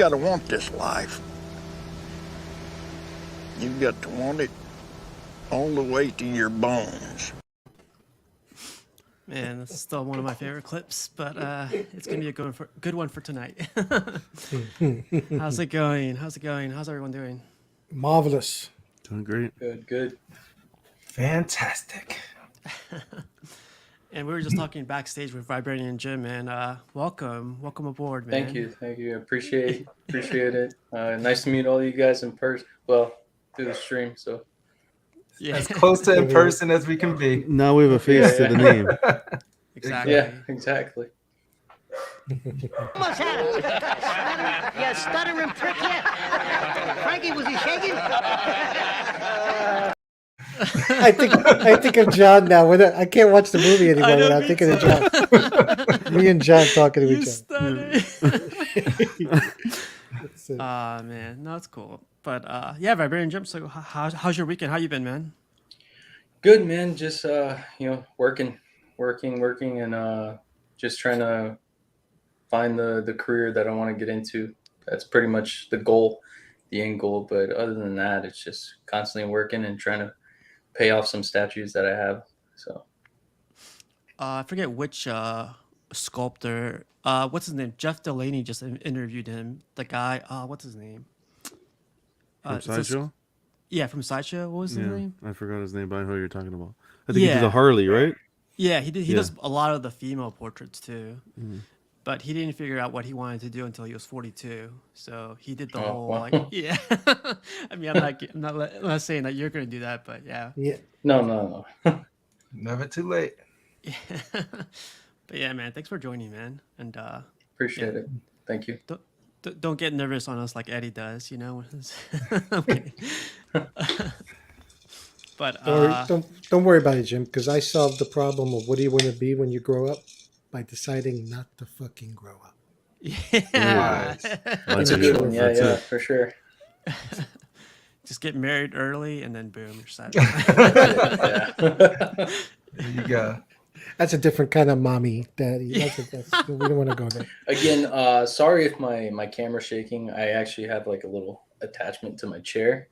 got to want this life. You got to want it all the way to your bones. Man, that's still one of my favorite clips, but it's gonna be a good one for tonight. How's it going? How's everyone doing? Marvelous. Doing great. Good. Fantastic. And we were just talking backstage with Vibranium and Jim, man. Welcome aboard, man. Thank you. Appreciate it. Nice to meet all you guys in person. Well, through the stream. So Yeah, As close to in person as we can be. Now we have a face to the name. exactly. yeah, exactly. Almost had him. You stuttering prick, yeah. Frankie, was he shaking? I think of John now. I can't watch the movie anymore without thinking of John. Me and John talking to each other. Man, no, it's cool. But yeah, Vibranium Jim. So how's your weekend? How you been, man? Good, man. Just working, and just trying to find the career that I want to get into. That's pretty much the goal, the end goal. But other than that, it's just constantly working and trying to pay off some statues that I have. So I forget which sculptor. What's his name? Jeff Delaney just interviewed him. The guy. What's his name? From Sideshow? Yeah, from Sideshow. What was his name? I forgot his name, but I know who you're talking about. I think he did the Harley, right? Yeah, he did. He does a lot of the female portraits too. Mm. But he didn't figure out what he wanted to do until he was 42. So he did the whole wow. like, yeah. I mean, I'm not saying that you're gonna do that, but yeah. Yeah. No. Never too late. Yeah. But yeah, man, thanks for joining, man. And Appreciate it. Thank you. don't get nervous on us like Eddie does, you know. Okay. But Don't worry about it, Jim, because I solved the problem of what do you want to be when you grow up by deciding not to fucking grow up. yeah. Yeah, for sure. Just get married early and then boom, you're set. Yeah. There you go. That's a different kind of mommy, daddy. We don't want to go there. Again, sorry if my camera's shaking. I actually have like a little attachment to my chair.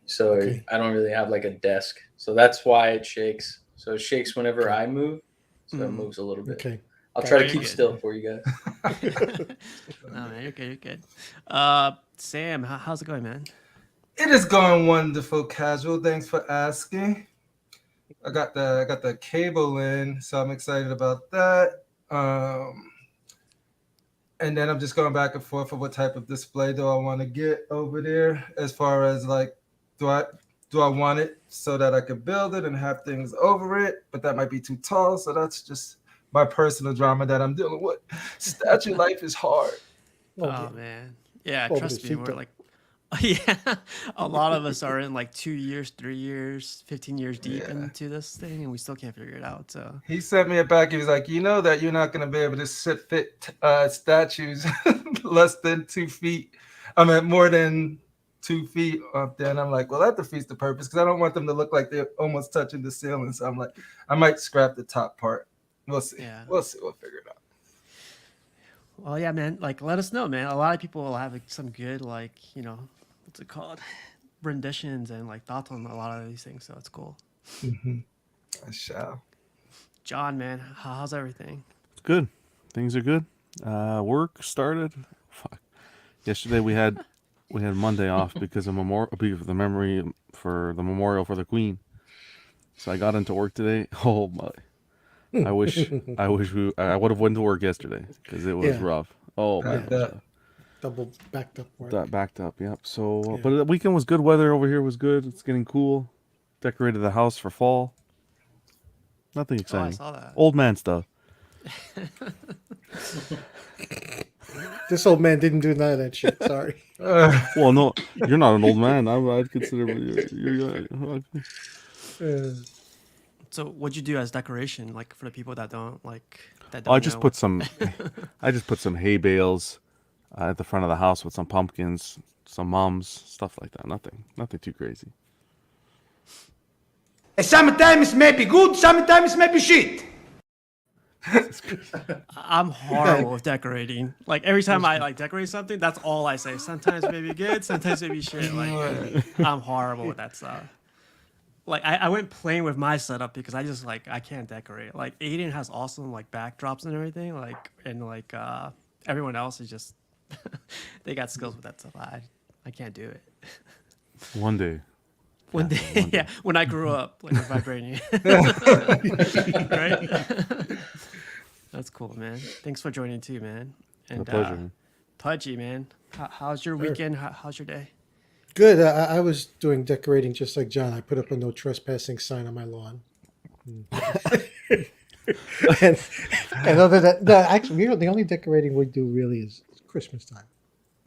So Okay. I don't really have like a desk. So that's why it shakes. So it shakes whenever I move. So it moves a little bit. Okay. I'll try to Very keep good. still for you guys. No, man, you're good. Sam, how's it going, man? It is going wonderful, casual. Thanks for asking. I got the cable in, so I'm excited about that. And then I'm just going back and forth for what type of display do I want to get over there, as far as like, do I want it so that I could build it and have things over it, but that might be too tall. So that's just my personal drama that I'm dealing with. Statue life is hard. Oh man, yeah. Oh, Trust but me, it's we're like, yeah. A lot of us are in like 2 years, 3 years, 15 years deep into this thing, and we still can't figure it out. So He sent me it back. He was like, you know that you're not going to be able to fit statues less than 2 feet. I mean, more than 2 feet up there. And I'm like, well, that defeats the purpose because I don't want them to look like they're almost touching the ceiling. So I'm like, I might scrap the top part. We'll see. Yeah. We'll see. We'll figure it out. well, yeah, man. Like, let us know, man. A lot of people will have like, some good, like, you know, what's it called, renditions and like thoughts on a lot of these things. So it's cool. Mm-hmm. I shall. John, man, how's everything? It's good. Things are good. Work started. Fuck. Yesterday we had Monday off because of the memorial for the Queen. So I got into work today. Oh my! I wish I would have went to work yesterday because it was rough. Oh man, it was rough. Double backed up work. That backed up. Yep. So, but the weekend was good. Weather over here was good. It's getting cool. Decorated the house for fall. Nothing Oh, I exciting. saw that. Old man stuff. This old man didn't do none of that shit. Sorry. Well, no, you're not an old man. I'd consider you're So what'd you do as decoration, like for the people that don't like that Oh, don't I just know put some hay bales at the front of the house with some pumpkins, some mums, stuff like that. Nothing too crazy. Sometimes maybe good, sometimes maybe shit. I'm horrible with decorating. Like every time I like decorate something, that's all I say. Sometimes maybe good, sometimes maybe shit. Like I'm horrible with that stuff. Like I went playing with my setup because I just like I can't decorate. Like Aiden has awesome like backdrops and everything. Like and like everyone else is just they got skills with that stuff. I can't do it. One day. One day, one day. yeah, when I grew up, like with vibranium. Right? That's cool, man. Thanks for joining too, man. My And pleasure. Man. Pudgy, man. How's your weekend? How's your day? Good. I was doing decorating just like John. I put up a no trespassing sign on my lawn. and, and other than no, actually, the only decorating we do really is Christmas time.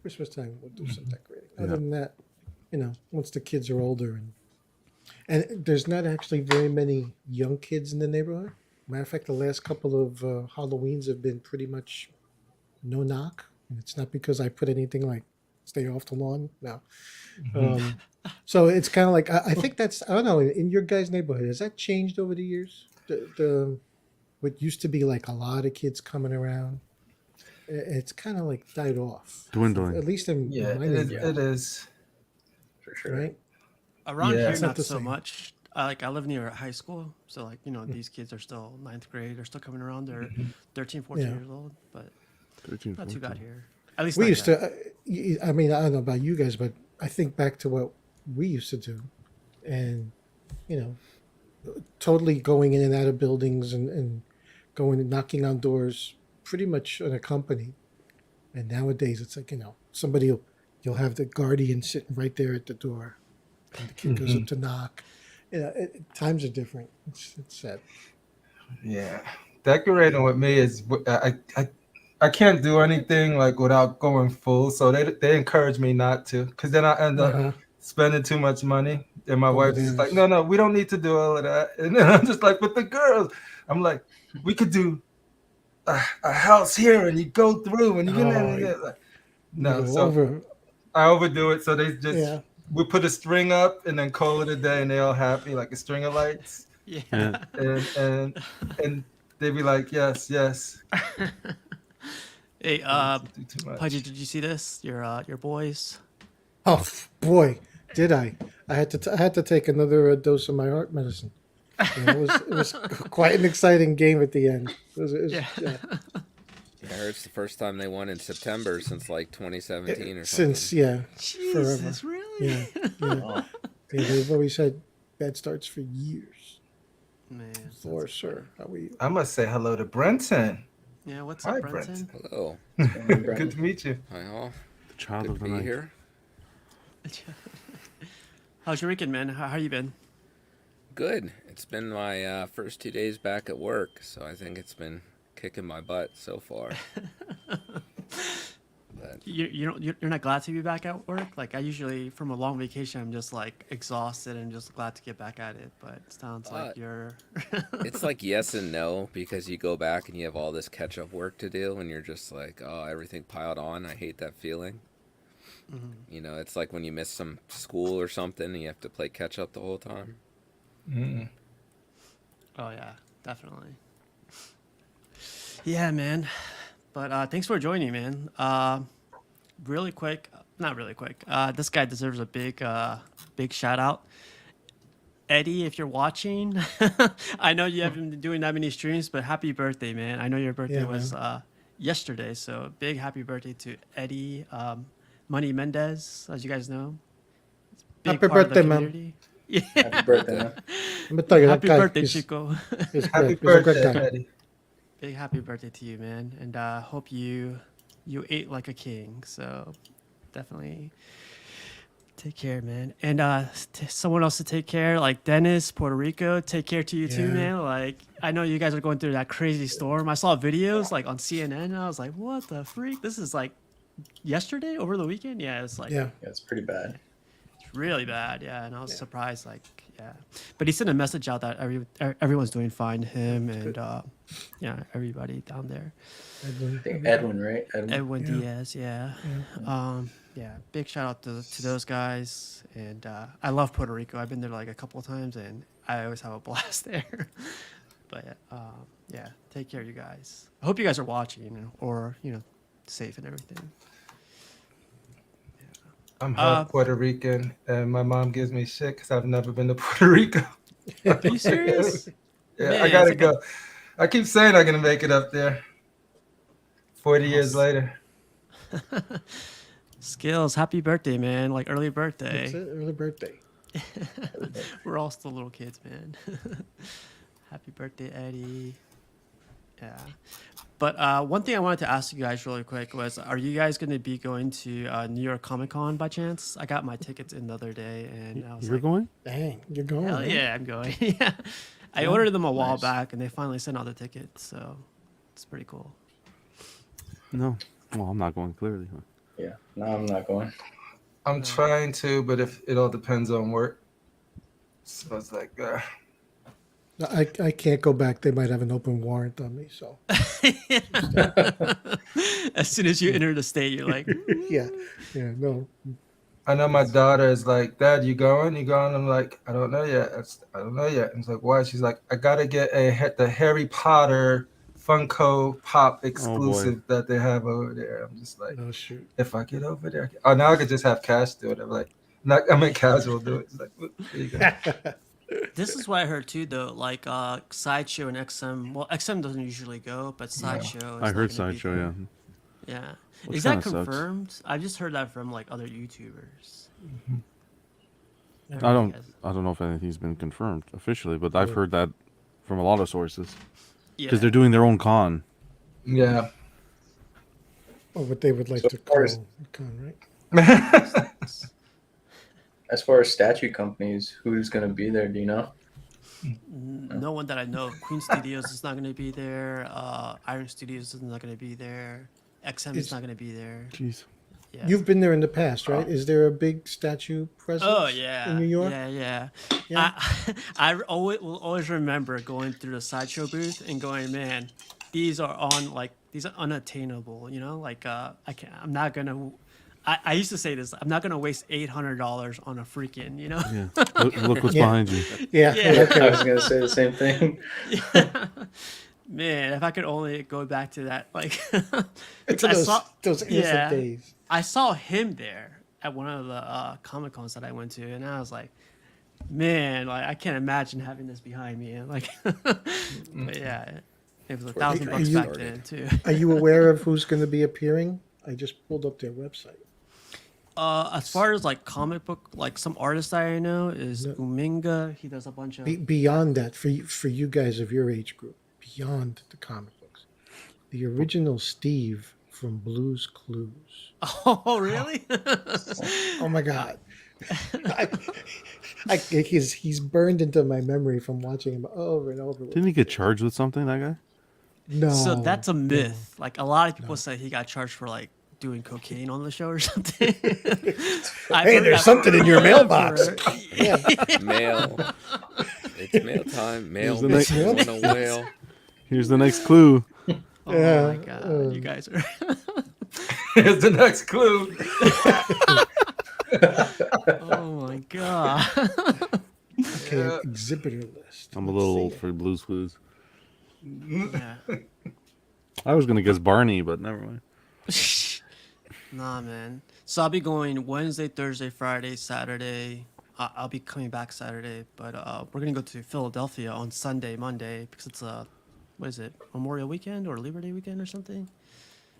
Christmas time, we'll do some decorating. Other than that, once the kids are older and there's not actually very many young kids in the neighborhood. Matter of fact, the last couple of Halloweens have been pretty much no knock. And it's not because I put anything like stay off the lawn. No. So it's kind of like I think that's I don't know in your guys' neighborhood has that changed over the years? The what used to be like a lot of kids coming around, it's kind of like died off. Dwindling. At least in my neighborhood, it is. For sure. right? Around Yeah. here, It's not not the so same. much. Like I live near a high school, so like these kids are still ninth grade. They're still coming around. They're 13, 14 Yeah. years old, but 13, not too 14. bad here. At least We not used yet. to. I mean, I don't know about you guys, but I think back to what we used to do, and totally going in and out of buildings and going and knocking on doors, pretty much unaccompanied. And nowadays, it's like you'll have the guardian sitting right there at the door, and the kid goes up to knock. Times are different. It's sad. Yeah, decorating with me is I can't do anything like without going full. So they encourage me not to, because then I end up Uh-huh. spending too much money. And my Go wife's just like, bananas. no, we don't need to do all of that. And then I'm just like, with the girls, I'm like, we could do a house here, and you go through, and you get like, You no. go So over. I overdo it. So they just Yeah. we put a string up and then call it a day, and they all happy like a string of lights. Yeah. And they'd be like, yes. Hey, Do too much. Pudgy, did you see this? Your boys. Oh boy, did I? I had to take another dose of my heart medicine. It was quite an exciting game at the end. Yeah. Yeah. I heard it's the first time they won in September since like 2017 or something. Since forever. Jesus, really? Yeah, yeah. Yeah, they've always had bad starts for years. Man. For sure. How are you? I must say hello to Brenton. Yeah. What's Hi, up, Brenton? Hello. Good to meet you. Hi all. The child Good of to the be night. here. How's your weekend, man? How you been? Good. It's been my first 2 days back at work, so I think it's been kicking my butt so far. But You're not glad to be back at work? Like I usually, from a long vacation, I'm just like exhausted and just glad to get back at it. But it sounds like you're. it's like yes and no, because you go back and you have all this catch-up work to do, and you're just like, oh, everything piled on. I hate that feeling. It's like when you miss some school or something and you have to play catch-up the whole time. Oh yeah, definitely. Yeah, man. But thanks for joining, man. Really quick, not really quick. This guy deserves a big shout out. Eddie, if you're watching, I know you haven't been doing that many streams, but happy birthday, man. I know your birthday Yeah, was yesterday, so big happy birthday to Eddie Money Mendez, as you guys know. Big Happy part of the birthday, man. community. Yeah. Happy birthday, man. Let me tell you, that Happy guy birthday, is Chico. great. Happy He's a great birthday, guy. Eddie. Big happy birthday to you, man, and hope you ate like a king. So definitely take care, man, and someone else to take care, like Dennis, Puerto Rico. Take care to you too, Yeah. man. Like I know you guys are going through that crazy storm. I saw videos like on CNN. And I was like, what the freak? This is like yesterday over the weekend. Yeah, it's like Yeah. Yeah, it's pretty bad. it's really bad. Yeah, and I was surprised. Like yeah, but he sent a message out that everyone's doing fine. Him and yeah, everybody down there. I think Edwin, right? Edwin Yeah. Diaz, yeah. Yeah, big shout out to those guys. And I love Puerto Rico. I've been there like a couple of times and I always have a blast there. But yeah, take care, you guys. I hope you guys are watching, or safe and everything. I'm half Puerto Rican, and my mom gives me shit because I've never been to Puerto Rico. Are you serious? Yeah, Man, I gotta it's like go. I keep saying I'm gonna make it up there. 40 years later. Skills, happy birthday, man! Like early birthday. That's it. Early birthday. We're all still little kids, man. Happy birthday, Eddie. Yeah. But one thing I wanted to ask you guys really quick was, are you guys going to be going to New York Comic Con by chance? I got my tickets in the other day, and I was You're like, going? Dang, you're going. hell huh? yeah, I'm going. Yeah. I ordered them a while back, and they finally sent out the tickets, so it's pretty cool. No. Well, I'm not going, clearly. Yeah, no, I'm not going. I'm trying to, but if it all depends on work. So it's like, I can't go back. They might have an open warrant on me. So As soon as you enter the state, you're like, yeah, no. I know my daughter is like, Dad, you going? You going? I'm like, I don't know yet. I don't know yet. And it's like, why? She's like, I gotta get the Harry Potter Funko Pop exclusive that they have over there. I'm just like, No shoot. if I get over there, now I could just have Cash do it. I'm like, casual do it. It's like, there you go. this is what I heard too, though. Like Sideshow and XM. Well, XM doesn't usually go, but Sideshow. Is I heard not gonna be Sideshow, there. yeah. Yeah. Which Is that kinda sucks. confirmed? I just heard that from like other YouTubers. I don't know if anything's been confirmed officially, but I've heard that from a lot of sources. Because they're doing their own con. Yeah. Or what they would like So to far call as- a con, right? As far as statue companies, who's going to be there? Do you know? No one that I know. Queen Studios is not going to be there. Iron Studios is not going to be there. XM is not going to be there. Jeez. Yeah. You've been there in the past, right? Is there a big statue presence? Oh yeah, in New York. Yeah. Yeah. I will always remember going through the Sideshow booth and going, man, these are unattainable. Like I'm not gonna. I used to say this. I'm not gonna waste $800 on a freaking. Yeah. Look what's behind you. Yeah. I was going to say the same thing. Man, if I could only go back to that, like, It's those innocent days. I saw him there at one of the Comic Cons that I went to, and I was like, man, like I can't imagine having this behind me. And like, but yeah, it was $1,000 back then too. Are you aware of who's going to be appearing? I just pulled up their website. As far as like comic book, like some artists that I know is Uminga. He does a bunch of. Beyond that, for you guys of your age group, beyond the comic books, the original Steve from Blue's Clues. Oh really? Oh my God. He's burned into my memory from watching him over and over. Didn't he get charged with something, that guy? No. So that's a myth. Like a lot of people say he got charged for like doing cocaine on the show or something. Hey, there's something in your mailbox. Yeah. Mail. It's mail time. Mail. Here's the next- makes one a whale. Here's the next clue. Oh my God, you guys are. Here's the next clue. Oh my God. Okay, exhibitor list. I'm a little old for Blue's Clues. Yeah. I was going to guess Barney, but never mind. Nah, man. So I'll be going Wednesday, Thursday, Friday, Saturday. I'll be coming back Saturday, but we're gonna go to Philadelphia on Sunday, Monday, because it's what is it, Memorial Weekend or Labor Day weekend or something,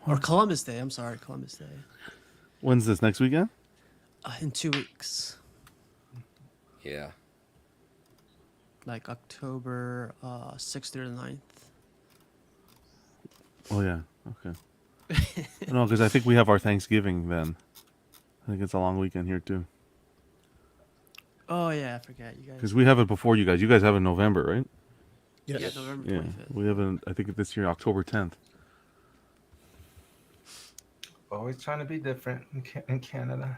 or Columbus Day. I'm sorry, Columbus Day. When's this, next weekend? In 2 weeks, Yeah. like October 6th through the 9th. Oh, yeah. Okay. No, because I think we have our Thanksgiving then. I think it's a long weekend here, too. Oh yeah, I forgot you guys. Because we have it before you guys. You guys have it in November, right? Yes. Yeah, November Yeah. 25th. We have it, I think this year, October 10th. Always trying to be different in Canada.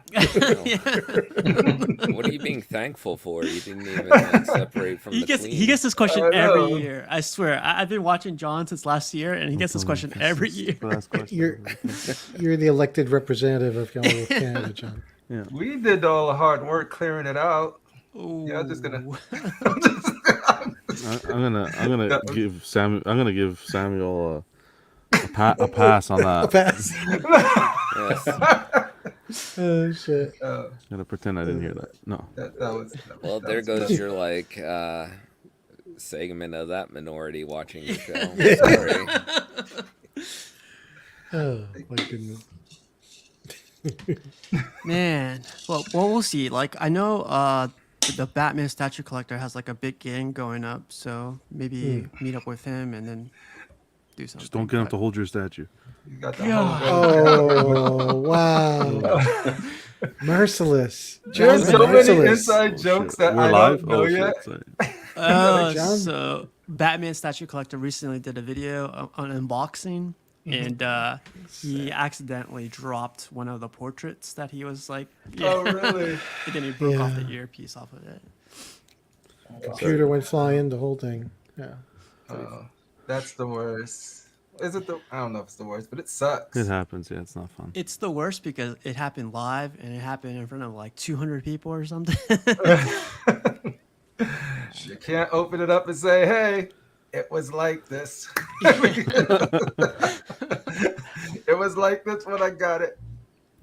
What are you being thankful for? You didn't even like, separate from the queen. He gets this question I know. every year. I swear. I've been watching John since last year, and he gets this question every year. The last question. You're the elected representative of Canada, John. Yeah. We did all the hard work clearing it out. Yeah, I'm just gonna. Ooh. I'm just I'm gonna That was- give Samuel a pass on A that. pass. Yes. Oh shit. Gotta pretend I didn't hear that. No. that was. Well, that there was goes nuts. your like segment of that minority watching the show. Yeah. Sorry. Oh my goodness. Man, well, we'll see. Like, I know the Batman statue collector has like a big gang going up, so maybe meet up with him and then do something. Just don't get him to hold your statue. You got the Yeah. whole Oh wow. Merciless. There's John's so many merciless. inside Oh, jokes shit. that We're I live? don't know Oh, yet. shit. Sorry. John? So Batman statue collector recently did a video on unboxing, and he accidentally dropped one of the portraits that he was like, Oh, really? and then he broke off the Yeah. earpiece off of it. Computer went flying, the whole thing. Yeah. That's the worst. Is it the? I don't know if it's the worst, but it sucks. It happens. Yeah, it's not fun. It's the worst because it happened live and it happened in front of like 200 people or something. You can't open it up and say, "Hey, it was like this." It was like this when I got it.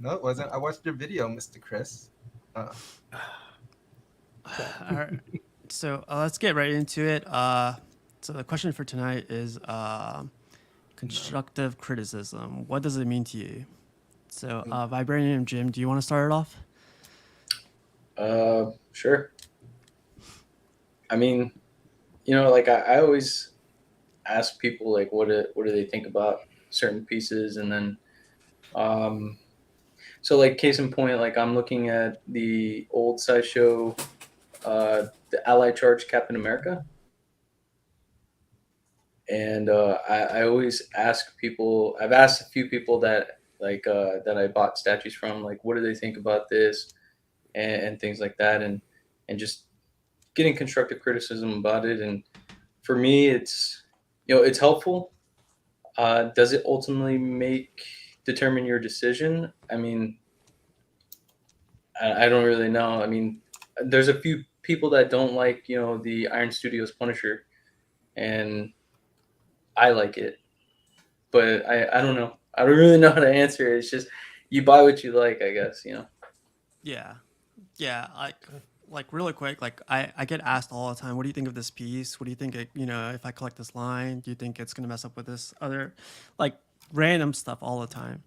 No, it wasn't. I watched your video, Mr. Chris. All right. So let's get right into it. So the question for tonight is constructive criticism. What does it mean to you? So Vibranium Jim, do you want to start it off? Sure. I mean, like I always ask people like what do they think about certain pieces, and then so like case in point, like I'm looking at the old Sideshow, the Ally Charge Captain America, and I always ask people. I've asked a few people that like that I bought statues from, like what do they think about this, and things like that, and just getting constructive criticism about it. And for me, it's it's helpful. Does it ultimately determine your decision? I mean, I don't really know. I mean, there's a few people that don't like the Iron Studios Punisher, and I like it, but I don't know. I don't really know how to answer it. It's just you buy what you like, I guess. Yeah. Like really quick, like I get asked all the time, what do you think of this piece? What do you think, if I collect this line, do you think it's going to mess up with this other, like random stuff all the time?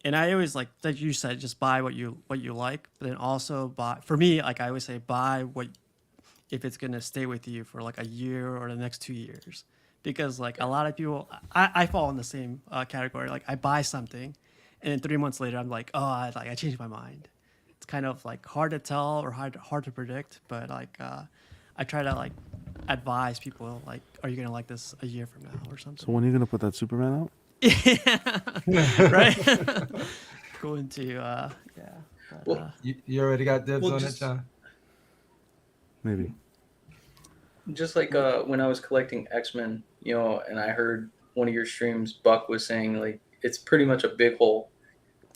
And I always like you said, just buy what you like, but then also for me, like I always say, buy if it's going to stay with you for like a year or the next 2 years. Because like a lot of people, I fall in the same category. Like I buy something and then 3 months later, I'm like, oh, I changed my mind. It's kind of like hard to tell or hard to predict, but like I try to like advise people like, are you gonna like this a year from now or something? So when are you gonna put that Superman out? Right. Going to yeah. But, Well, You already got dibs on just- it, John. Maybe. Just like when I was collecting X-Men, and I heard one of your streams, Buck was saying like it's pretty much a big hole.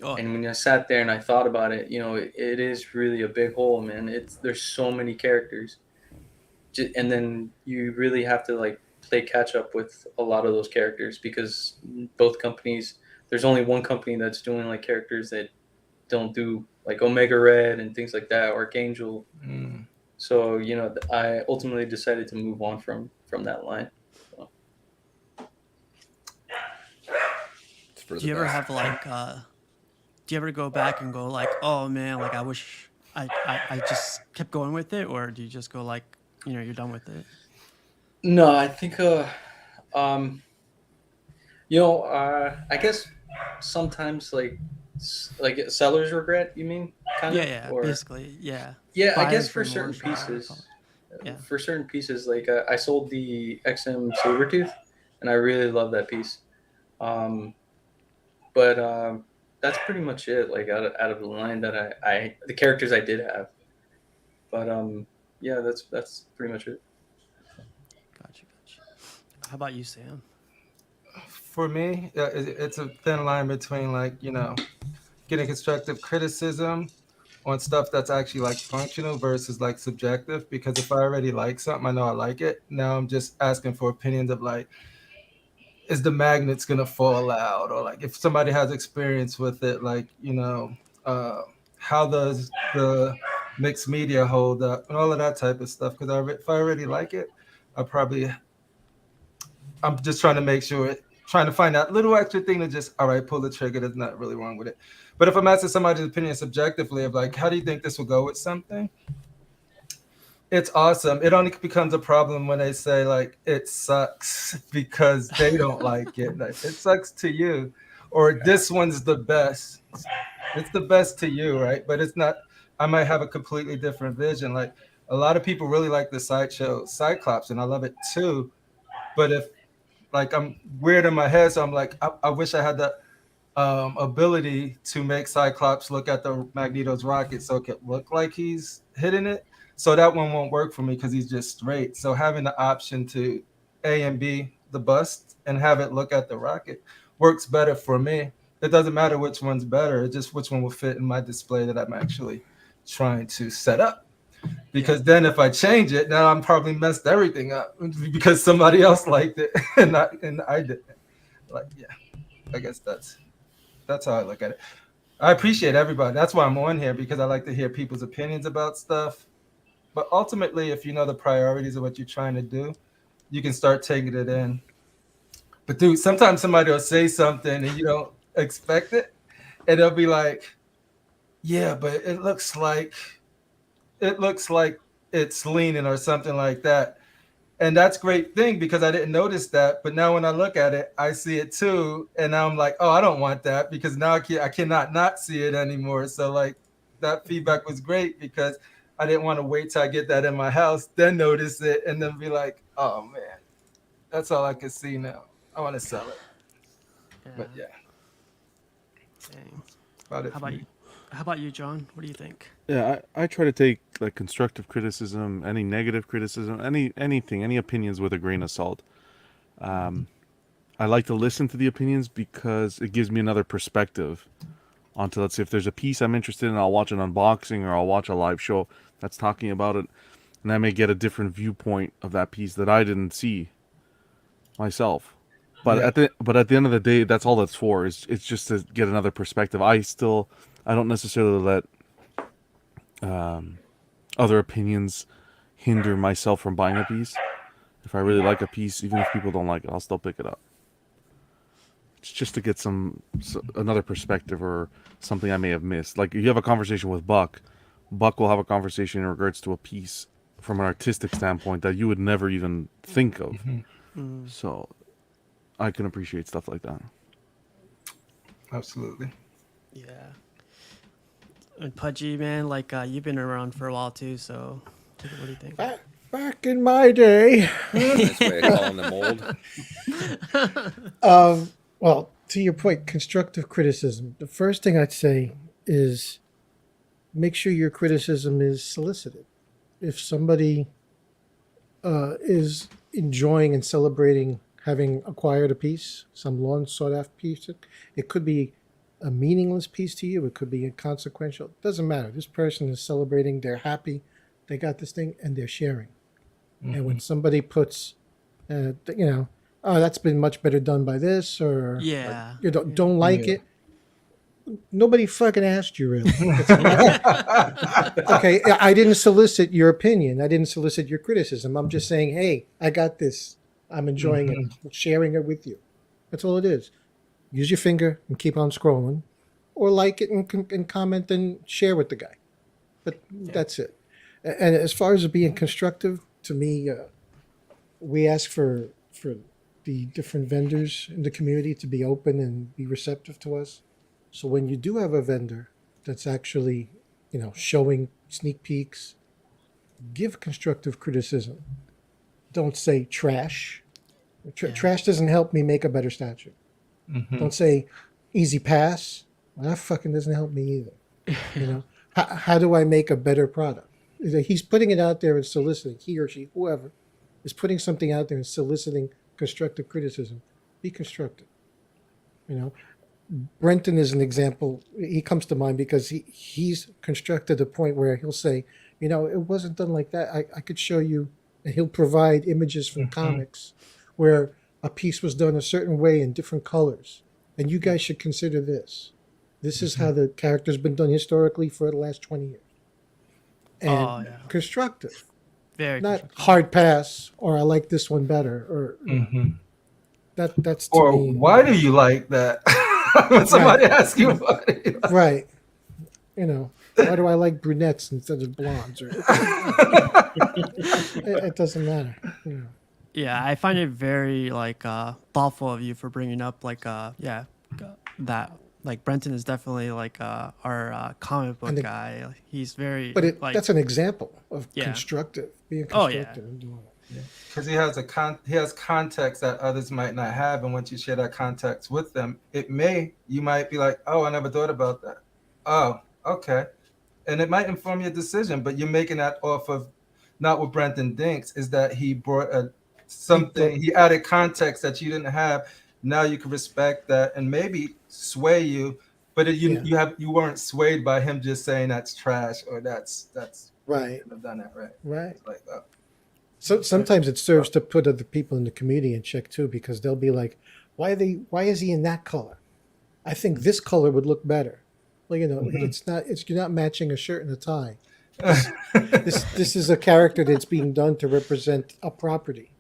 oh, And when I sat there and I thought about it, it is really a big hole, man. There's so many characters, and then you really have to like play catch up with a lot of those characters because both companies. There's only one company that's doing like characters that don't do like Omega Red and things like that, Archangel. So I ultimately decided to move on from that line. So. It's for the do you ever best. have like do you ever go back and go like, oh man, like I wish I just kept going with it, or do you just go like, you're done with it? No, I think I guess sometimes like seller's regret, you mean? Kind of? Yeah, Or, basically, yeah. yeah, I guess Buyer's for certain remorse or whatever you pieces. call it. Yeah. For certain pieces, like I sold the XM Sabretooth, and I really love that piece. But that's pretty much it. Like out of the line that the characters I did have. But yeah, that's pretty much it. Gotcha. How about you, Sam? For me, it's a thin line between like getting constructive criticism on stuff that's actually like functional versus like subjective. Because if I already like something, I know I like it. Now I'm just asking for opinions of like, is the magnets gonna fall out, or like if somebody has experience with it, like uh, how does the mixed media hold up and all of that type of stuff. Because if I already like it, I probably I'm just trying to make sure, trying to find that little extra thing to just, all right, pull the trigger. There's not really wrong with it. But if I'm asking somebody's opinion subjectively of like, how do you think this will go with something? It's awesome. It only becomes a problem when they say like it sucks because they don't like it. Like, it sucks to you, or this one's the best. It's the best to you, right? But it's not. I might have a completely different vision. Like a lot of people really like the Sideshow Cyclops, and I love it too. But if like I'm weird in my head, so I'm like, I wish I had the ability to make Cyclops look at the Magneto's rocket so it could look like he's hitting it. So that one won't work for me because he's just straight. So having the option to A and B the bust and have it look at the rocket works better for me. It doesn't matter which one's better. It's just which one will fit in my display that I'm actually trying to set up. Because then if I change it, now I'm probably messed everything up because somebody else liked it and I didn't. Like, yeah, I guess that's how I look at it. I appreciate everybody. That's why I'm on here, because I like to hear people's opinions about stuff. But ultimately, if you know the priorities of what you're trying to do, you can start taking it in. But dude, sometimes somebody will say something and you don't expect it, and they'll be like, "Yeah, but it looks like it's leaning or something like that." And that's a great thing because I didn't notice that. But now when I look at it, I see it too. And now I'm like, oh, I don't want that, because now I cannot not see it anymore. So like that feedback was great because I didn't want to wait till I get that in my house, then notice it, and then be like, oh man, that's all I can see now. I want to sell it. But yeah. Dang. About it How for about me. you? How about you, John? What do you think? Yeah, I try to take like constructive criticism, any negative criticism, anything, any opinions with a grain of salt. I like to listen to the opinions because it gives me another perspective onto, let's say, if there's a piece I'm interested in, I'll watch an unboxing or I'll watch a live show that's talking about it, and I may get a different viewpoint of that piece that I didn't see myself. But Yeah. at the end of the day, that's all that's for. It's just to get another perspective. I don't necessarily let other opinions hinder myself from buying a piece. If I really like a piece, even if people don't like it, I'll still pick it up. It's just to get another perspective or something I may have missed. Like you have a conversation with Buck, Buck will have a conversation in regards to a piece from an artistic standpoint that you would never even think of. So I can appreciate stuff like that. Absolutely. Yeah. And Pudgy, man, like you've been around for a while too, so what do you think? Back in my day, Nice way of calling them old. well, to your point, constructive criticism. The first thing I'd say is make sure your criticism is solicited. If somebody is enjoying and celebrating having acquired a piece, some long sought after piece, it could be a meaningless piece to you, it could be inconsequential. It doesn't matter. This person is celebrating, they're happy, they got this thing, and they're sharing. And when somebody puts, oh, that's been much better done by this, or Yeah. you don't like it. Nobody fucking asked you, really. Okay, I didn't solicit your opinion. I didn't solicit your criticism. I'm just saying, hey, I got this. I'm enjoying it. I'm sharing it with you. That's all it is. Use your finger and keep on scrolling, or like it and comment and share with the guy. But that's it. And as far as being constructive, to me, we ask for the different vendors in the community to be open and be receptive to us. So when you do have a vendor that's actually, showing sneak peeks, give constructive criticism. Don't say trash. Trash doesn't help me make a better statue. Don't say easy pass. Well, that fucking doesn't help me either. How do I make a better product? He's putting it out there and soliciting, he or she, whoever, is putting something out there and soliciting constructive criticism. Be constructive. Brenton is an example. He comes to mind because he's constructed a point where he'll say, it wasn't done like that. I could show you, and he'll provide images from comics where a piece was done a certain way in different colors, and you guys should consider this. This is how the character's been done historically for the last 20 years. And constructive, Very not constructive. hard pass or I like this one better or that's to Or me. why do you like that? When somebody asks you why do you like Right. Why do I like brunettes instead of blondes? Or, it doesn't matter. Yeah, I find it very thoughtful of you for bringing up that Brenton is definitely our comic book guy. He's very But that's an example of Yeah. constructive, being Oh, yeah. constructive and doing it. Because he has context that others might not have, and once you share that context with them, you might be like, oh, I never thought about that. Oh, okay, and it might inform your decision, but you're making that off of not what Brenton thinks is that he brought he added context that you didn't have. Now you can respect that and maybe sway you, but you weren't swayed by him just saying that's trash or that's Right. I've done that right. Right. It's like, oh. So sometimes it serves to put other people in the community in check too, because they'll be like, why is he in that color? I think this color would look better. Well, you're not matching a shirt and a tie. This is a character that's being done to represent a property,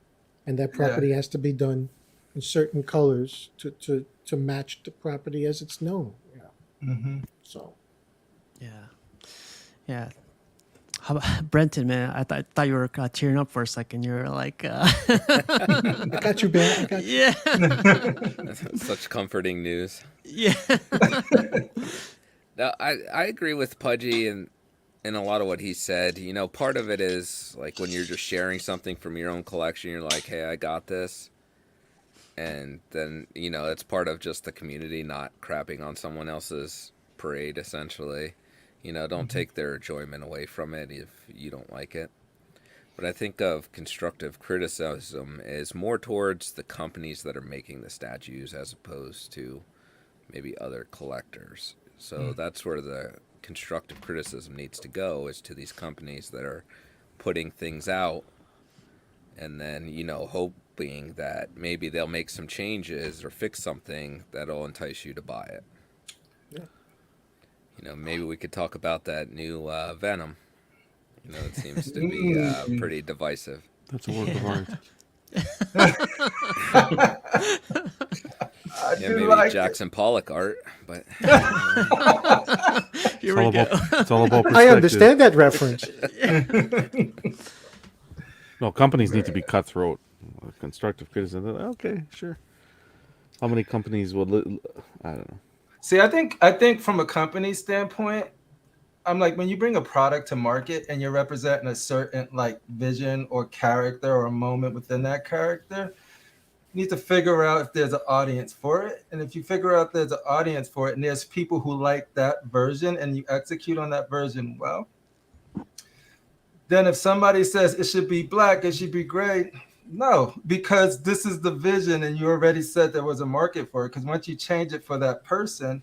and that property has to be done in certain colors to match the property as it's known. So yeah. How about Brenton, man? I thought you were tearing up for a second. You were like, I got you, Ben. I got you. yeah. Such comforting news. Yeah. No, I agree with Pudgy in a lot of what he said. Part of it is like when you're just sharing something from your own collection, you're like, hey, I got this. And then, it's part of just the community not crapping on someone else's parade, essentially. Don't take their enjoyment away from it if you don't like it. But I think of constructive criticism as more towards the companies that are making the statues as opposed to maybe other collectors. So that's where the constructive criticism needs to go, is to these companies that are putting things out and then, hoping that maybe they'll make some changes or fix something that'll entice you to buy it. Maybe we could talk about that new Venom. It seems to be pretty divisive. That's a work of art. Maybe Jackson Pollock art, but Here we go. It's all about perspective. I understand that reference. No, companies need to be cutthroat. Constructive criticism. Okay, sure. How many companies would? I don't know. See, I think from a company standpoint, I'm like, when you bring a product to market and you're representing a certain vision or character or a moment within that character, you need to figure out if there's an audience for it. And if you figure out there's an audience for it and there's people who like that version and you execute on that version well, then if somebody says it should be black, it should be gray, no, because this is the vision and you already said there was a market for it. Because once you change it for that person,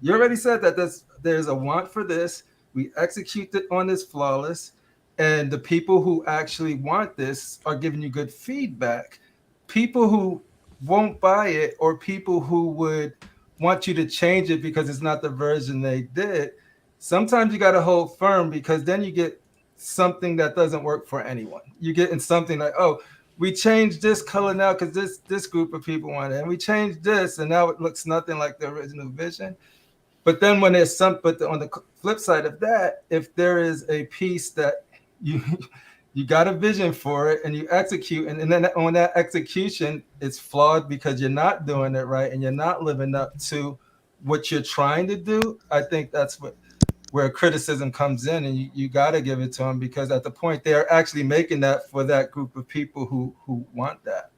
you already said that there's a want for this. We execute it on this flawless. And the people who actually want this are giving you good feedback. People who won't buy it or people who would want you to change it because it's not the version they did, sometimes you got to hold firm, because then you get something that doesn't work for anyone. You get in something like, oh, we changed this color now because this group of people want it, and we changed this and now it looks nothing like the original vision. But then when there's on the flip side of that, if there is a piece that you got a vision for it and you execute, and then on that execution it's flawed because you're not doing it right and you're not living up to what you're trying to do, I think that's where criticism comes in, and you got to give it to them, because at the point they're actually making that for that group of people who want that.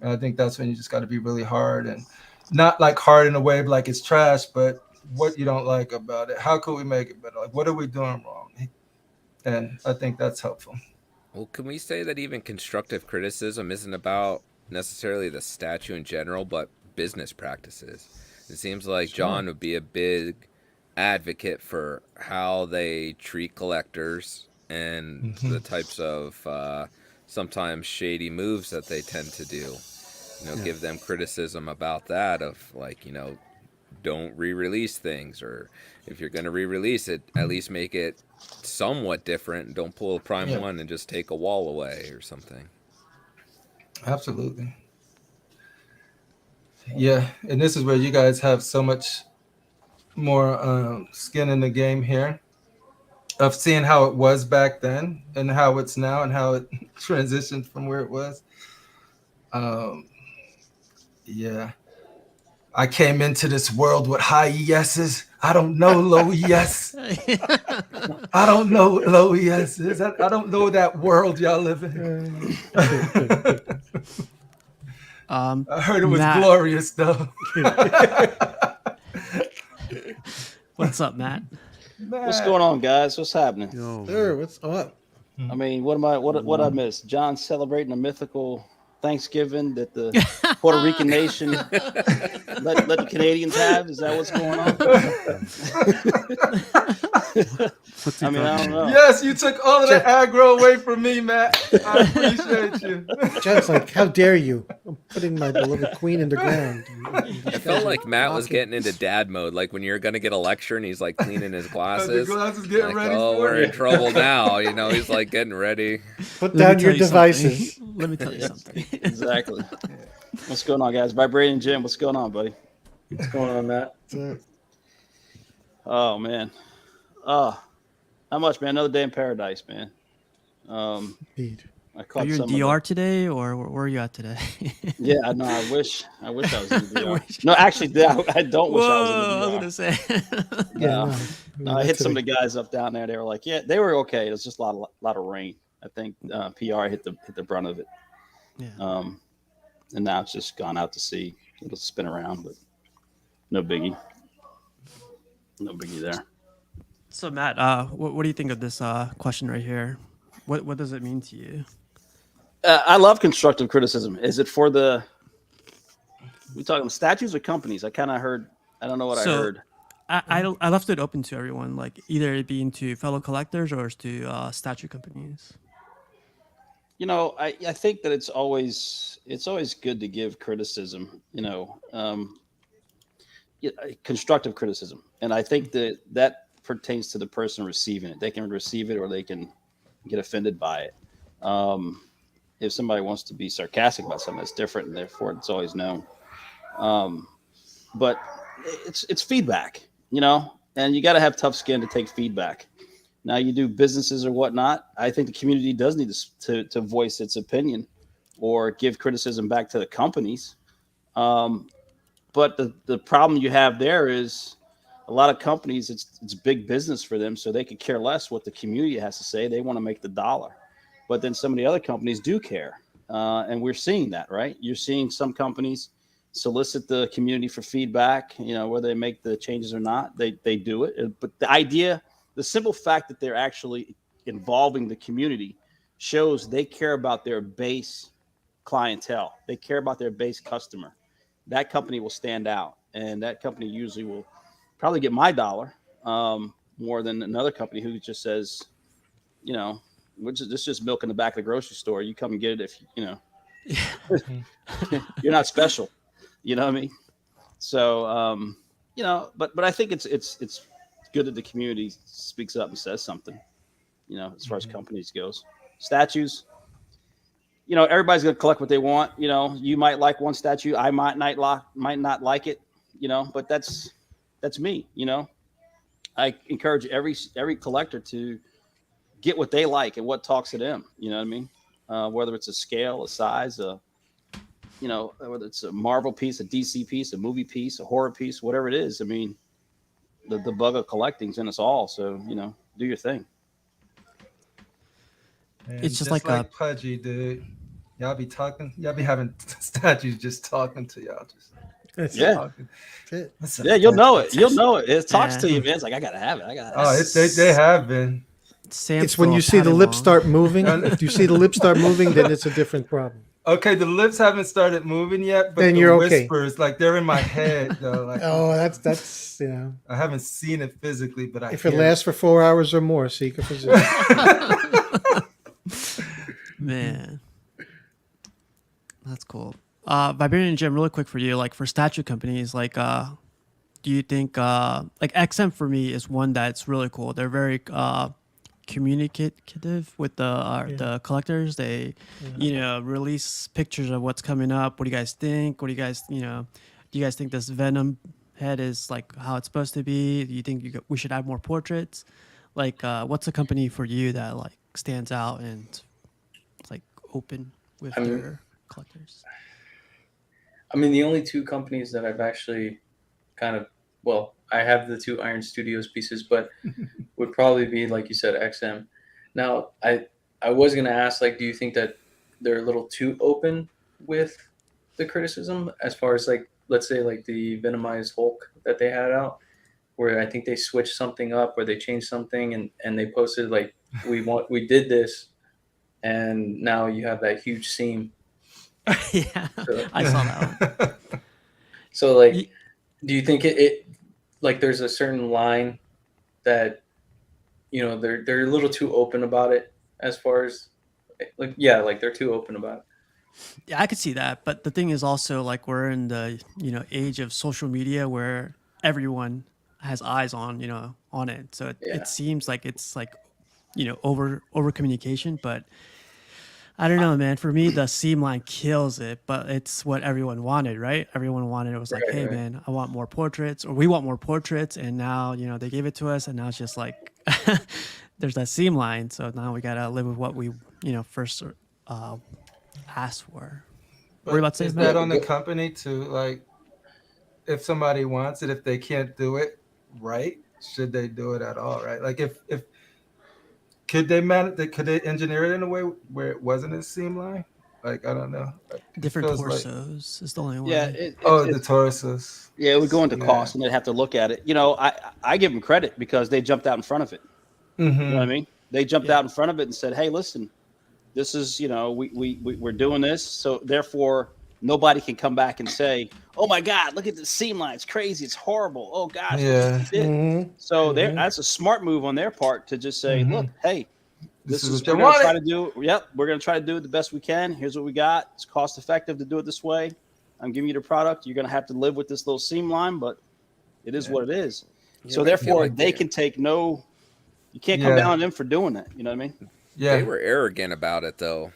And I think that's when you just got to be really hard, and not hard in a way like it's trash, but what you don't like about it. How could we make it better? What are we doing wrong? And I think that's helpful. Well, can we say that even constructive criticism isn't about necessarily the statue in general, but business practices? It seems like John would be a big advocate for how they treat collectors and the types of sometimes shady moves that they tend to do. Give them criticism about that of like, don't re-release things, or if you're going to re-release it, at least make it somewhat different. Don't pull a Prime 1 and just take a wall away or something. Absolutely. Yeah, and this is where you guys have so much more skin in the game here of seeing how it was back then and how it's now and how it transitioned from where it was. Yeah. I came into this world with high yeses. I don't know low yes. I don't know low yeses. I don't know that world y'all live in. I heard it was glorious though. What's up, Matt? What's going on, guys? What's happening? Sir, what's up? I mean, what I missed? John celebrating a mythical Thanksgiving that the Puerto Rican nation let the Canadians have. Is that what's going on? I mean, I don't know. Yes, you took all of the aggro away from me, Matt. I appreciate you. John's like, how dare you? I'm putting my beloved queen in the ground. I felt like Matt was getting into dad mode, like when you're gonna get a lecture and he's like cleaning his glasses. Getting ready we're in trouble now. He's like getting ready. Put down your devices. Let me tell you something. Exactly. What's going on, guys? Vibrating Jim, what's going on, buddy? What's going on, Matt? Oh man. How much, man? Another day in paradise, man. Indeed. Are you in DR today, or where are you at today? Yeah, no, I wish I was in DR. No, actually, I don't wish I was in DR. I was gonna say. No, I hit some of the guys up down there. They were like, yeah, they were okay. It was just a lot of rain. I think PR hit the brunt of it. Yeah. And now it's just gone out to sea. It'll spin around, but no biggie. No biggie there. So Matt, what do you think of this question right here? What does it mean to you? I love constructive criticism. Is it for we talking statues or companies? I kind of heard. I don't know what I heard. I left it open to everyone, like either it being to fellow collectors or to statue companies. I think that it's always good to give criticism. Constructive criticism, and I think that pertains to the person receiving it. They can receive it or they can get offended by it. If somebody wants to be sarcastic about something, that's different, and therefore it's always known. But it's feedback, and you got to have tough skin to take feedback. Now, you do businesses or whatnot, I think the community does need to voice its opinion or give criticism back to the companies. But the problem you have there is a lot of companies, it's big business for them, so they could care less what the community has to say. They want to make the dollar. But then some of the other companies do care. And we're seeing that, right? You're seeing some companies solicit the community for feedback, whether they make the changes or not, they do it. But the simple fact that they're actually involving the community shows they care about their base clientele. They care about their base customer. That company will stand out, and that company usually will probably get my dollar more than another company who just says, this is just milk in the back of the grocery store. You come and get it if you're not special. You know what I mean? So but I think it's good that the community speaks up and says something. As far as companies goes, statues. Everybody's gonna collect what they want. You might like one statue, I might not like it. But that's me. I encourage every collector to get what they like and what talks to them. You know what I mean? Whether it's a scale, a size, whether it's a Marvel piece, a DC piece, a movie piece, a horror piece, whatever it is. I mean, the bug of collecting's in us all. So do your thing. Man, it's just like Pudgy, dude. Y'all be having statues just talking to y'all. Talking. Yeah, you'll know it. You'll know it. It talks to you, man. It's like, I gotta have it. They have been. It's when you see the lips start moving. If you see the lips start moving, then it's a different problem. Okay, the lips haven't started moving yet, but Then the you're okay. whispers, like they're in my head though. Like Oh, that's I haven't seen it physically, but if it lasts for 4 hours or more, seek a physician. Man, that's cool. Vibration Gym, really quick for you, like for statue companies, like do you think like XM for me is one that's really cool. They're very communicative with the collectors. They release pictures of what's coming up. What do you guys think? What do you guys do you guys think this Venom head is like how it's supposed to be? Do you think we should have more portraits? Like what's a company for you that like stands out and it's like open with their collectors? I mean, the only two companies that I've actually kind of, well, I have the two Iron Studios pieces, but would probably be, like you said, XM. Now, I was going to ask, like, do you think that they're a little too open with the criticism as far as, like, let's say, like the Venomized Hulk that they had out, where I think they switched something up or they changed something and they posted, like, we did this, and now you have that huge seam. Yeah, so, I saw that one. So, like, do you think it like there's a certain line that they're a little too open about it as far as like they're too open about it? Yeah, I could see that, but the thing is also like we're in the age of social media where everyone has eyes on on it, so it seems like it's like over communication, but I don't know, man. For me, the seam line kills it, but it's what everyone wanted, right? Everyone wanted it was like, hey, man, I want more portraits, or we want more portraits, and now they gave it to us, and now it's just like there's that seam line. So now we gotta live with what we first asked for. What were you about to say? Is that on the company to, like, if somebody wants it, if they can't do it right, should they do it at all? Right? Like if could they engineer it in a way where it wasn't a seam line? Like, I don't know. Like, different torsos is the only one. Yeah. The torsos. Yeah, it would go into cost, and they'd have to look at it. I give them credit because they jumped out in front of it. Mm-hmm. You know what I mean? They jumped out in front of it and said, "Hey, listen, this is we're doing this, so therefore nobody can come back and say, oh my God, look at the seam line, it's crazy, it's horrible. Oh gosh, yeah." So that's a smart move on their part to just say, look, hey, this is what we're gonna try to do. Yep, we're gonna try to do it the best we can. Here's what we got. It's cost effective to do it this way. I'm giving you the product. You're gonna have to live with this little seam line, but it is what it is. So therefore, they can take no. You can't come down on them for doing that. You know what I mean? Yeah. They were arrogant about it though,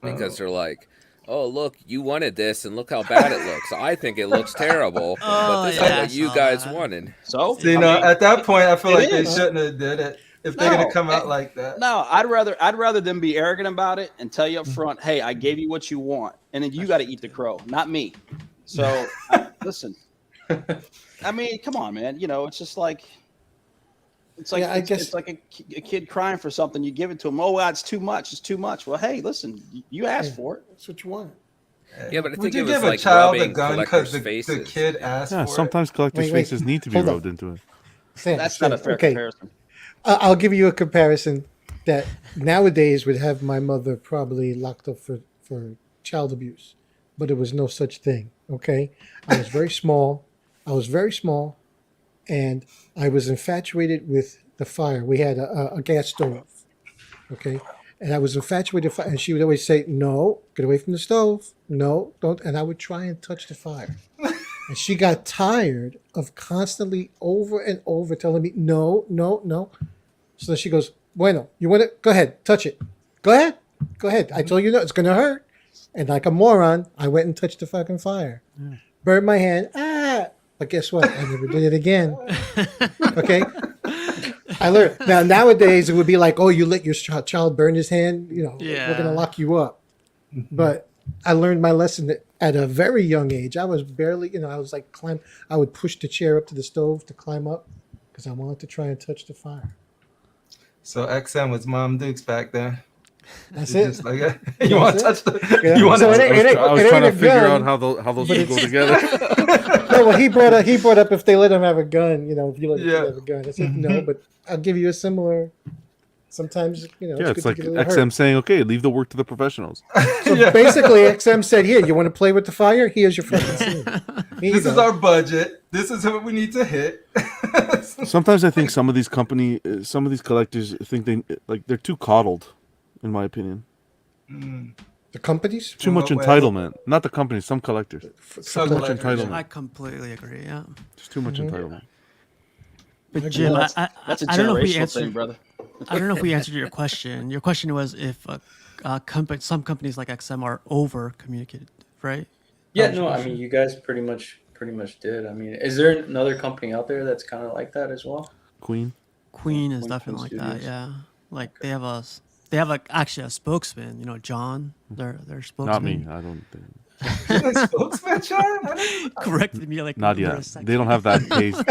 because they're like, oh, look, you wanted this, and look how bad it looks. I think it looks terrible, but this is what you guys wanted. So, at that point, I feel like they shouldn't have did it if they're going to come out like that. No, I'd rather them be arrogant about it and tell you up front, hey, I gave you what you want, and then you got to eat the crow, not me. So, listen, I mean, come on, man. It's just like, it's like a kid crying for something. You give it to him. Oh, God, it's too much. It's too much. Well, hey, listen, you asked for it. That's what you want. Yeah, but I think Would it you was give like a child a rubbing gun because collectors' faces. the kid asked for it? Sometimes collectors' faces need to be rubbed into it. That's not a fair comparison. I'll give you a comparison that nowadays would have my mother probably locked up for child abuse, but it was no such thing. Okay, I was very small, and I was infatuated with the fire. We had a gas stove, okay, and I was infatuated with fire, and she would always say, "No, get away from the stove. No, don't." And I would try and touch the fire, and she got tired of constantly over and over telling me, "No, no, no." So she goes, "Bueno, you want it? Go ahead, touch it. Go ahead. I told you no, it's gonna hurt." And like a moron, I went and touched the fucking fire. Burned my hand. But guess what? I never did it again. Okay? I learned. Now, nowadays, it would be like, oh, you let your child burn his hand. We're going to lock you up. But I learned my lesson at a very young age. I was barely, I was like, I would push the chair up to the stove to climb up because I wanted to try and touch the fire. So XM was Mom Dukes back then. That's it. Just like, you want to touch the? Yeah. You want So to? I was trying to figure out how those two go together. No, well, he brought up if they let him have a gun. If you let him have a gun. I said no, but I'll give you a similar Sometimes, you know, Yeah, it's it's good like to get a little XM hurt. saying, "Okay, leave the work to the professionals." So basically, XM said, "Here, you want to play with the fire? Here's your fucking scene. Here you This is go." our budget. This is what we need to hit. Sometimes I think some of these collectors think they're too coddled, in my opinion. The companies. Too In much what way? entitlement. Not the companies, some collectors. Some Too much collectors, entitlement. I completely agree. Yeah. Just too much entitlement. But Jim, That's I a don't know if we generational answered. thing, brother. I don't know if we answered your question. Your question was if some companies like XM are over communicated, right? Yeah, That was your no, I question? mean, you guys pretty much did. I mean, is there another company out there that's kind of like that as well? Queen. Queen is Queen definitely like that. Studios. Yeah, like they have actually a spokesman. You know, John, their spokesman. Not me. I don't think. Spokesman, John? Corrected me like Not for a yet. second. They don't have that taste.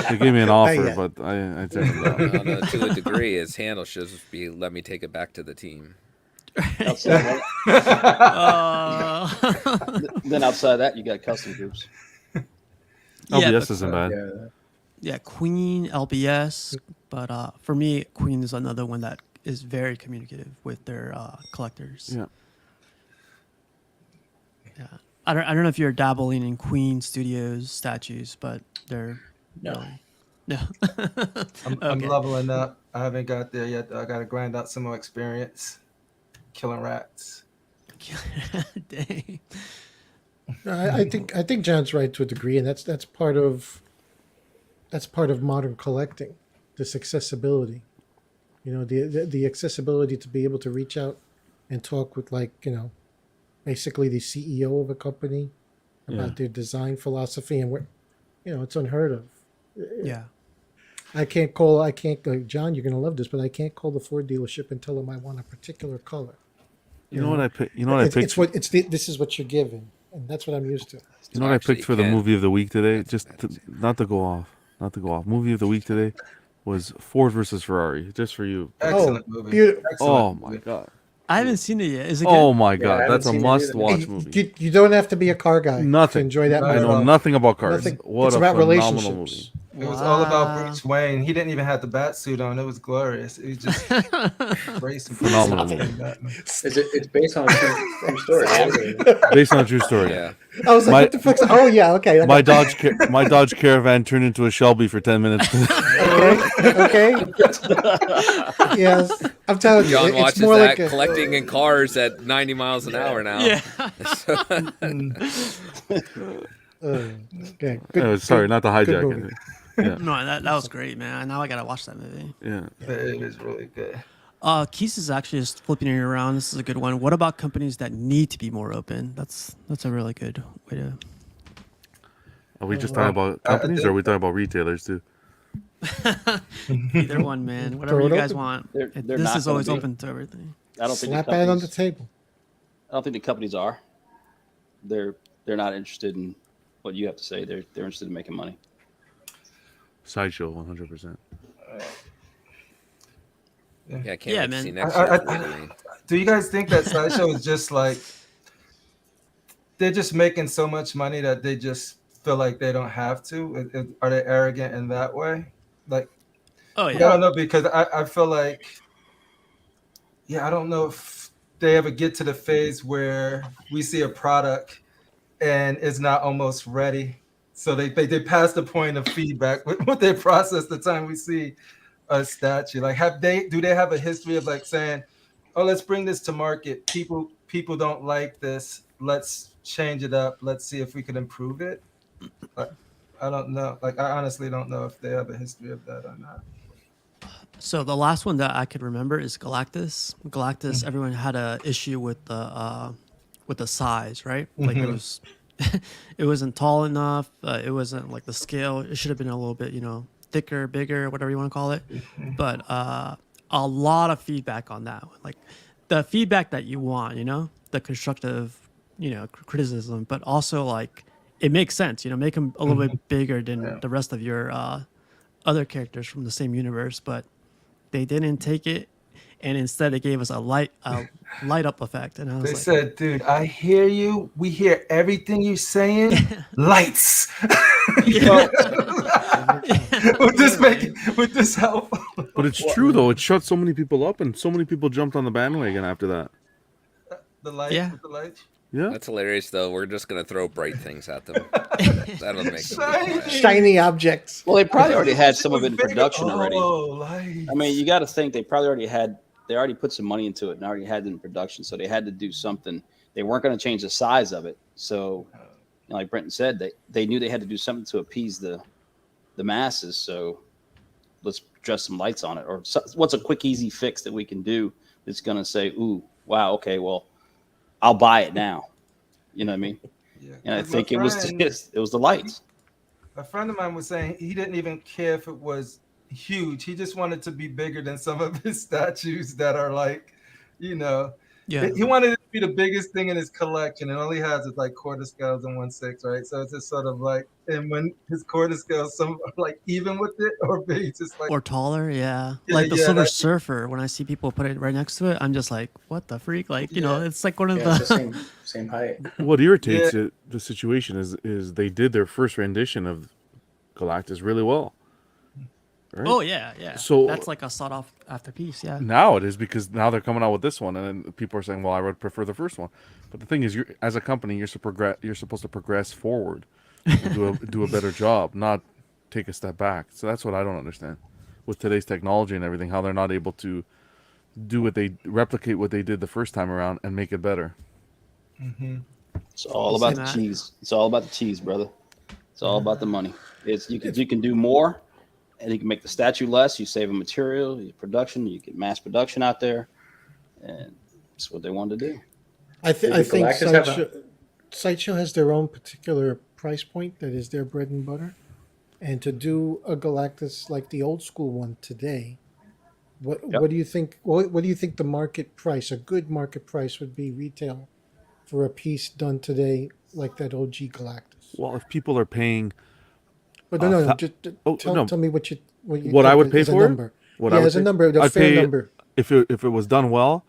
They gave me an offer, yet. but I turned it down. No, to a degree, his handle should just be "Let me take it back to the team." Outside Uh, then outside that, you got custom groups. yeah, LBS but- isn't bad. Yeah. yeah, Queen, LBS, but for me, Queen is another one that is very communicative with their collectors. Yeah. Yeah. I don't know if you're dabbling in Queen Studios statues, but they're No. really- no. I'm Okay. leveling up. I haven't got there yet. Though. I got to grind out some more experience. Killing rats. Dang. I think John's right to a degree, and that's part of modern collecting, this accessibility. You know, the accessibility to be able to reach out and talk with, like, you know, basically the CEO of a company about their design philosophy, and it's unheard of. Yeah. I can't John, you're gonna love this, but I can't call the Ford dealership and tell them I want a particular color. You know what I picked? You know what I picked? This is what you're given, and that's what I'm used to. You know what I Actually, picked for the can. movie of the week today? Not to go off. Movie of the week today was Ford versus Ferrari. Just for you. Excellent movie. beautiful. Oh Excellent my movie. god. I haven't seen it yet. Is it good? Oh my I god. haven't That's a seen it either. must-watch movie. You don't have to be a car guy to Nothing. enjoy that No, I movie. know nothing about cars. Nothing. What It's a about phenomenal relationships. movie. It was all about Wow. Bruce Wayne. He didn't even have the bat suit on. It was glorious. It was just racing. Phenomenal movie. It's based on a true story. Right? Based on a true story. Yeah. I was like, My- what the fuck's? Oh yeah, okay. I My got my Dodge Caravan turned into a Shelby for 10 minutes. that. Okay. Yes, I'm telling you, John it's watches more that like collecting in cars at 90 miles an hour now. Yeah. okay. Good, Sorry, not the good hijack. movie. Yeah. No, that was great, man. Now I gotta watch that movie. Yeah. It is really good. Keys is actually just flipping it around. This is a good one. What about companies that need to be more open? That's a really good way to. Are we just talking about companies or are we talking about retailers too? Either one, man. Whatever Throw you it guys open. want. They're This not is gonna always be. open to everything. I don't think the Slap that on the companies, table. I don't think the companies are. They're not interested in what you have to say. They're interested in making money. Sideshow, 100%. Yeah, I can't Yeah, wait to man. see next I- year. I- Wolverine. Do you guys think that Sideshow is just like they're just making so much money that they just feel like they don't have to? Are they arrogant in that way? Like, Oh I yeah. don't know, because I feel like, I don't know if they ever get to the phase where we see a product and it's not almost ready. So they pass the point of feedback with their process the time we see a statue. Like, do they have a history of like saying, oh, let's bring this to market. People don't like this. Let's change it up. Let's see if we can improve it. I don't know. Like, I honestly don't know if they have a history of that or not. So the last one that I could remember is Galactus. Galactus, everyone had a issue with the size, right? Like it was, it wasn't tall enough. It wasn't like the scale. It should have been a little bit, thicker, bigger, whatever you want to call it. But a lot of feedback on that one. Like the feedback that you want, the constructive, criticism, but also like it makes sense. Make them a little bit bigger than the rest of your other characters from the same universe, but they didn't take it, and instead it gave us a light up effect. And I was They like, said, dude, I hear you. We hear everything you're saying. Lights. yeah. Would this help? But it's true though. It shut so many people up, and so many people jumped on the bandwagon after that. The lights Yeah. with the lights. Yeah. That's hilarious, though. We're just gonna throw bright things at them. That'll make them Shiny. quiet. Shiny objects. Well, they probably already had some of it in production already. Oh, lights. I mean, you got to think they probably already put some money into it and already had it in production, so they had to do something. They weren't going to change the size of it, so like Brenton said, they knew they had to do something to appease the masses. So let's dress some lights on it, or what's a quick, easy fix that we can do that's going to say, "Ooh, wow, okay, well, I'll buy it now." You know what I mean? Yeah. And I 'Cause think my it was the lights. A friend of mine was saying he didn't even care if it was huge. He just wanted to be bigger than some of his statues that are like, Yeah. He wanted it to be the biggest thing in his collection, and all he has is like quarter scales and 1/6, right? So it's just sort of like, and when his quarter scales, some are like even with it or big, it's just like Or taller, yeah. Yeah, Like the yeah, Silver that- Surfer, when I see people put it right next to it, I'm just like, what the freak? Like, you know, Yeah. it's like one of Yeah, it's the the. same height. What irritates the situation is they did their first rendition of Galactus really well. Right? Oh, yeah, yeah. So- that's like a sought off after piece, yeah. Now it is, because now they're coming out with this one, and then people are saying, "Well, I would prefer the first one." But the thing is, as a company, you're supposed to progress forward, and do a better job, not take a step back. So that's what I don't understand with today's technology and everything. How they're not able to replicate what they did the first time around and make it better. It's all about the Matt. cheese. It's all about the cheese, brother. It's all about the money. You can do more, and you can make the statue less. You save a material, your production. You get mass production out there, and that's what they wanted to do. I Did think Galactus have a- Sideshow has their own particular price point that is their bread and butter, and to do a Galactus like the old school one today, what do you think? What do you think the market price, a good market price, would be retail for a piece done today like that OG Galactus? Well, if people are paying, But no, just oh, tell, no. tell me what What think I would pay is a for it? number. What Yeah, I would as a pay- number, a I'd fair pay- number. if it was done well,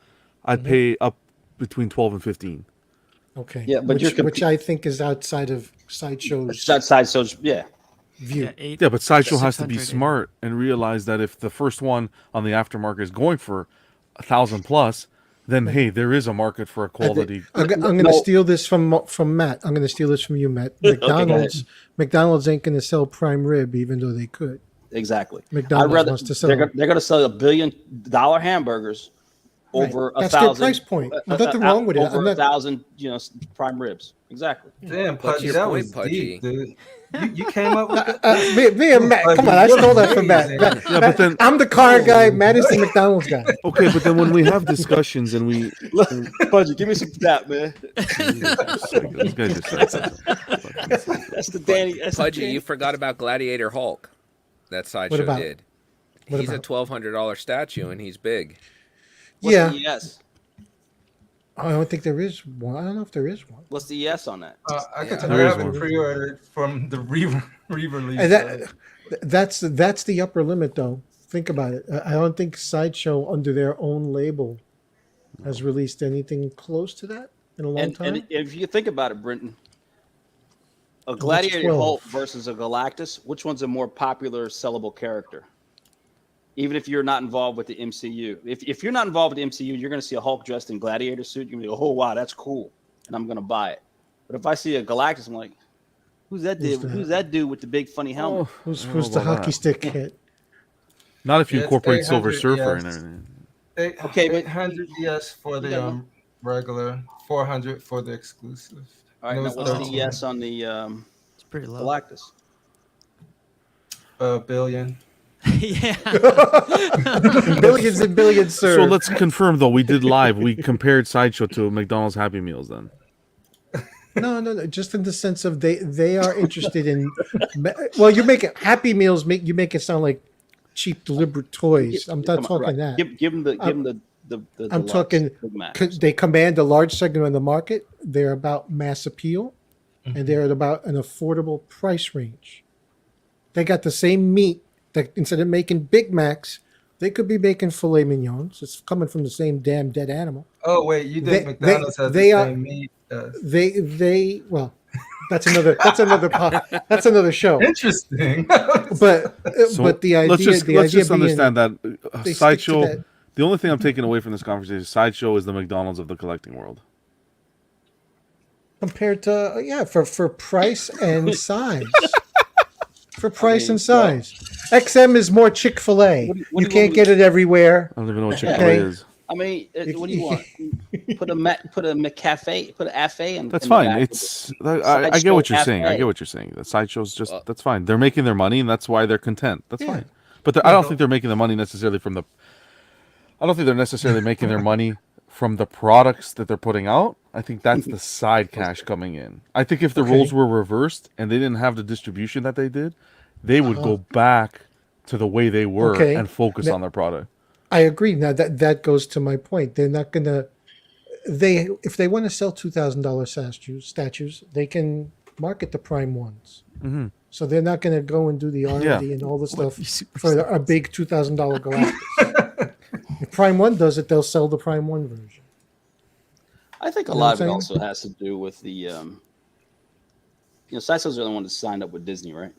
I'd pay up between 12 and 15. Okay. Yeah, but which I think is outside of Sideshow's It's that side, so yeah. view. Yeah, eight, Yeah, but Sideshow has to be 600, smart and realize that if the first one on the aftermarket is going for 1,000 plus, then hey, there is a market for a quality. I'm going to steal this from Matt. I'm going to steal this from you, Matt. McDonald's ain't going to sell prime rib, even though they could. Exactly. McDonald's wants to sell. They're going to sell $1 billion hamburgers over Right. That's 1,000. their price point. Nothing wrong with it. Over I'm not- 1,000, prime ribs. Exactly. Damn, What's Pudgy, your that point, was Pudgy? deep, dude. You came up with that? Me and Matt. Come on, I stole that from Matt. Yeah, but then I'm the car guy. Matt is the McDonald's guy. okay, but then when we have discussions and we, Pudgy, give me some that, man. this guy just said something. That's the Danny. That's the Pudgy, Danny. you forgot about Gladiator Hulk. That Sideshow about? did. What He's about? a $1,200 statue, and he's big. What's Yeah. the ES? I don't think there is one. I don't know if there is one. What's the ES on that? I could Yeah. tell There I is have it one. pre-ordered from the re-release. And that's the upper limit, though. Think about it. I don't think Sideshow, under their own label, has released anything close to that in a long time. And if you think about it, Brenton, a Gladiator 12? Hulk versus a Galactus, which one's a more popular sellable character? Even if you're not involved with the MCU. If you're not involved with the MCU, you're going to see a Hulk dressed in Gladiator suit. You're going to go, oh, wow, that's cool. And I'm going to buy it. But if I see a Galactus, I'm like, who's that dude? Who's that dude with the big funny helmet? Who's I don't the know about hockey that. stick hit? Not if you Yeah, it's incorporate Silver 800, Surfer yeah. and everything. Okay, but- 800 yes for the regular, 400 for the exclusive. All right, And it now was what's the 13. ES on the It's pretty low. Galactus? Billion. Yeah. Billions and billions, sir. So let's confirm though. We did live. We compared Sideshow to McDonald's Happy Meals. Then No. Just in the sense of they are interested in. Well, you make it Happy Meals. You make it sound like cheap, deliberate toys. I'm not Come on, talking right. that. Give them the I'm deluxe talking. Big Mac. They command a large segment of the market. They're about mass appeal, and they're at about an affordable price range. They got the same meat. That instead of making Big Macs, they could be making filet mignons. It's coming from the same damn dead animal. Oh wait, you think They- McDonald's has they the are- same meat? They well, That's another show. Interesting. But So but the idea let's just being understand that they stick to Sideshow. that. The only thing I'm taking away from this conversation is Sideshow is the McDonald's of the collecting world. Compared to for price and size. For price and well, size. XM is more Chick-fil-A. What do You you want can't me get it everywhere. I don't even know what Chick-fil-A Okay. is. I mean, what do you want? Put a McCafe, put an Afe, and That's in the fine. back of It's it. I get what you're saying. I Sideshow get what you're saying. The Sideshow's just Well- that's fine. They're making their money, and that's why they're content. That's Yeah. fine. But I don't think they're making the money necessarily from the. I don't think they're necessarily making their money from the products that they're putting out. I think that's the side cash coming in. I think if the roles were reversed and they didn't have the distribution that they did, they would go back to the way they were Okay. and focus Now- on their product. I agree. Now that goes to my point. They're not gonna if they want to sell $2,000 statues, they can market the prime ones. Mhm. So they're not going to go and do the R&D and all the stuff you super for a big $2,000 Galactus. If Prime One does it, they'll sell the Prime One version. I think a You know lot what of it I'm also has to do with the, Sideshow's the only one that signed up with Disney, right?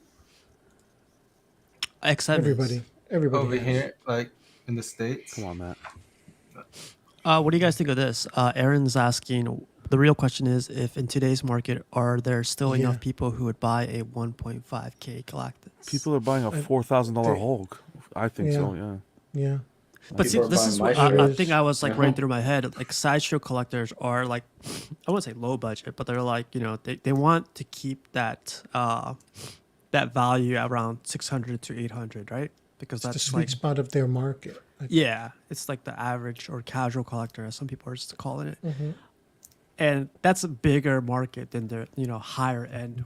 XM. Everybody Over has. here, like in the States. Come on, Matt. What do you guys think of this? Aaron's asking. The real question is, if in today's market, are there still Yeah. enough people who would buy a 1.5K Galactus? People are buying a $4,000 they- Hulk. I think so. Yeah. Yeah. But see, People are this buying is my what I shit. think I was like running through my head. Like sideshow collectors are like, I wouldn't say low budget, but they're like, they want to keep that that value around 600 to 800, right? Because It's the that's sweet like, spot of their market. yeah, it's like the average or casual collector, as some people are just calling it. Mhm. And that's a bigger market than the higher end,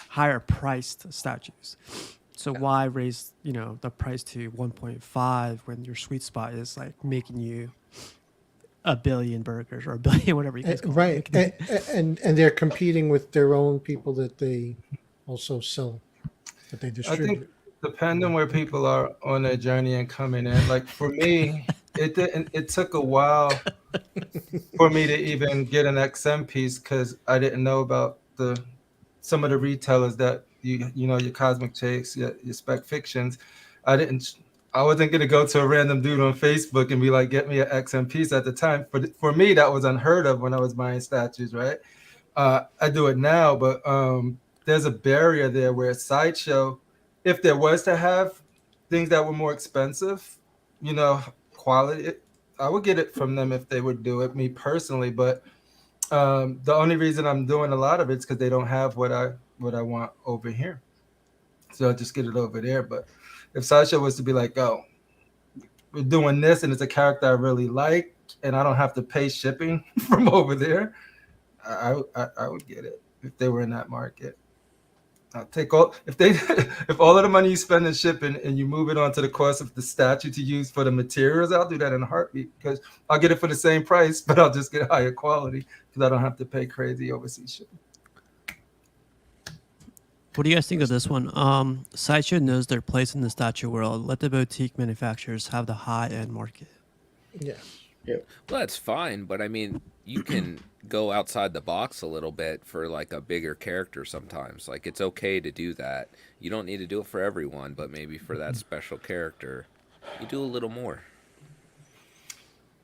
higher priced statues. So why raise the price to 1.5 when your sweet spot is like making you a billion burgers or a billion whatever you guys call Right. it. And they're competing with their own people that they also sell, that they I distribute. think depending where people are on their journey and coming in, like for me, it took a while for me to even get an XM piece because I didn't know about some of the retailers that your Cosmic Chase, your Spec Fictions. I wasn't gonna go to a random dude on Facebook and be like, get me an XM piece at the time. For me, that was unheard of when I was buying statues, right? I do it now, but there's a barrier there where Sideshow, if there was to have things that were more expensive, quality, I would get it from them if they would do it, me personally. But the only reason I'm doing a lot of it is because they don't have what I want over here. So I'll just get it over there. But if Sideshow was to be like, oh, we're doing this and it's a character I really like and I don't have to pay shipping from over there, I would get it if they were in that market. I'll take all if all of the money you spend in shipping and you move it onto the cost of the statue to use for the materials, I'll do that in a heartbeat because I'll get it for the same price, but I'll just get higher quality because I don't have to pay crazy overseas shipping. What do you guys think of this one? Sideshow knows their place in the statue world. Let the boutique manufacturers have the high-end market. Yeah. Well, that's fine, but I mean, you can go outside the box a little bit for like a bigger character sometimes. Like it's okay to do that. You don't need to do it for everyone, but maybe for that special character, you do a little more.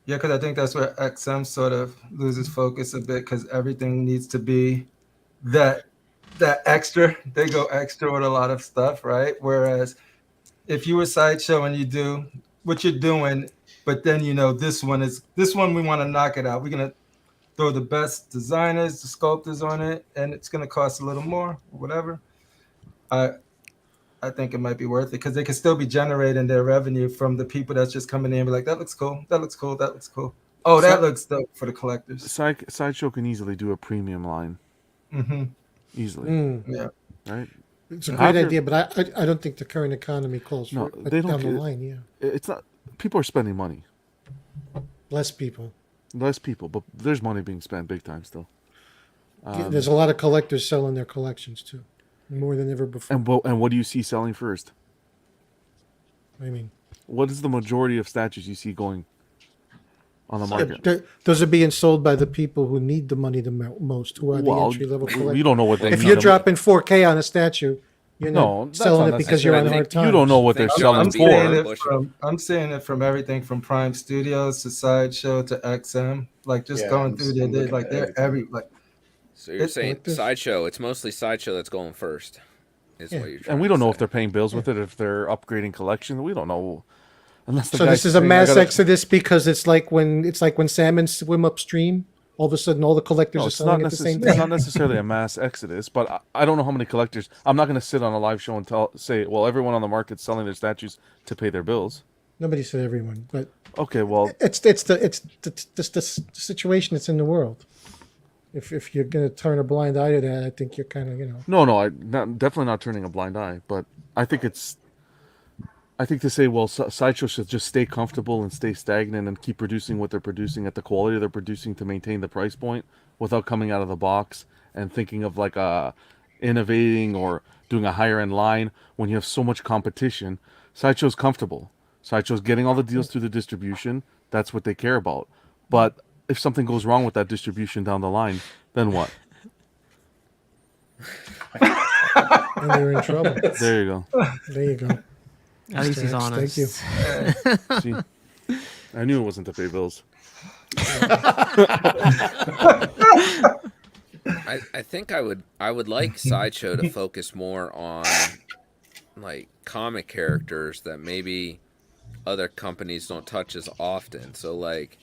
Yeah, because I think that's where XM sort of loses focus a bit because everything needs to be that extra. They go extra with a lot of stuff, right? Whereas if you were Sideshow and you do what you're doing, but then this one we want to knock it out. We're gonna throw the best designers, the sculptors on it, and it's gonna cost a little more, or whatever. I think it might be worth it because they can still be generating their revenue from the people that's just coming in and be like, that looks cool, that looks cool, that looks cool. Oh, that looks dope for the collectors. Sideshow can easily do a premium line. Mm-hmm. Easily. Yeah. Right? It's a great idea, but I don't think the current economy calls for it. But they don't down the get- line, yeah. It's not. People are spending money. Less people. Less people, but there's money being spent big time still. There's a lot of collectors selling their collections too, more than ever before. And what do you see selling first? I mean, What is the majority of statues you see going? on the Yeah, market. those are being sold by the people who need the money the most, who are the Well, entry level collectors. you don't know what they If need you're them- dropping 4K on a statue, you're No, not that's selling not it because you're on necessarily- hard times. You don't know what I think they're John selling would be for. there. I'm seeing it from everything from Prime Studios to Sideshow to XM. Like just Yeah, going I'm through s- I'm there, looking like at they're everything. every like. So you're saying Collectors. Sideshow? It's mostly Sideshow that's going first. Is Yeah. what you're trying And we to don't know say. if they're paying bills with it, if they're upgrading collection. We don't know. Unless the So guy's this is a saying, mass I gotta- exodus because it's like when salmon swim upstream. All of a sudden, all the collectors No, are it's selling not, at the same it's not time. necessarily a mass exodus, but I don't know how many collectors. I'm not going to sit on a live show and say, well, everyone on the market's selling their statues to pay their bills. Nobody said everyone, but Okay, well, it's the situation that's in the world. If you're going to turn a blind eye to that, I think you're kind of no, definitely not turning a blind eye, but I think to say, well, Sideshow should just stay comfortable and stay stagnant and keep producing what they're producing at the quality they're producing to maintain the price point without coming out of the box and thinking of like innovating or doing a higher end line when you have so much competition. Sideshow's comfortable. Sideshow's getting all the deals through the distribution. That's what they care about. But if something goes wrong with that distribution down the line, then what? and they're in trouble. There you go. There you go. At least he's Thank honest. you. See, I knew it wasn't to pay bills. I think I would like Sideshow to focus more on like comic characters that maybe other companies don't touch as often. So like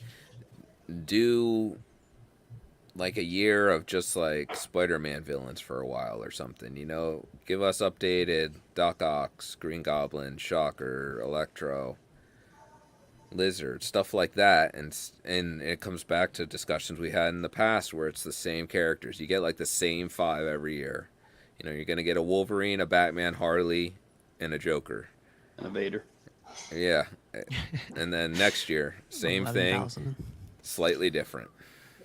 do like a year of just like Spider-Man villains for a while or something, you know, give us updated Doc Ock, Green Goblin, Shocker, Electro, Lizard, stuff like that, and it comes back to discussions we had in the past where it's the same characters. You get like the same 5 every year. You know, you're gonna get a Wolverine, a Batman, Harley, and a Joker. And a Vader. Yeah, and then next year, same thing, 11,000. slightly different.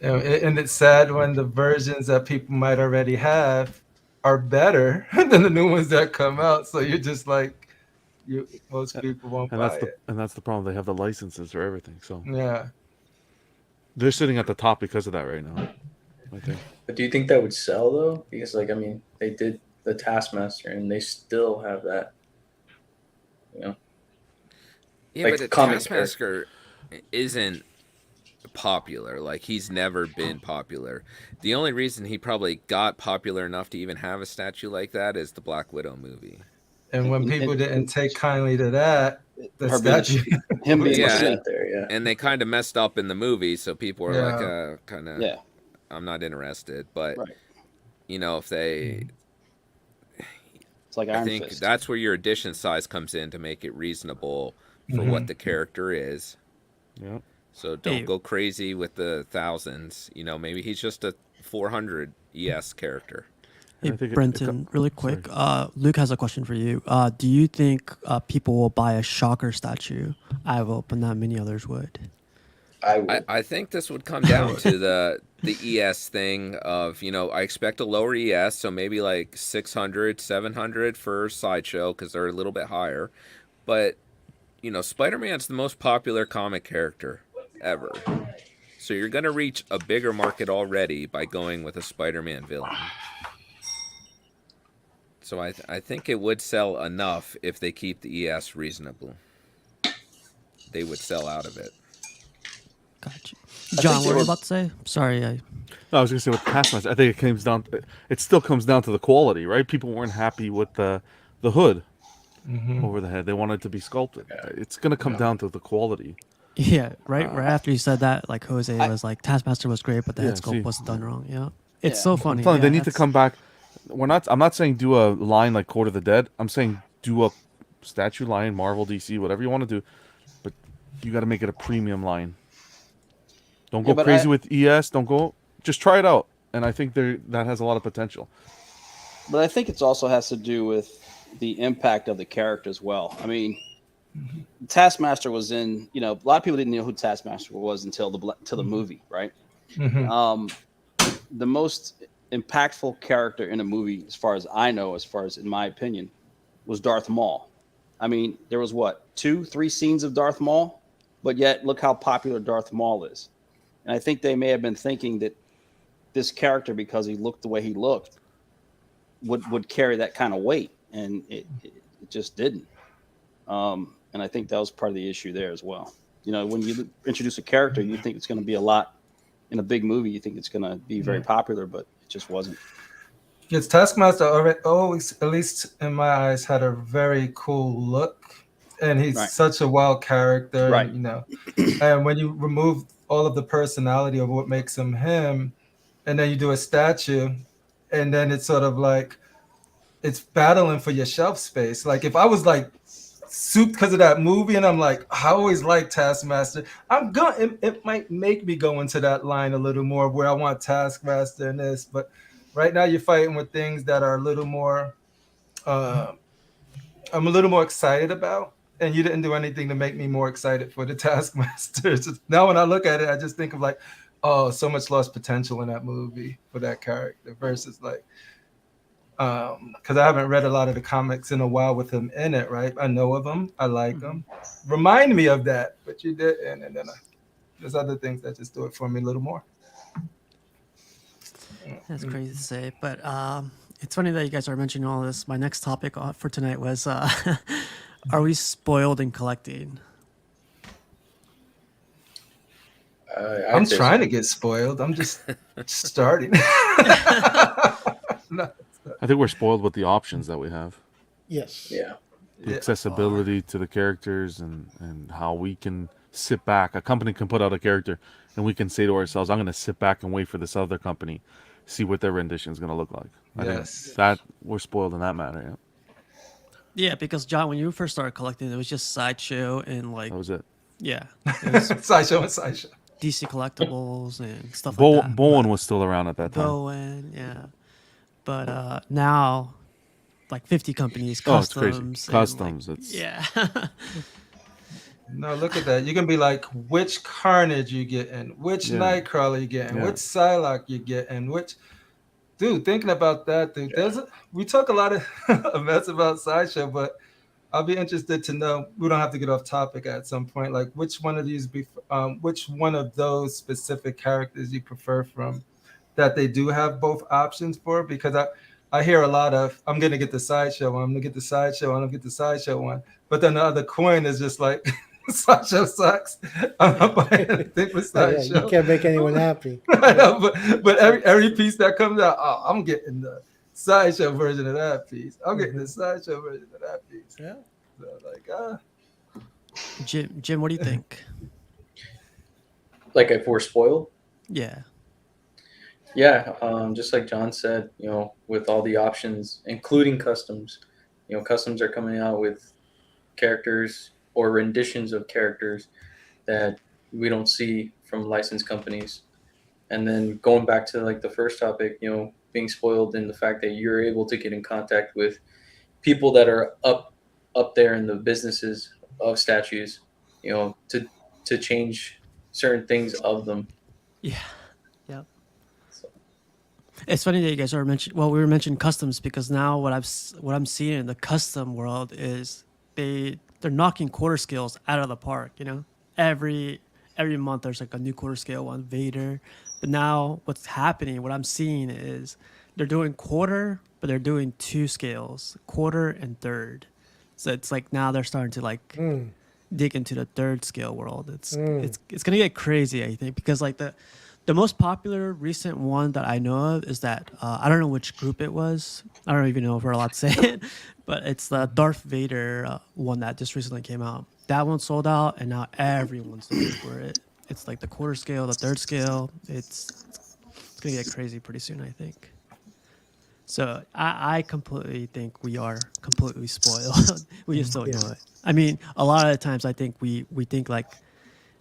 And it's sad when the versions that people might already have are better than the new ones that come out. So you're just like, most people won't buy it. And that's the problem. They have the licenses for everything, so Yeah. they're sitting at the top because of that right now. I think. But do you think that would sell though? Because like I mean, they did the Taskmaster and they still have that. You know. Yeah, Like but the comic Taskmaster isn't popular. Like he's never been popular. The only reason he probably got popular enough to even have a statue like that is the Black Widow movie. And when people didn't take kindly to that, the Her being statue. him being Yeah. the same. There, yeah. And they kind of messed up in the movie, so people were like, kind of, Yeah. I'm not interested. But Right. you know, if they, It's like I Iron think Fist. that's where your edition size comes in to make it reasonable for what the character is. Yeah. So don't Hey. go crazy with the thousands. You know, maybe he's just a 400 ES character. Hey, I think Brenton, really quick. Luke has a question for you. Do you think people will buy a Shocker statue? I will, but not many others would. I would. I think this would come down to the ES thing of, you know, I expect a lower ES, so maybe like 600, 700 for Sideshow because they're a little bit higher. But, you know, Spider-Man's the most popular comic character ever. So you're going to reach a bigger market already by going with a Spider-Man villain. So I think it would sell enough if they keep the ES reasonable. They would sell out of it. Gotcha. John, what were you about to say? Sorry, No, I was gonna say with Taskmaster, I think it still comes down to the quality, right? People weren't happy with the hood over the head. They wanted it to be sculpted. It's gonna come down to the quality. Yeah, right after you said that, like Jose was like, Taskmaster was great, but the head sculpt see. was done wrong. Yeah, it's Yeah. so funny. I'm telling you, Yeah, they need to that's- come back. I'm not saying do a line like Court of the Dead. I'm saying do a statue line, Marvel, DC, whatever you want to do, but you got to make it a premium line. Don't go but crazy with ES. Just try it out. And I think that has a lot of potential. But I think it also has to do with the impact of the character as well. I mean, Taskmaster was in, you know, a lot of people didn't know who Taskmaster was until the movie, right? The most impactful character in a movie, as far as in my opinion, was Darth Maul. I mean, there was 2-3 scenes of Darth Maul, but yet look how popular Darth Maul is. And I think they may have been thinking that this character, because he looked the way he looked, would carry that kind of weight, and it just didn't. And I think that was part of the issue there as well. You know, when you introduce a character, you think it's going to be a lot in a big movie. You think it's going to be very popular, but it just wasn't. Yes, Taskmaster always, at least in my eyes, had a very cool look, and he's Right. such a wild character. Right. And, you know, and when you remove all of the personality of what makes him him, and then you do a statue, and then it's sort of like it's battling for your shelf space. Like if I was like souped because of that movie, and I'm like, I always liked Taskmaster, it might make me go into that line a little more where I want Taskmaster in this. But right now you're fighting with things that are a little more I'm a little more excited about, and you didn't do anything to make me more excited for the Taskmaster. Now when I look at it, I just think of like, oh, so much lost potential in that movie for that character versus like because I haven't read a lot of the comics in a while with him in it, right? I know of him, I like him. Remind me of that, but you didn't, and then there's other things that just do it for me a little more. That's crazy to say, but it's funny that you guys are mentioning all this. My next topic for tonight was, are we spoiled in collecting? I'm trying to get spoiled. I'm just starting. No. I think we're spoiled with the options that we have. Yes. Yeah. The accessibility to the characters and how we can sit back. A company can put out a character and we can say to ourselves, I'm going to sit back and wait for this other company, see what their rendition is going to look like. I think that we're spoiled in that matter. Yeah, because John, when you first started collecting, it was just Sideshow and like... That was it. Yeah. It was Sideshow and Sideshow. DC Collectibles and stuff like that. Bowen was still around at that time. Bowen, yeah. But now, like 50 companies, it's crazy. customs. Customs. Like, it's... Yeah. No, look at that. You can be like, which Carnage you getting, which Nightcrawler you getting, which Psylocke you getting, which... Dude, thinking about that, dude, we talk a lot of mess about Sideshow, but I'll be interested to know, we don't have to get off topic at some point, like which one of those specific characters you prefer from that they do have both options for, because I hear a lot of, I'm going to get the Sideshow one, I'm going to get the Sideshow one, I'm going to get the Sideshow one, but then the other coin is just like, Sideshow sucks. I'm not buying anything with Sideshow. Yeah, you can't make anyone happy. I know, but every piece that comes out, I'm getting the Sideshow version of that piece. I'm getting the Sideshow version of that piece. Yeah. So Jim, what do you think? Like if we're spoiled? Yeah. Yeah, just like John said, you know, with all the options, including customs, you know, customs are coming out with characters or renditions of characters that we don't see from licensed companies. And then going back to like the first topic, you know, being spoiled in the fact that you're able to get in contact with people that are up there in the businesses of statues, you know, to change certain things of them. Yeah. Yep. It's funny that you guys are mentioning. Well, we were mentioning customs because now what I'm seeing in the custom world is they're knocking quarter scales out of the park. You know, every month there's like a new quarter scale one, Vader. But now what's happening, what I'm seeing is they're doing quarter, but they're doing two scales, quarter and third. So it's like now they're starting to like dig into the third scale world. It's gonna get crazy, I think, because like the most popular recent one that I know of is that I don't know which group it was. I don't even know if we're allowed to say it, but it's the Darth Vader one that just recently came out. That one sold out, and now everyone's looking for it. It's like the quarter scale, the third scale. It's gonna get crazy pretty soon, I think. So I completely think we are completely spoiled. We just don't know it. I mean, a lot of the times I think we think like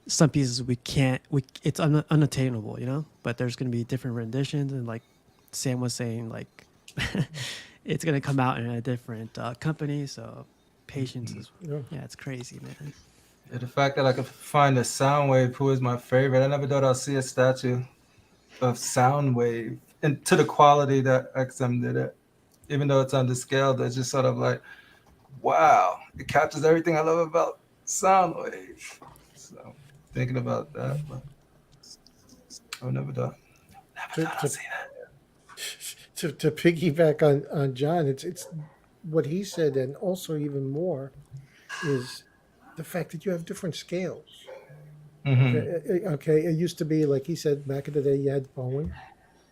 some pieces it's unattainable, you know? But there's going to be different renditions, and like Sam was saying, like it's going to come out in a different company, so patience is, it's crazy, man. Yeah, the fact that I could find a Soundwave, who is my favorite, I never thought I'd see a statue of Soundwave and to the quality that XM did it, even though it's under scale. It's just sort of like, wow, it captures everything I love about Soundwave. So thinking about that, but I've never done. To piggyback on John, it's what he said, and also even more is the fact that you have different scales. Okay, it used to be like he said back in the day, you had Bowen,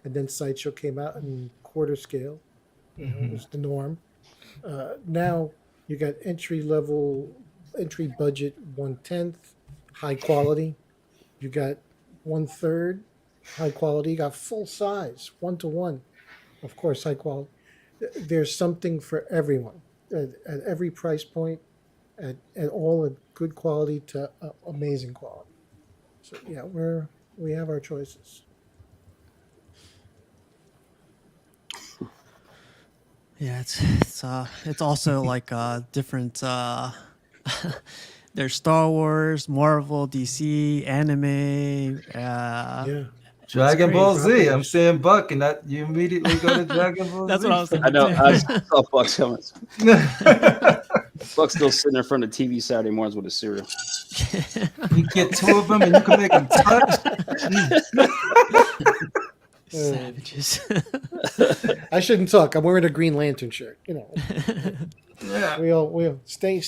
and then Sideshow came out in quarter scale. It was the norm. Now you got entry budget 1/10, high quality. You got 1/3 high quality. You got full size 1-to-1, of course, high quality. There's something for everyone at every price point, at all at good quality to amazing quality. So yeah, we have our choices. Yeah, it's also like different. There's Star Wars, Marvel, DC, anime. Yeah. Dragon Ball Z. crazy. I'm saying Buck, and that you immediately go to Dragon Ball That's Z. what I was I thinking. know. too. I saw Buck's coming. Buck's still sitting in front of TV Saturday mornings with his cereal. You get two of them, and you can make them touch. Savages. I shouldn't talk. I'm wearing a Green Lantern shirt. Yeah. We all stay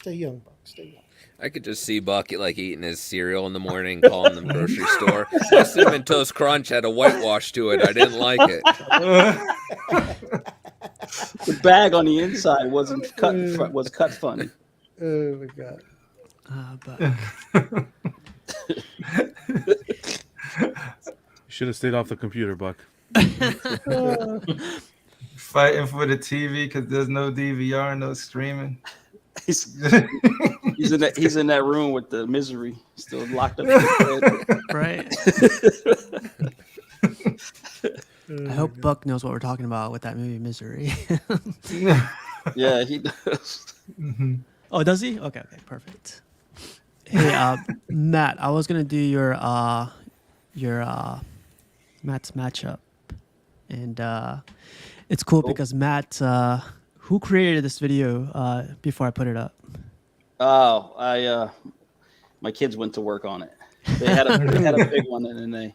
young, Buck. Stay young. I could just see Buck like eating his cereal in the morning, calling the grocery store. My Cinnamon Toast Crunch had a whitewash to it. I didn't like it. The bag on the inside wasn't cut. Was cut funny. Oh my god. But You should have stayed off the computer, Buck. Fighting for the TV because there's no DVR, no streaming. He's in that room with the misery still locked up in his head. right. I hope Buck knows what we're talking about with that movie Misery. Yeah, he does. Oh, does he? Okay, perfect. Hey, Matt, I was gonna do your Matt's matchup, and it's cool because Matt, who created this video before I put it up? Oh, my kids went to work on it. They had a big one, and then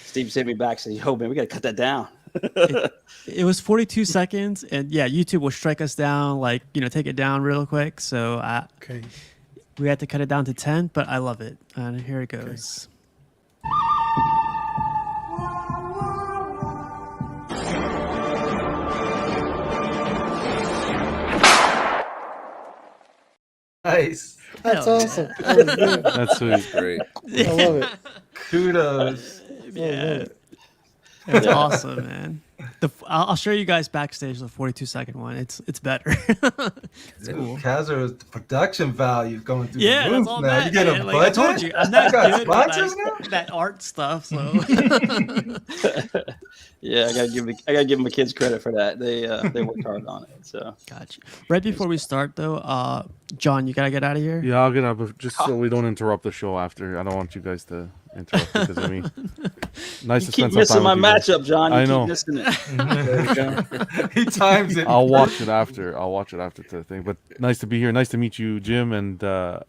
Steve sent me back and said, "Yo, man, we gotta cut that down." It was 42 seconds, and yeah, YouTube will strike us down, like take it down real quick. So Okay. we had to cut it down to 10, but I love it, and here it goes. Nice. That's Hell awesome. That was good. That's sweet. Great. I love it. Kudos. Yeah, it's awesome, man. I'll show you guys backstage the 42-second one. It's better. It's cool. Kazer's production value going through Yeah, the that's roof all now. that. You get a man. budget? Like I told you, I'm not got good at sponsors that art stuff. So Yeah, I gotta give my kids credit for that. They worked hard on it. So gotcha. Right before we start, though, John, you gotta get out of here. Yeah, I'll get up just so we don't interrupt the show after. I don't want you guys to interrupt because I mean, nice you to keep spend some missing time my with you guys. matchup, John. You I keep know. missing it. There you go. He times it. I'll watch it after. The thing. But nice to be here. Nice to meet you, Jim and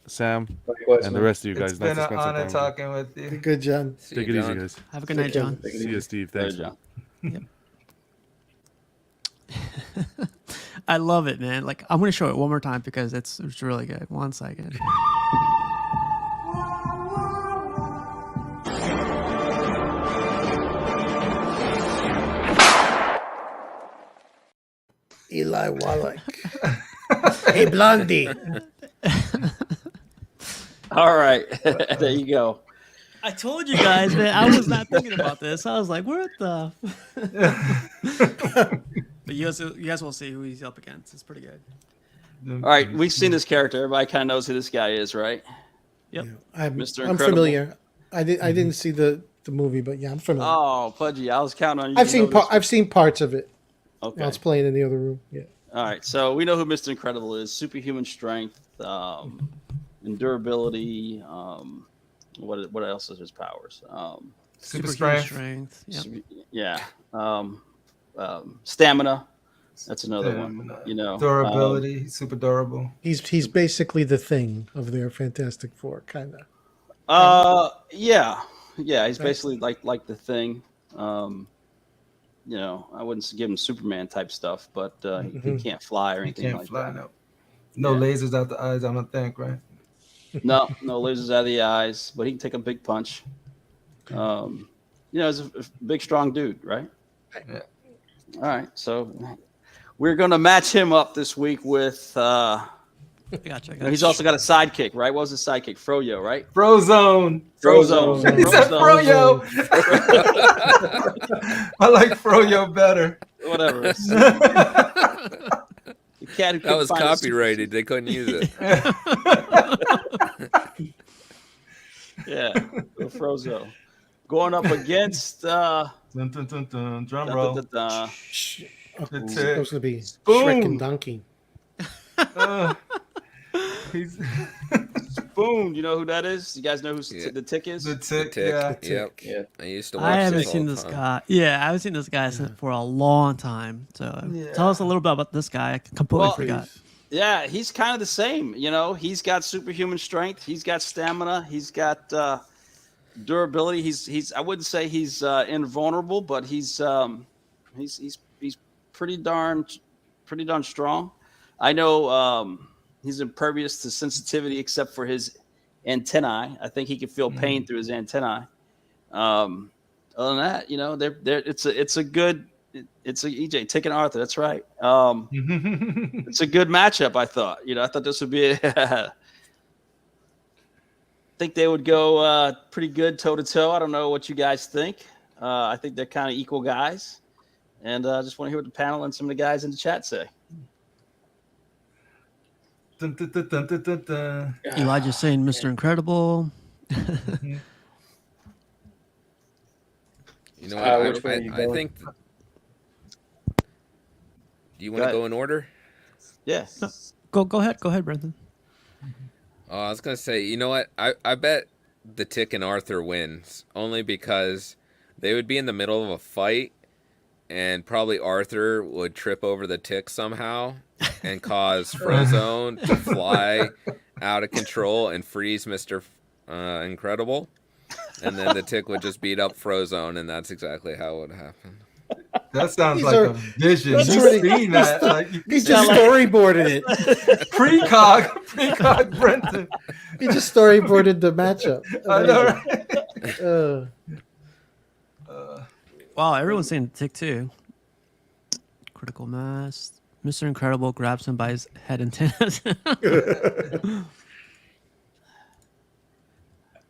Sam, Likewise, and the man. rest of you guys. It's Nice been to an spend some honor time. talking with you. Good, John. See Take you, it easy, John. guys. Have a good night, John. See you, Steve. There, Thanks. John. I love it, man. Like I'm gonna show it one more time because it's really good. 1 second. Eli Wallach. Hey, Blondie. All right, there you go. I told you guys, man. I was not thinking about this. I was like, "What the?" But you guys will see who he's up against. It's pretty good. All right, we've seen this character. Everybody kind of knows who this guy is, right? Yep. I'm Mr. I'm Incredible. familiar. I didn't see the movie, but yeah, I'm familiar. Oh, Pudgy, I was counting on you. I've to seen know this. I've seen parts of it. Okay. While it's playing in the other room. Yeah. All right, so we know who Mr. Incredible is: superhuman strength, endurability. What else is his powers? Super Superhuman strength. Yeah. Yeah. Stamina. That's another one. You know, Durability. Super durable. He's basically the Thing of their Fantastic Four, kind of. Yeah. He's Right. basically like the Thing. I wouldn't give him Superman type stuff, but he can't fly or He anything can't like fly. that. No Yeah. lasers out the eyes. I don't think, right? No lasers out of the eyes, but he can take a big punch. He's a big, strong dude, right? Yeah. All right, so we're gonna match him up this week with. Gotcha. He's also got a sidekick, right? What was his sidekick? Froyo, right? Frozone. Frozone. He said Froyo. I like Froyo better. Whatever. The cat who That was couldn't find his- copyrighted. They couldn't use it. Yeah, Frozo. Going up against Dun, dun, dun, dun. Drum roll. da, da, da. It's It's supposed to be Boom. Shrek and Donkey. He's Boom. You know who that is? You guys know who the Tick is? the tick. Tick. Yeah. Yep. Yeah. I used to watch I haven't this all seen the this time. guy. Yeah, I haven't seen this guy for a long time. So Yeah. tell us a little bit about this guy. I completely Well, forgot. Yeah, he's kind of the same. He's got superhuman strength. He's got stamina. He's got durability. He's. I wouldn't say he's invulnerable, but he's pretty darn strong. I know he's impervious to sensitivity except for his antennae. I think he can feel pain through his antennae. Other than that, it's a good. It's a EJ Tick and Arthur. That's right. It's a good matchup. I thought. I thought this would be. I think they would go pretty good toe to toe. I don't know what you guys think. I think they're kind of equal guys, and I just want to hear what the panel and some of the guys in the chat say. Dun, dun, dun, dun, dun, dun, dun. Elijah's saying Mr. Incredible. You know what? Which way are you I going? think. Do you want to Go go in order? Yeah. Go ahead, Brendan. Oh, I was gonna say, you know what? I bet the Tick and Arthur wins only because they would be in the middle of a fight, and probably Arthur would trip over the Tick somehow and cause Frozone to fly out of control and freeze Mr. Incredible, and then the Tick would just beat up Frozone, and that's exactly how it would happen. That sounds These like are- a vision. that's You've already- seen that. Like, He just storyboarded it. precog Brenton. He just storyboarded the matchup. I know, right? Wow, everyone's saying Tick too. Critical mass. Mr. Incredible grabs him by his head antennas.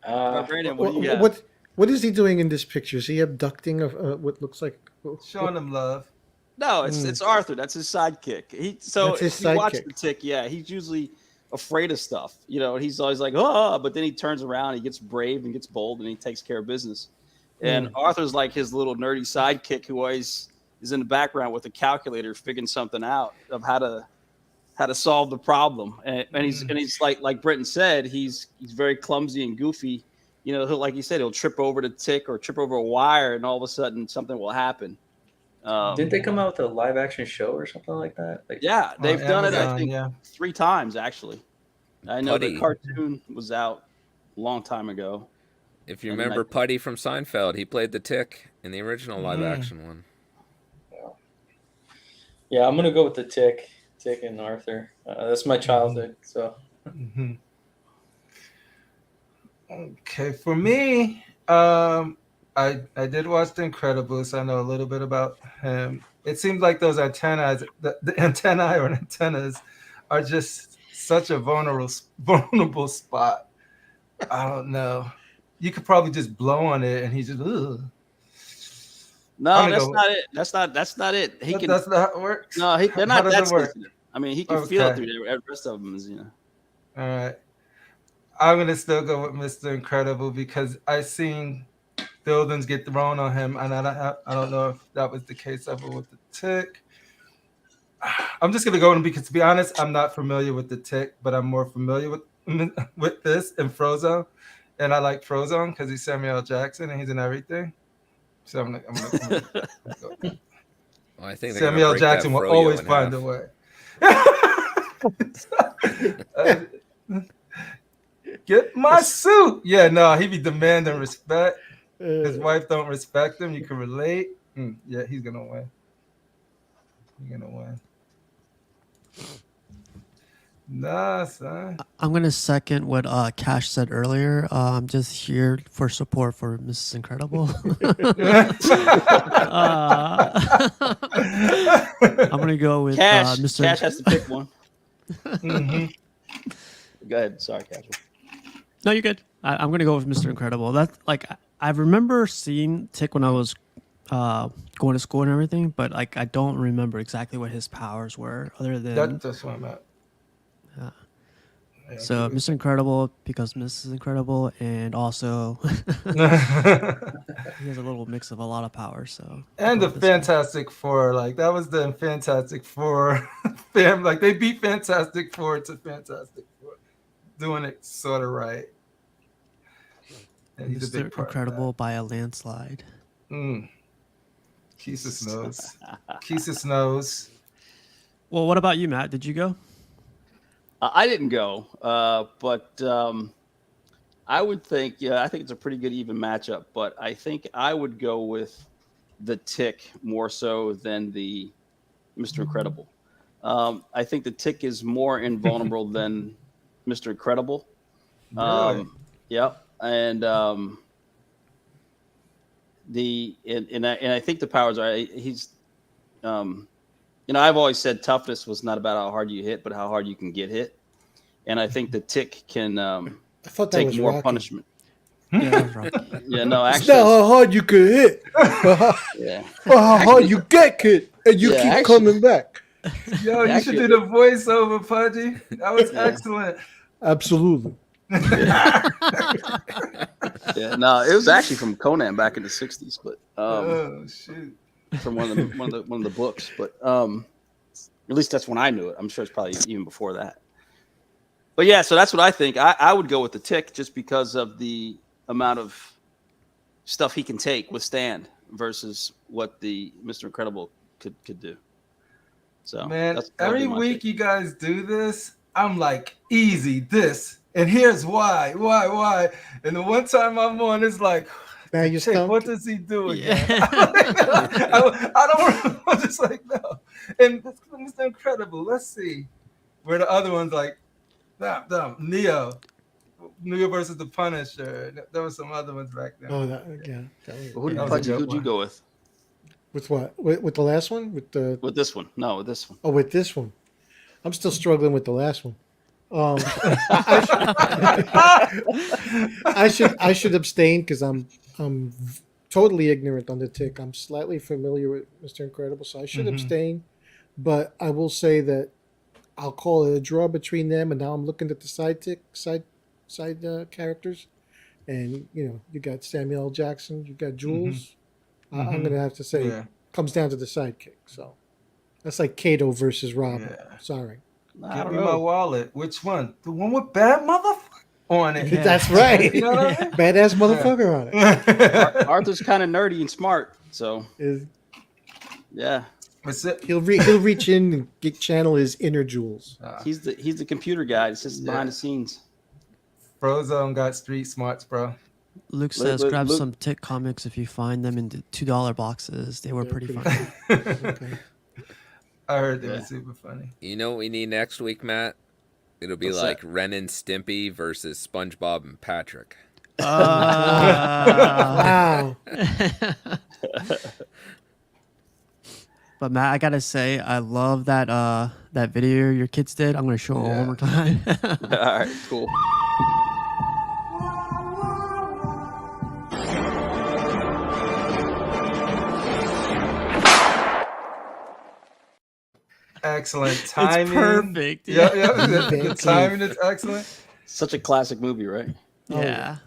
Brandon, what do you got? What is he doing in this picture? Is he abducting what looks like? Showing him love. No, it's Arthur. That's his sidekick. That's his if you watch sidekick. the Tick, yeah, he's usually afraid of stuff. He's always like, oh, but then he turns around, he gets brave and gets bold, and he takes care of business. And Arthur's like his little nerdy sidekick who always is in the background with a calculator figuring something out of how to solve the problem. And he's like Brenton said, he's very clumsy and goofy. Like you said, he'll trip over the Tick or trip over a wire, and all of a sudden something will happen. Didn't they come out with a live action show or something like that? Yeah, they've done it, I Amazon, think, yeah. 3 times, actually. I know Putty. the cartoon was out a long time ago. If you And then remember Putty from Seinfeld, he played the Tick in the original live action one. Yeah, I'm gonna go with the Tick and Arthur. That's my childhood. So Mhm. Okay, for me, I did watch The Incredibles. I know a little bit about him. It seems like those antennas, the antennae or antennas, are just such a vulnerable spot. I don't know. You could probably just blow on it, and he just. Ugh. No, I'm gonna that's go- not it. That's not it. He can. That's not how it works. No, they're How not does that it work? sensitive. I mean, he can feel it Okay. through there. The rest of them is, All right. I'm gonna still go with Mr. Incredible because I seen buildings get thrown on him, and I don't know if that was the case ever with the Tick. I'm just gonna go in because, to be honest, I'm not familiar with the Tick, but I'm more familiar with this and Frozone, and I like Frozone because he's Samuel L. Jackson and he's in everything. So I'm gonna go. Well, I think they're gonna Samuel L. break that Jackson will froyo always in find half. a way. Get my suit. Yeah, no, he be demanding respect. His wife don't respect him. You can relate. Yeah, he's gonna win. He's gonna win. Nah, son. I'm gonna second what Cash said earlier. I'm just here for support for Mrs. Incredible. I'm gonna go with Cash. Mr. Cash has to pick one. Go ahead. Sorry, Cash. No, you're good. I'm gonna go with Mr. Incredible. That's like I remember seeing Tick when I was going to school and everything, but like I don't remember exactly what his powers were, other than That's what I'm at. So Mr. Incredible because Mrs. Incredible, and also he has a little mix of a lot of power. So and the Fantastic Four, like that was the Fantastic Four fam. Like they beat Fantastic Four to Fantastic Four, doing it sort of right. And he's a Mr. big part Incredible by a landslide. Keesus knows. Keesus knows. Well, what about you, Matt? Did you go? I didn't go, but I would think, I think it's a pretty good even matchup, but I think I would go with the Tick more so than the Mr. Incredible. I think the Tick is more invulnerable than Mr. Incredible. Really? Yep. And I think the powers are, he's, I've always said toughness was not about how hard you hit, but how hard you can get hit. And I think the Tick can I thought that take was more Rocky. punishment. Yeah, No, It's actually, not how hard you can hit, but yeah. how hard you get hit, and you keep coming back. Yo, you should do the voiceover, Pudgy. That was excellent. Absolutely. Yeah, no, it was actually from Conan back in the '60s, but Oh shoot. from one of the books. But at least that's when I knew it. I'm sure it's probably even before that. But yeah, so that's what I think. I would go with the Tick just because of the amount of stuff he can withstand versus what the Mr. Incredible could do. So Man, that would every be my week pick. you guys do this, I'm like, easy, this. And here's why. And the one time I'm on, it's like, Now you Tick, stumped. what does he do again? I don't I'm just like, no. And it's Mr. Incredible. Let's see. Where the other one's like, Neo versus the Punisher. There were some other ones back then. Oh, that, yeah. Who'd That was a good you one. go with? With what? With the last one? With this one? No, with this one. Oh, with this one. I'm still struggling with the last one. I should abstain because I'm totally ignorant on the Tick. I'm slightly familiar with Mr. Incredible, so I should abstain. But I will say that I'll call it a draw between them. And now I'm looking at the side characters, and you got Samuel L. Jackson, you got Jules. I'm gonna have to say comes down to the sidekick. So that's like Kato versus Robin. Yeah. Sorry. Give me my wallet. Which one? The one with bad motherfucker on it. Yeah. That's right. You know what I mean? Badass motherfucker on it. Arthur's kind of nerdy and smart, so yeah. He'll reach in and channel his inner jewels. He's the computer guy. It's just behind the scenes. Frozone got street smarts, bro. Luke says, grab some Tick comics if you find them in the $2 boxes. They were pretty funny. Okay. I heard they were super funny. You know what we need next week, Matt? It'll be What's like that? Ren and Stimpy versus SpongeBob and Patrick. Wow. But Matt, I gotta say, I love that that video your kids did. I'm gonna show it one more time. All right, cool. Excellent timing. It's perfect. Yeah. The timing is excellent. Such a classic movie, right? Yeah.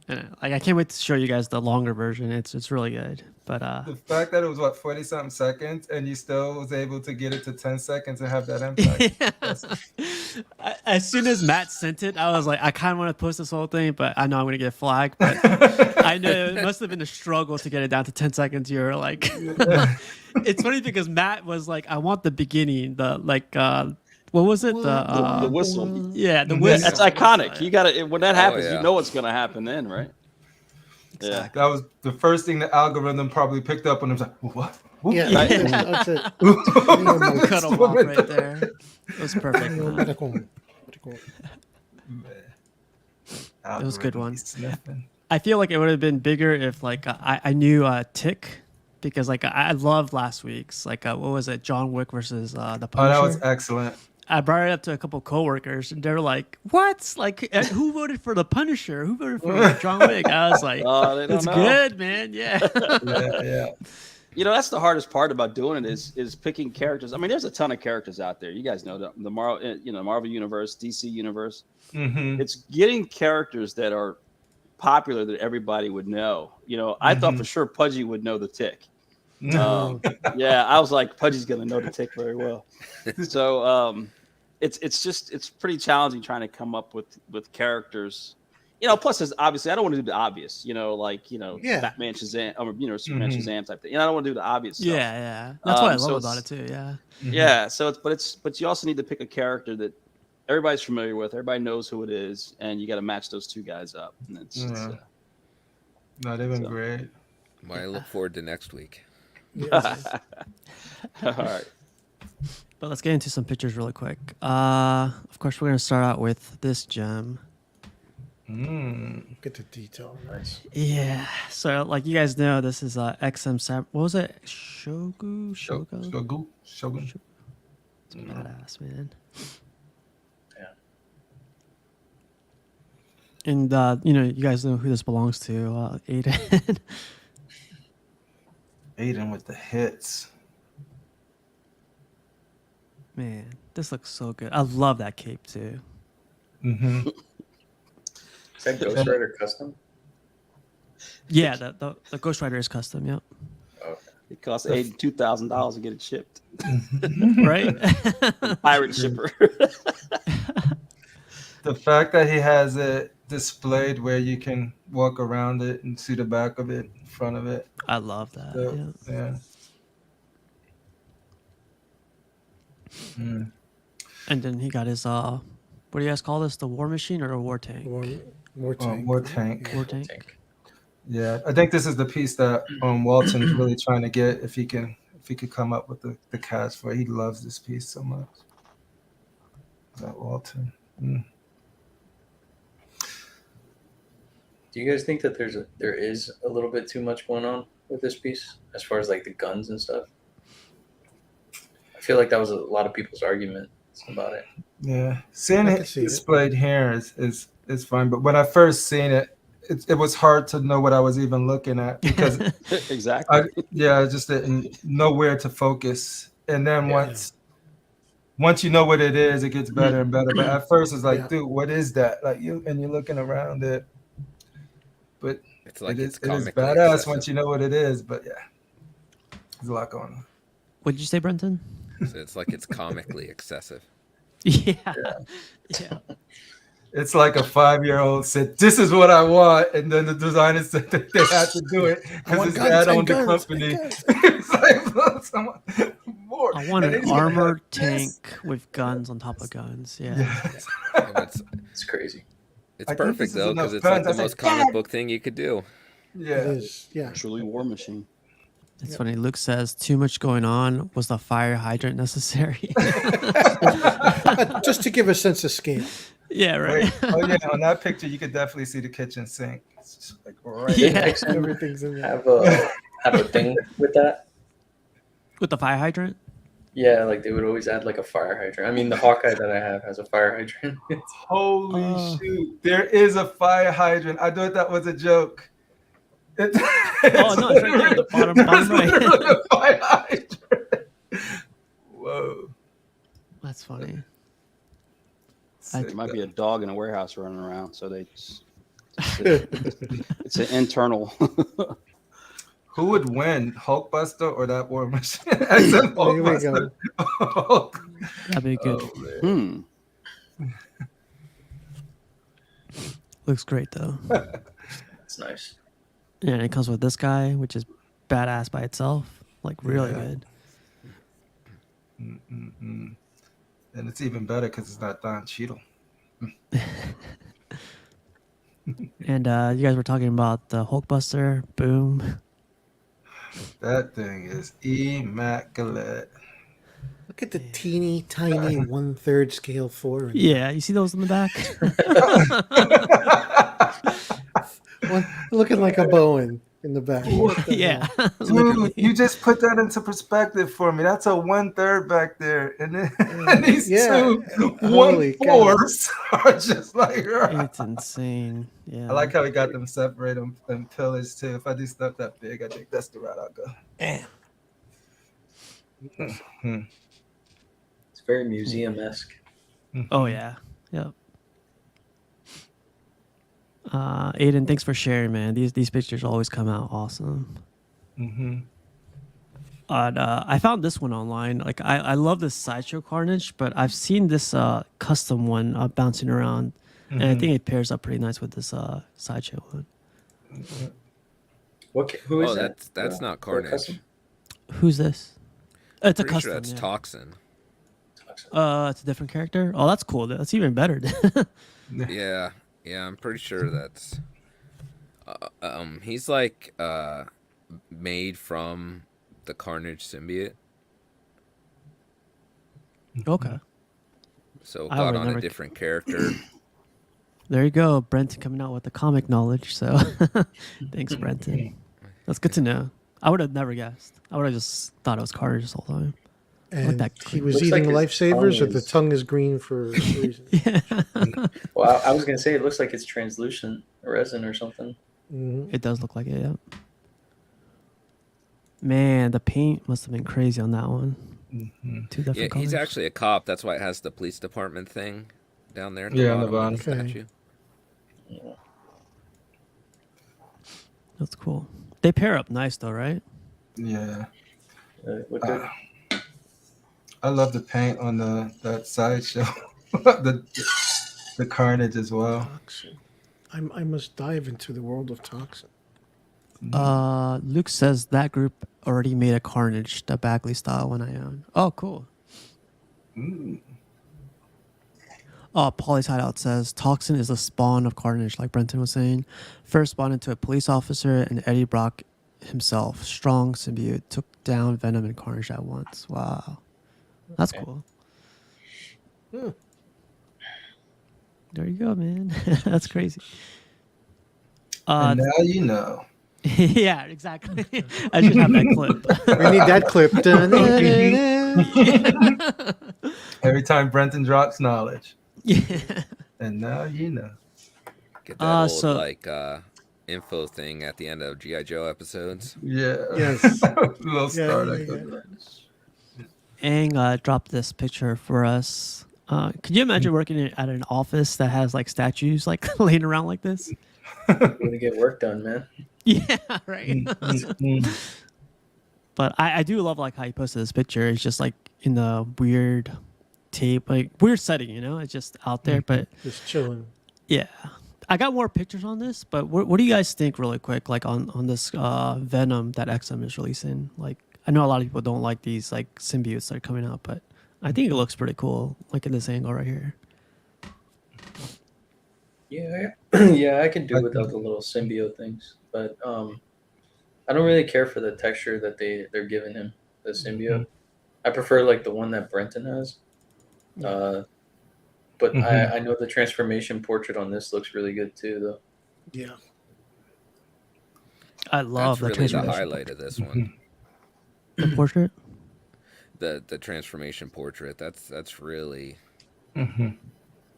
And, like I can't wait to show you guys the longer version. It's really good. But The fact that it was 40 something seconds and you still was able to get it to 10 seconds and have that impact. as soon as Matt sent it, I was like, I kind of want to post this whole thing, but I know I'm gonna get flagged. But I know it must have been a struggle to get it down to 10 seconds. You're like, it's funny because Matt was like, I want the beginning, the like What was it? The whistle. Yeah, the Yeah, whistle. That's iconic. You got to when that Oh, happens, yeah. you know what's going to happen then, right? Yeah. That was the first thing the algorithm probably picked up, and it was like, what? Yeah, Right. that's it. Cut him off right there. It was perfect. What man. do you call it? It was a good one. Sniffing. I feel like it would have been bigger if like I knew Tick, because like I loved last week's like what was it, John Wick versus the Oh, Punisher. that was excellent. I brought it up to a couple coworkers, and they were like, "What? Like, who voted for the Punisher? Who voted for John Wick?" I was like, They don't "It's know. good, man. Yeah." Yeah. You know, that's the hardest part about doing it is picking characters. I mean, there's a ton of characters out there. You guys know the Marvel universe, DC universe. Mm-hmm. It's getting characters that are popular that everybody would know. You know, I thought for sure Pudgy would know the Tick. Yeah, I was like, Pudgy's gonna know the Tick very well. So it's pretty challenging trying to come up with characters. You know, plus there's obviously I don't want to do the obvious. You know, like Batman Shazam or Superman Shazam type thing. You know, I don't want to do the obvious stuff. Yeah. That's what I so love about it too. Yeah. Yeah. So but you also need to pick a character that everybody's familiar with, everybody knows who it is, and you got to match those two guys up. And No, they've been great. Well, I look forward to next week. All right. But let's get into some pictures really quick. Of course, we're gonna start out with this gem. Get the detail. Nice. Yeah. So, like you guys know, this is XM Sam. What was it? Shogun. Shogun. It's badass, man. Yeah. And you guys know who this belongs to, Aiden. Aiden with the hits. Man, this looks so good. I love that cape too. Mm-hmm. Is that Ghost Rider custom? Yeah, the Ghost Rider is custom. Yep. Okay. It costs Aiden $2,000 to get it shipped. Right. Pirate shipper. The fact that he has it displayed where you can walk around it and see the back of it, in front of it. I love that. Yeah. And then he got his what do you guys call this? The war machine or a war tank? War tank. War tank. War tank. Yeah, I think this is the piece that Walton's really trying to get. If he could come up with the cash for it. He loves this piece so much. That Walton. Do you guys think that there is a little bit too much going on with this piece as far as like the guns and stuff? I feel like that was a lot of people's argument about it. Yeah, seeing I it can see it. displayed here is fine. But when I first seen it, it was hard to know what I was even looking at because Exactly. I just didn't know where to focus. And then once you know what it is, it gets better and better. But at first, it's like, dude, what is that? Like you're looking around it, but It's like it is comically badass excessive. once you know what it is. But yeah, there's a lot going on. What did you say, Brenton? So it's like it's comically excessive. Yeah. It's like a 5-year-old said, "This is what I want," and then the designer said that they had to do it because his dad owned the company. It's like, someone more. I want And an he's gonna armored have this. tank with guns on top of guns. Yeah. Yes. It's crazy. It's I think perfect this is though enough because it's like guns. I the said, most comic "Dad!" book thing you could do. Yeah. It is. Yeah. Truly war machine. It's funny. Luke says, too much going on. Was the fire hydrant necessary? Just to give a sense of scale. Yeah, right. Wait, oh yeah, on that picture you could definitely see the kitchen sink. It's just like right Yeah. there. Everything's in there. Have a thing with that. With the fire hydrant? Yeah, like they would always add like a fire hydrant. I mean, the Hawkeye that I have has a fire hydrant. Holy Oh. shoot. There is a fire hydrant. I thought that was a joke. Oh, no, it's right there, the bottom There's right. literally a fire hydrant. Whoa. That's funny. There might be a dog in a warehouse running around, so it's an internal. Who would win, Hulkbuster or that war machine? Except Oh, here we Hulkbuster. go. Hulk. That'd be good. Oh, man. Looks great, though. It's nice. Yeah, and it comes with this guy, which is badass by itself. Like, really Yeah. good. And it's even better because it's not Don Cheadle. And you guys were talking about the Hulkbuster. Boom. That thing is immaculate. Look at the teeny tiny 1/3 scale 4. Yeah, you see those in the back? One, looking like a Bowen in the back. What the Yeah, hell? literally. You just put that into perspective for me. That's a 1/3 back there, and then and these Yeah. two Holy cow. 1/4s are just like. It's insane. Yeah. I like how we got them separate them pillars too. If I do stuff that big, I think that's the route I'll go. It's very museum-esque. Oh yeah. Yep. Aiden, thanks for sharing, man. These pictures always come out awesome. Mm-hmm. I found this one online. Like I love this Sideshow Carnage, but I've seen this custom one bouncing around, and I think it pairs up pretty nice with this Sideshow one. Who is Oh, that? that's not For a Carnage. custom? Who's this? It's a Pretty custom. sure that's yeah. Toxin. It's a different character. Oh, that's cool. That's even better. Yeah, I'm pretty sure that's. He's like made from the Carnage symbiote, Okay. so I got would on never- a different character. There you go, Brenton coming out with the comic knowledge. So thanks, Brenton. That's good to know. I would have never guessed. I would have just thought it was Carnage this whole time. And that he clean. was Looks eating like his lifesavers, or tongue the is- tongue is green for a reason. Yeah. Well, I was gonna say it looks like it's translucent resin or something. Mhm. It does look like it, yeah. Man, the paint must have been crazy on that one. Two different Yeah, colors. he's actually a cop. That's why it has the police department thing down there at the Yeah, on the bottom of the bottom. statue. That's cool. They pair up nice though, right? Yeah. Look good. I love the paint on that Sideshow. the Carnage as well. Toxin. I must dive into the world of Toxin. Luke says that group already made a Carnage, the Bagley style one I own. Oh, cool. Polly's Hideout says Toxin is the spawn of Carnage, like Brenton was saying. First spawned into a police officer, and Eddie Brock himself, strong symbiote, took down Venom and Carnage at once. Wow. That's cool. There you go, man. That's crazy. And now you know. Yeah, exactly. I should have that clip. We need that clip. Every time Brenton drops knowledge. Yeah. And now you know. Get that old so- like info thing at the end of GI Joe episodes. Yeah. Yes. Little starter. Aang dropped this picture for us. Could you imagine working at an office that has like statues like laying around like this? Gonna get work done, man. Yeah, right. But I do love like how you posted this picture. It's just like in the weird tape, like weird setting, you know? It's just out there, but Just chilling. yeah. I got more pictures on this, but what do you guys think really quick, like on this Venom that XM is releasing? Like I know a lot of people don't like these like symbiotes that are coming out, but I think it looks pretty cool, like in this angle right here. Yeah, yeah, I could do without the little symbiote things, but I don't really care for the texture that they're giving him, the symbiote. I prefer like the one that Brenton has. But I know the transformation portrait on this looks really good too, though. Yeah. I love That's the really the transformation. highlight of this one. The portrait. The transformation portrait. That's really the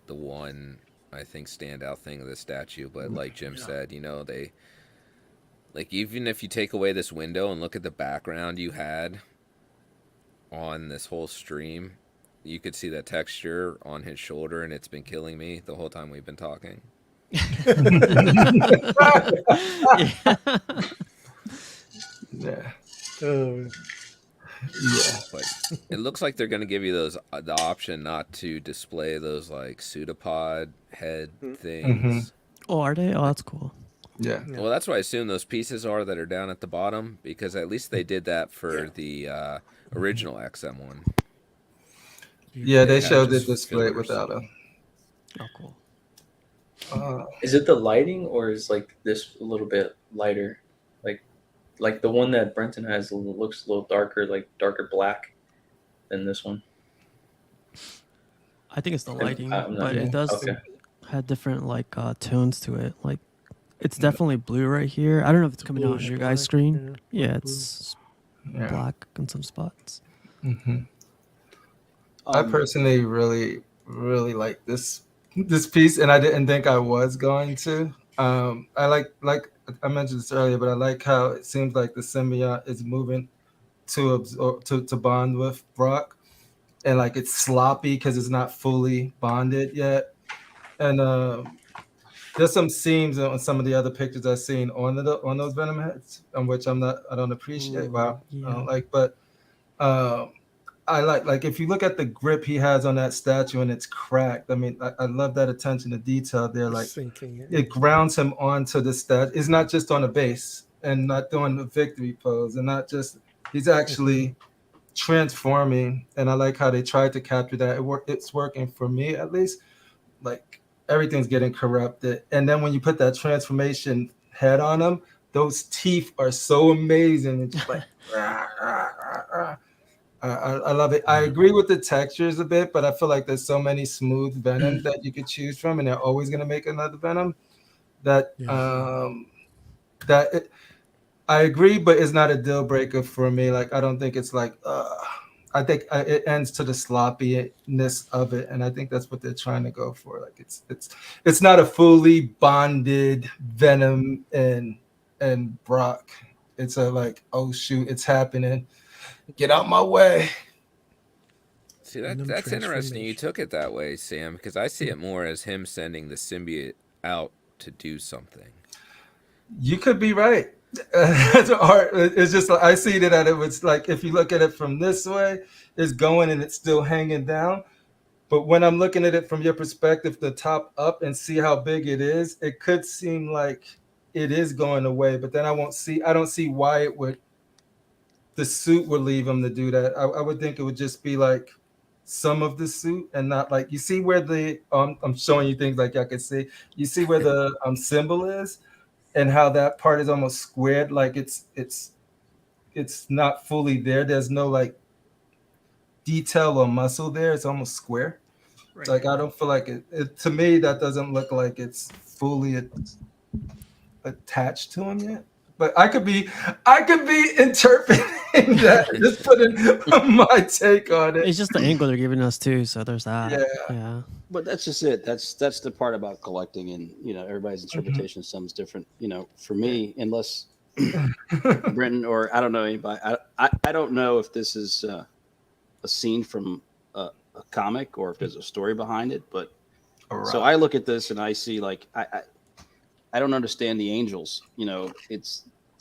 one I think standout thing of the statue. But like Jim said, you know, they like even if you take away this window and look at the background you had on this whole stream, you could see that texture on his shoulder, and it's been killing me the whole time we've been talking. Yeah. Yeah. But it looks like they're going to give you those the option not to display those like pseudopod head things. Oh, are they? Oh, that's cool. Yeah. Well, that's what I assume those pieces are that are down at the bottom, because at least they did that for the original XM one. Yeah, they showed it just displayed fillers. without a. Oh, cool. Is it the lighting or is like this a little bit lighter? Like the one that Brenton has looks a little darker, like darker black than this one. I think it's the lighting, I'm not but it does okay. have different like tones to it. Like it's definitely blue right here. I don't know if it's coming out on Bluish your guys' black, screen. yeah, Yeah, blue. it's Yeah. black in some spots. I personally really like this piece, and I didn't think I was going to. I like I mentioned this earlier, but I like how it seems like the symbiote is moving to absorb to bond with Brock, and like it's sloppy because it's not fully bonded yet. And there's some seams on some of the other pictures I've seen on those Venom heads, on which I don't appreciate. Wow, I don't like, but. I like if you look at the grip he has on that statue and it's cracked. I mean, I love that attention to detail there. Like Sinking it. it grounds him onto the statue. It's not just on a base and not doing the victory pose and not just. He's actually transforming, and I like how they tried to capture that. It's working for me at least. Like everything's getting corrupted, and then when you put that transformation head on him, those teeth are so amazing. It's just like. Rah, rah, rah, rah. I love it. I agree with the textures a bit, but I feel like there's so many smooth Venoms that you could choose from, and they're always going to make another Venom. That I agree, but it's not a deal breaker for me. Like I don't think it's like. I think it ends to the sloppiness of it, and I think that's what they're trying to go for. Like it's not a fully bonded Venom and Brock. It's a like, oh shoot, it's happening. Get out my way. See, that's interesting. You took it that way, Sam, because I see it more as him sending the symbiote out to do something. You could be right. It's just like I see that it was like if you look at it from this way, it's going and it's still hanging down. But when I'm looking at it from your perspective, the top up and see how big it is, it could seem like it is going away. But then I don't see why it would. The suit would leave him to do that. I would think it would just be like some of the suit and not like you see where the I'm showing you things like y'all can see. You see where the symbol is and how that part is almost squared, like it's not fully there. There's no like detail or muscle there. It's almost square. Right. Like I don't feel like it to me that doesn't look like it's fully attached to him yet. But I could be interpreting that, just putting my take on it. It's just the angle they're giving us too, so there's that. Yeah. But that's just it. That's the part about collecting, and everybody's interpretation of something's different. For me, unless Brenton or I don't know anybody, I don't know if this is a scene from a comic or if there's a story behind it. But so I look at this and I see like I don't understand the angels.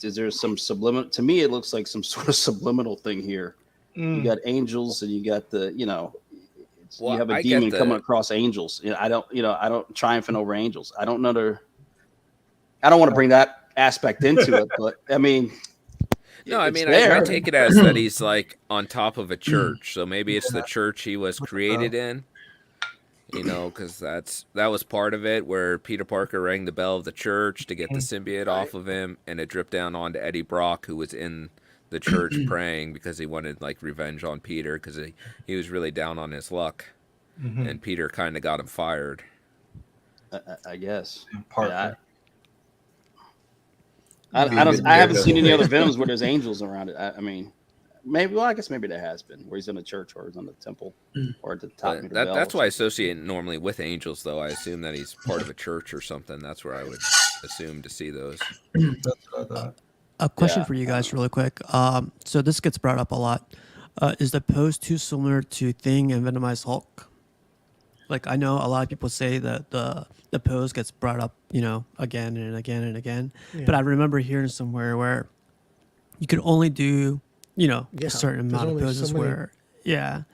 Is there some subliminal? To me, it looks like some sort of subliminal thing here. You got angels, and you got the, you have a demon coming across angels. I don't triumphing over angels. I don't know. I don't want to bring that aspect into it, but I mean, no, I mean, I take it as that he's like on top of a church. So maybe it's the church he was created in. Because that was part of it, where Peter Parker rang the bell of the church to get the symbiote off of him, and it dripped down onto Eddie Brock, who was in the church praying because he wanted like revenge on Peter because he was really down on his luck, and Peter kind of got him fired. I guess. Parker. I haven't seen any other Venoms where there's angels around it. I mean. Maybe I guess there has been where he's in a church or he's on the temple or at the top. That's why I associate normally with angels, though. I assume that he's part of a church or something. That's where I would assume to see those. That's what I thought. A question for you guys, really quick. So this gets brought up a lot. Is the pose too similar to Thing and Venomized Hulk? Like I know a lot of people say that the pose gets brought up, again and again and again. Yeah. But I remember hearing somewhere where you could only do. A certain amount of poses where, So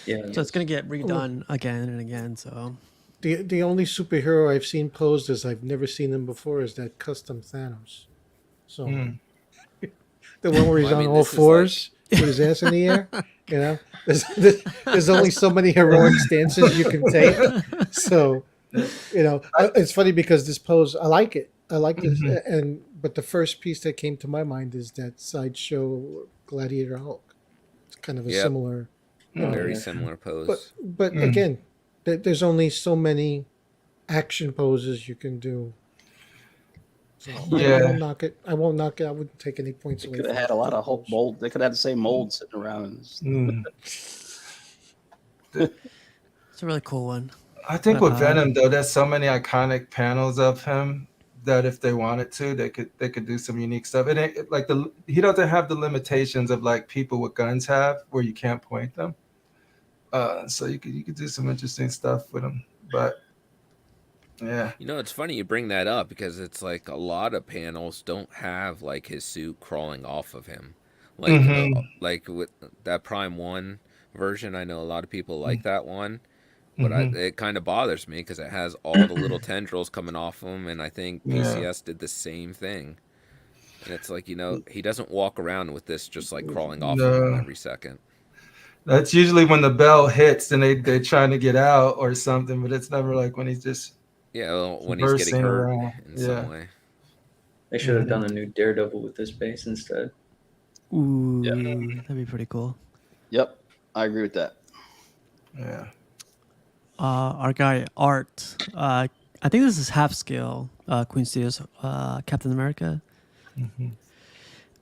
it's gonna get redone again and again. So the only superhero I've seen posed as I've never seen him before is that custom Thanos. So the one where he's on all fours. with his ass in the air. You know, there's only so many heroic stances you can take. So, you know, it's funny because this pose, I like it. I like this, but the first piece that came to my mind is that Sideshow Gladiator Hulk. It's kind of a Yep. similar, Very similar pose. but again, there's only so many action poses you can do. So I won't knock it. I won't knock it. I wouldn't take any points They away. could have from had a lot of pose. mold. They could have had the same mold sitting around. It's a really cool one. I think with Venom though, there's so many iconic panels of him that if they wanted to, they could do some unique stuff. It ain't like he doesn't have the limitations of like people with guns have, where you can't point them. So you could do some interesting stuff with him. But yeah, You know, it's funny you bring that up because it's like a lot of panels don't have like his suit crawling off of him, like like with that Prime 1 version. I know a lot of people like that one, but it kind of bothers me because it has all the little tendrils coming off him, and I think PCS did the same thing. And it's like, you know, he doesn't walk around with this just like crawling off of him every second. That's usually when the bell hits and they're trying to get out or something, but it's never like when he's just when he's getting hurt in some way. They should have done a new Daredevil with this base instead. Ooh, that'd be pretty cool. Yep, I agree with that. Yeah. Our guy Art, I think this is half scale. Queen Studios, Captain America.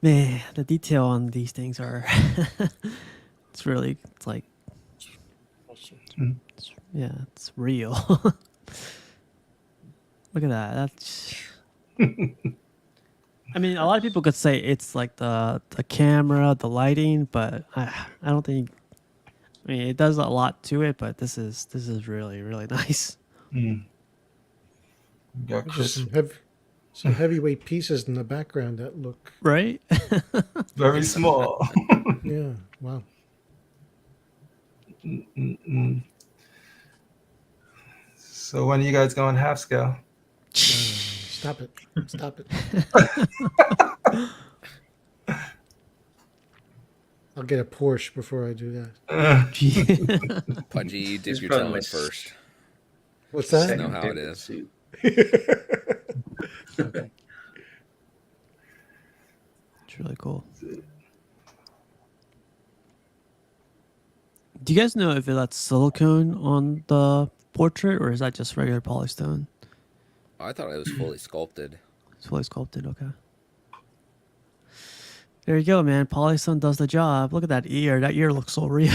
Man, the detail on these things are. It's like. It's real. Look at that. That's. I mean, a lot of people could say it's like the camera, the lighting, but I don't think. I mean, it does a lot to it, but this is really, really nice. Got Just some heavyweight pieces in the background that look right. very small. Yeah. Wow. So when are you guys going half scale? Stop it. Stop it. I'll get a Porsche before I do that. Pudgy, you dip He's your probably toe my in first. What's Just that? know how it is. It's really cool. Do you guys know if that's silicone on the portrait or is that just regular polystone? I thought it was fully sculpted. It's fully sculpted. Okay. There you go, man. Polystone does the job. Look at that ear. That ear looks so real.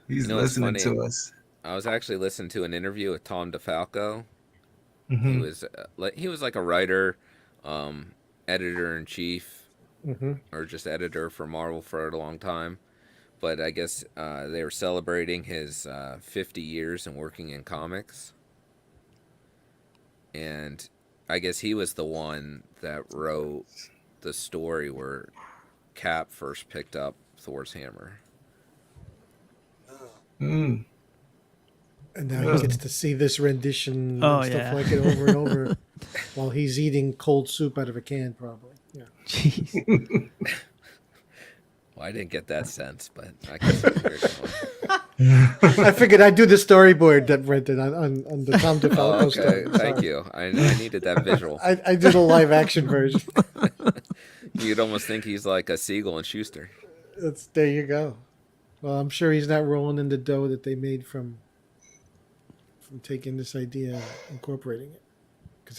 He's You know, it's listening funny. to us. I was actually listening to an interview with Tom DeFalco. He was like a writer, editor in chief, or just editor for Marvel for a long time. But I guess they were celebrating his 50 years in working in comics. And I guess he was the one that wrote the story where Cap first picked up Thor's hammer. And now he gets to see this rendition Oh, and stuff yeah. like it over and over while he's eating cold soup out of a can, probably. Yeah. Jeez. Well, I didn't get that sense, but I guess it's very fun. I figured I'd do the storyboard that rented on the Tom DeFalco Oh, okay, story. thank Sorry. you. I needed that visual. I did a live action version. You'd almost think he's like a Siegel and Schuster. There you go. Well, I'm sure he's not rolling in the dough that they made from taking this idea and incorporating it.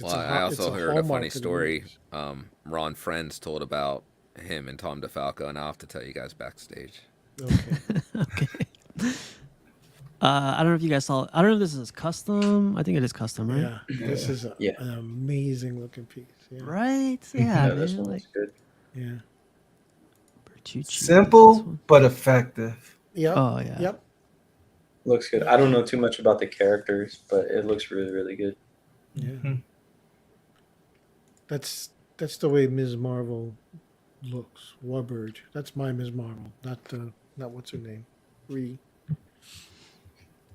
Well, I also heard a funny story Ron Friends told about him and Tom DeFalco, and I'll have to tell you guys backstage. Okay. Okay. I don't know if you guys saw. I don't know if this is custom. I think it is custom, right? Yeah. This is an amazing looking piece. Yeah. Right? Yeah. Yeah, this man, one looks good. Yeah. Bertucci. Simple but effective. Yep. Oh yeah. Yep. Looks good. I don't know too much about the characters, but it looks really, really good. Yeah. That's the way Ms. Marvel looks. Warbird. That's my Ms. Marvel. Not what's her name. Ree.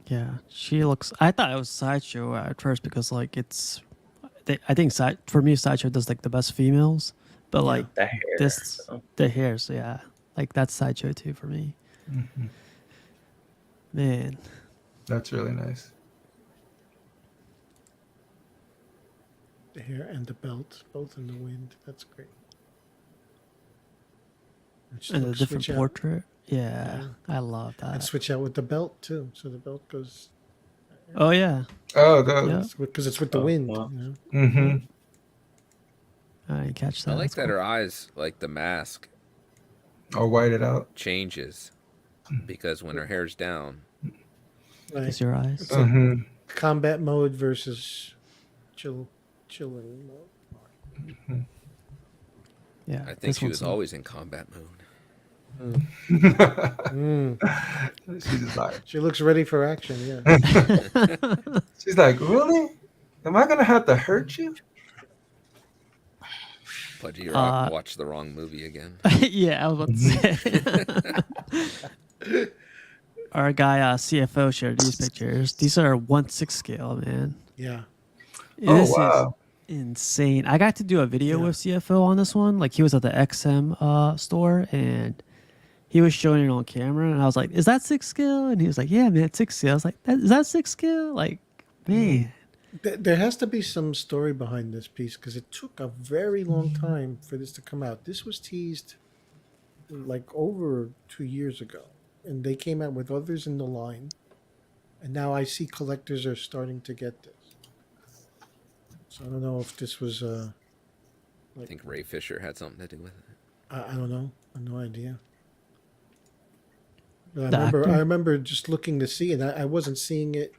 Yeah, she looks. I thought it was Sideshow at first because like it's. I think for me Sideshow does like the best females, But like The hair. this, So. the hair. So yeah, like that's Sideshow too for me. Man, That's really nice. The hair and the belt, both in the wind. That's great. Just and a look, different switch out. portrait. Yeah, Yeah. I love And that. switch out with the belt too. So the belt goes Oh yeah, Oh, yeah. because it's with the wind. Wow. You know? Mm-hmm. I didn't catch that. I like That's that cool. her eyes, like the mask, Or white it out. changes because when her hair's down, Right. It's your eyes. It's like Mm-hmm. combat mode versus chilling mode. Yeah, I think this she one's was always in combat mode. She's just like, She looks ready for action. Yeah. she's like, really? Am I gonna have to hurt you? Pudgy Rock watched the wrong movie again. yeah, I was about to say. Our guy CFO shared these pictures. These are 1/6 scale, man. Yeah. This wow. is insane. I got to do a video Yeah. with CFO on this one. Like he was at the XM store and he was showing it on camera, and I was like, "Is that 6 scale?" And he was like, "Yeah, man, it's 6 scale." I was like, "Is that 6 scale?" Like, man. There has to be some story behind this piece because it took a very long time for this to come out. This was teased like over 2 years ago, and they came out with others in the line, and now I see collectors are starting to get this. So I don't know if this was I think Ray Fisher had something to do with it. I don't know. I have no idea. But The actor? I remember just looking to see it. I wasn't seeing it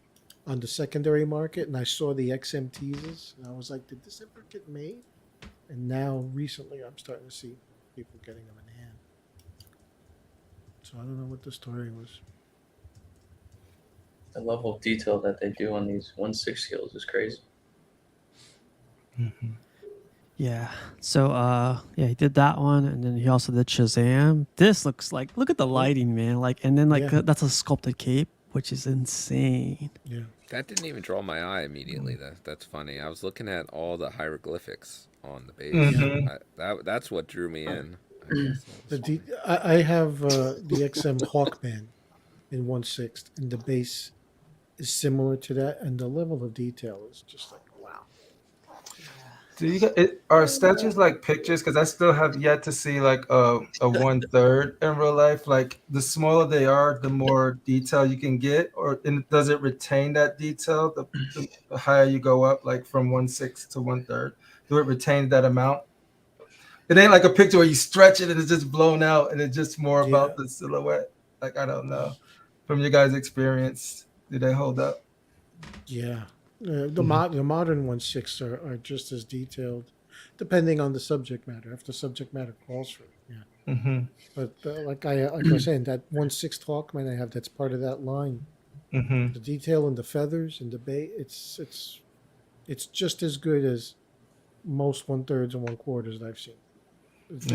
on the secondary market, and I saw the XM teases, and I was like, "Did this ever get made?" And now, recently, I'm starting to see people getting them in hand. So I don't know what the story was. The level of detail that they do on these 1/6 scales is crazy. Yeah. So yeah, he did that one, and then he also did Shazam. This looks like, look at the lighting, man. Like, and then like Yeah. that's a sculpted cape, which is insane. Yeah. That didn't even draw my eye immediately. That's funny. I was looking at all the hieroglyphics on the base. Mhm. That's what drew me in. I guess. I have the XM Hawkman in 1/6, and the base is similar to that, and the level of detail is just like, wow. Do you are statues like pictures? Because I still have yet to see like a 1/3 in real life. Like the smaller they are, the more detail you can get, or does it retain that detail? The higher you go up, like from 1/6 to 1/3, do it retain that amount? It ain't like a picture where you stretch it and it's just blown out, and it's just more about the silhouette. Like I don't know, from your guys' experience, do they hold up? Yeah. The modern 1/6 are just as detailed, depending on the subject matter. If the subject matter calls for it, yeah. Mm-hmm. But like I was saying, that 1/6 Hawkman I have, that's part of that line. Mm-hmm. The detail and the feathers and the bait, it's just as good as most 1/3 and 1/4 that I've seen.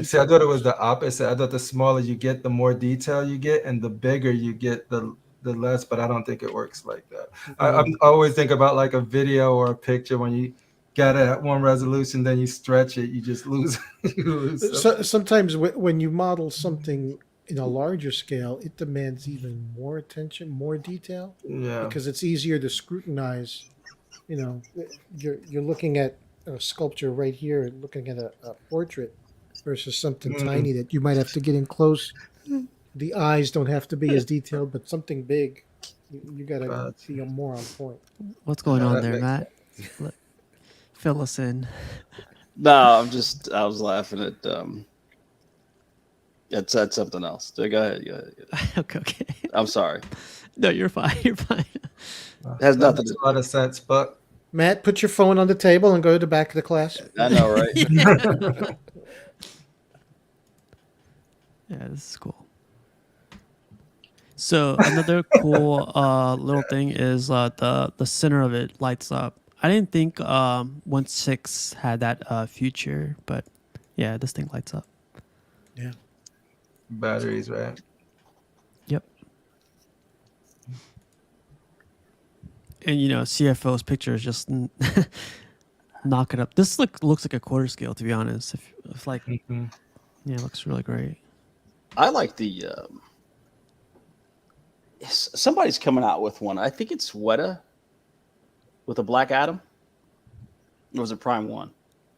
See, I thought it was the opposite. I thought the smaller you get, the more detail you get, and the bigger you get, the less. But I don't think it works like that. I always think about like a video or a picture when you got it at one resolution, then you stretch it, you just lose. You lose Sometimes when you model something in a larger scale, it demands even more attention, more detail, yeah. because it's easier to scrutinize. You know, you're looking at a sculpture right here, looking at a portrait, versus something tiny that you might have to get in close. The eyes don't have to be as detailed, but something big, you gotta be more on point. What's going on that there, makes Matt? Fill us in. No, I was laughing at it said something else. Go ahead. Okay. I'm sorry. No, you're fine. You're fine. It has That nothing makes to a lot of sense, but Matt, put your phone on the table and go to the back of the class. I know, right? Yeah, this is cool. So another cool little thing is the center of it lights up. I didn't think 1/6 had that feature, but yeah, this thing lights up. Yeah. batteries, right? Yep. And you know, CFO's picture is just knock it up. This looks like a quarter scale, to be honest. If like, Mhm. yeah, it looks really great. I like the. Somebody's coming out with one. I think it's Weta with a Black Adam. Or was it Prime One?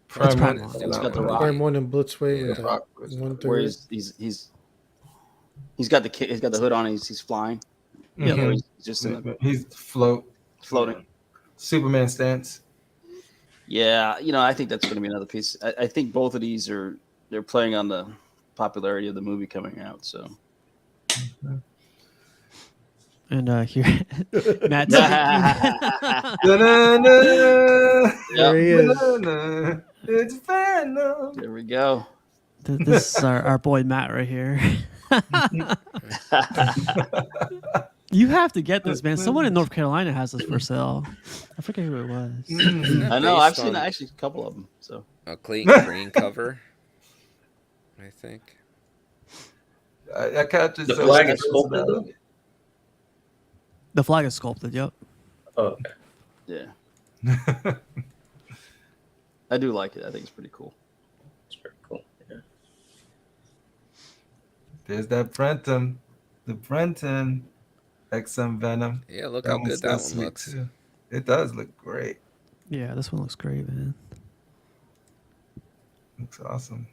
Prime One One. is It's not got the one. rock. Prime one and Blitzway Yeah. with Rock the was- 130. Where he's got the hood on and he's flying. Yeah. Or Mhm. he's just in the He's floating. Superman stance. Yeah, I think that's going to be another piece. I think both of these they're playing on the popularity of the movie coming out. So And here, Matt. Da-na-na. There he is. Da-na-na. It's Venom. there we go. This is our boy Matt right here. You have to get this, man. Someone in North Carolina has this for sale. I forget who it was. I know. I've Based seen on actually a couple of them. So a Clayton Green cover, I think. I catches The flag is sculpted though. The flag is sculpted. Yep. Oh, okay. yeah, I do like it. I think it's pretty cool. That's pretty cool. Yeah. There's that Brenton. The Brenton XM Venom. Yeah, look how good one's that so one sweet, looks. too. It does look great. Yeah, this one looks great, man. Looks awesome.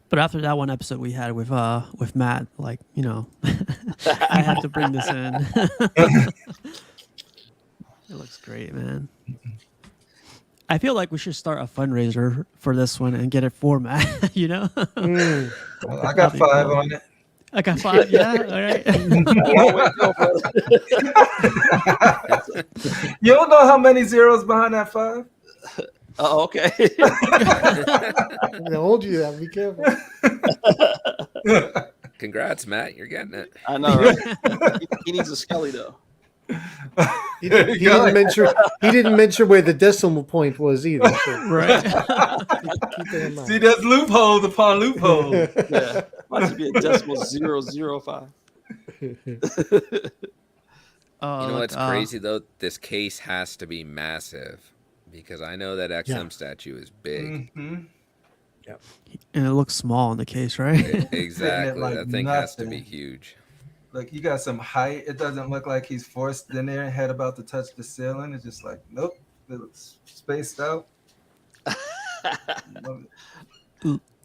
But after that one episode we had with Matt, like, I had to bring this in. It looks great, man. I feel like we should start a fundraiser for this one and get it for Matt, Well, I got That'd be 5 cool. on it. I got 5, yeah, all right. You don't know how many zeros behind that 5? Oh, okay. I'm gonna hold you that. Be careful. Congrats, Matt. You're getting it. I know, right? He needs a Scully though. He didn't mention where the decimal point was either. So Right. keep it in mind. See, that's loopholes upon loopholes. Yeah, might just be a decimal 005. Oh, You know look, what's crazy though? This case has to be massive because I know that XM statue is big. Mhm. And it looks small in the case, right? Exactly. like That thing has to be nothing. huge. Like, you got some height. It doesn't look like he's forced in there, head about to touch the ceiling. It's just like, nope. It looks spaced out. Love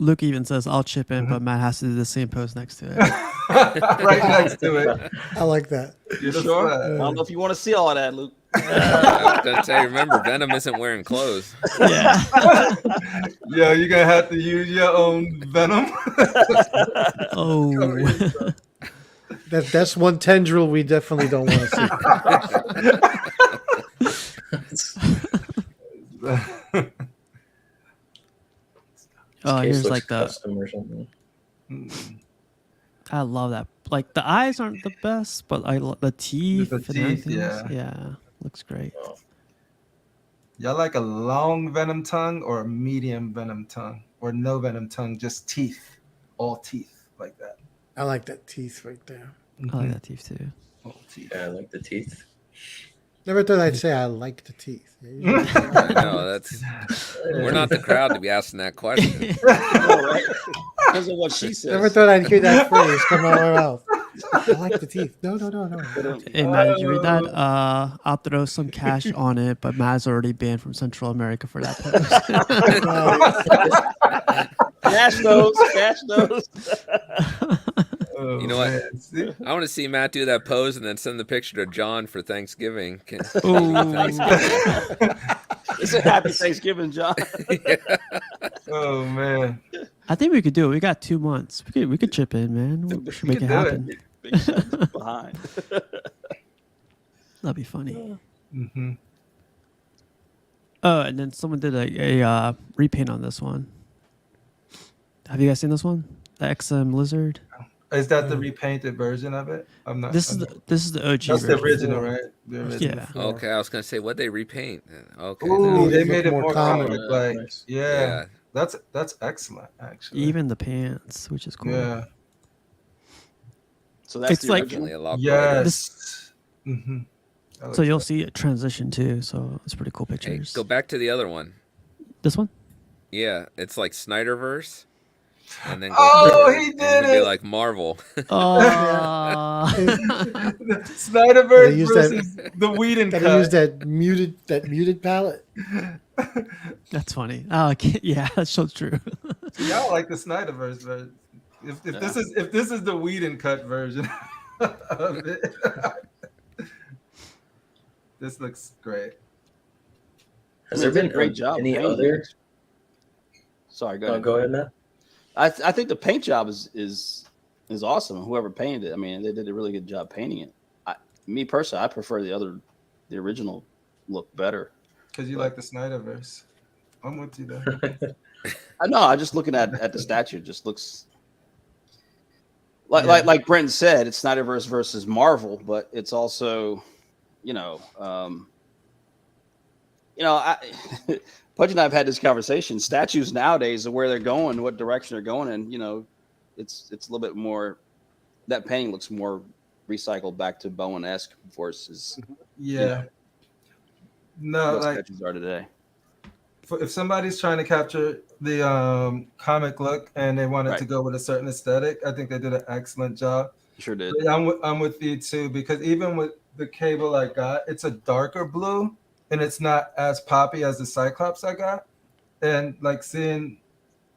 Luke even says, I'll chip in, but Matt has to do the same pose next to it. it. Right next to it. I like that. You The sure? flag. I don't know if you want to see all of that, Luke. I was gonna say, remember, Venom isn't wearing clothes. Yeah. Yeah, you're gonna have to use your own venom. Oh. That's one tendril we definitely don't want to see. Oh, Case here's looks like the. custom or something. I love that. Like the eyes aren't the best, but the teeth and teeth, everything. yeah. Yeah, looks great. Y'all like a long venom tongue or a medium venom tongue or no venom tongue, just teeth, all teeth like that. I like that teeth right there. I like that teeth too. All teeth. Yeah, I like the teeth. Never thought I'd say I like the teeth. I know that's. We're not the crowd to be asking that question. Right? Because of what she says. Never thought I'd hear that phrase come out of my mouth. I like the teeth. No. Hey Matt, did you read that? I'll throw some cash on it, but Matt's already banned from Central America for that post. Cash those. Oh, You know what? man. See? I want to see Matt do that pose and then send the picture to John for Thanksgiving. Ooh. It's a happy Thanksgiving, John. Oh man. I think we could do it. We got 2 months. We could chip in, man. We should we make it could do it. happen. Big shots behind. That'd be funny. Mm-hmm. Oh, and then someone did a repaint on this one. Have you guys seen this one? The XM Lizard. Is that the repainted version of it? I'm not. This is the OG. That's the version. original, right? The original. Yeah. Okay, I was gonna say, what they repaint? Okay, Ooh, now- They they look made it more more common. comic like. Nice. Yeah, that's excellent actually. Even the pants, which is cool. Yeah. So that's It's the like- original. definitely a lot brighter. Yes. Mm-hmm. So you'll see a transition too. So it's pretty cool Hey, pictures. go back to the other one. This one? Yeah, it's like Snyderverse, and then go Oh, forward, he and did it'll be it! like Marvel. Snyderverse use versus the Whedon Gotta cut. use that muted palette. That's funny. Oh, yeah, that's so true. Y'all like the Snyderverse version. If this is the Whedon cut version of it, this looks great. Has They there did a been great job any painting other? it. Sorry, go Oh, ahead. go ahead, Matt. I think the paint job is awesome. Whoever painted it, I mean, they did a really good job painting it. Me personally, I prefer the original look better. Because you like the Snyderverse. I'm with you though. I know. I just looking at the statue, it just looks like Brenton said, it's Snyderverse versus Marvel, but it's also, Pudge and I have had this conversation. Statues nowadays are where they're going, what direction they're going, and it's a little bit more. That painting looks more recycled back to Bowen-esque versus Yeah. No, what like statues are today. if somebody's trying to capture the comic look and they wanted to go with a certain aesthetic, I think they did an excellent job. Sure did. But I'm with you too, because even with the cable I got, it's a darker blue and it's not as poppy as the Cyclops I got. And like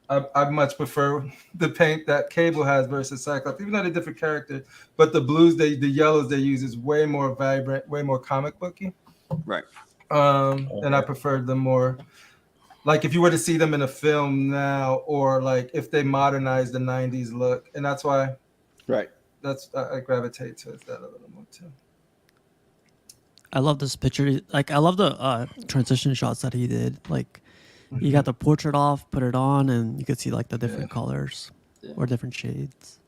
I much prefer the paint that Cable has versus Cyclops, even though they're different characters. But the blues, the yellows they use is way more vibrant, way more comic booky. Right. And I prefer them more. Like if you were to see them in a film now, or like if they modernize the '90s look, and that's why. Right. I gravitate towards that a little more too. I love this picture. Like, I love the transition shots that he did. Like, you got the portrait off, put it on, and you could see like the different colors or different shades.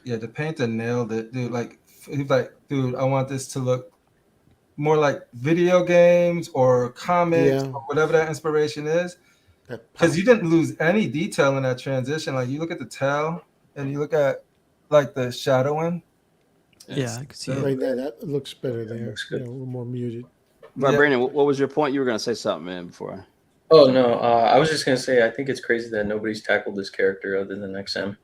Yeah, the painter nailed it, dude. Like, he's like, dude, I want this to look more like video games or comics or whatever that inspiration is. Because you didn't lose any detail in that transition. Like, you look at the tail and you look at like the shadowing. Yeah, I can see it. Right there, that looks better there. A little more muted. Right, Brandon, what was your point? You were going to say something, man, before. Oh no, I was just gonna say I think it's crazy that nobody's tackled this character other than XM.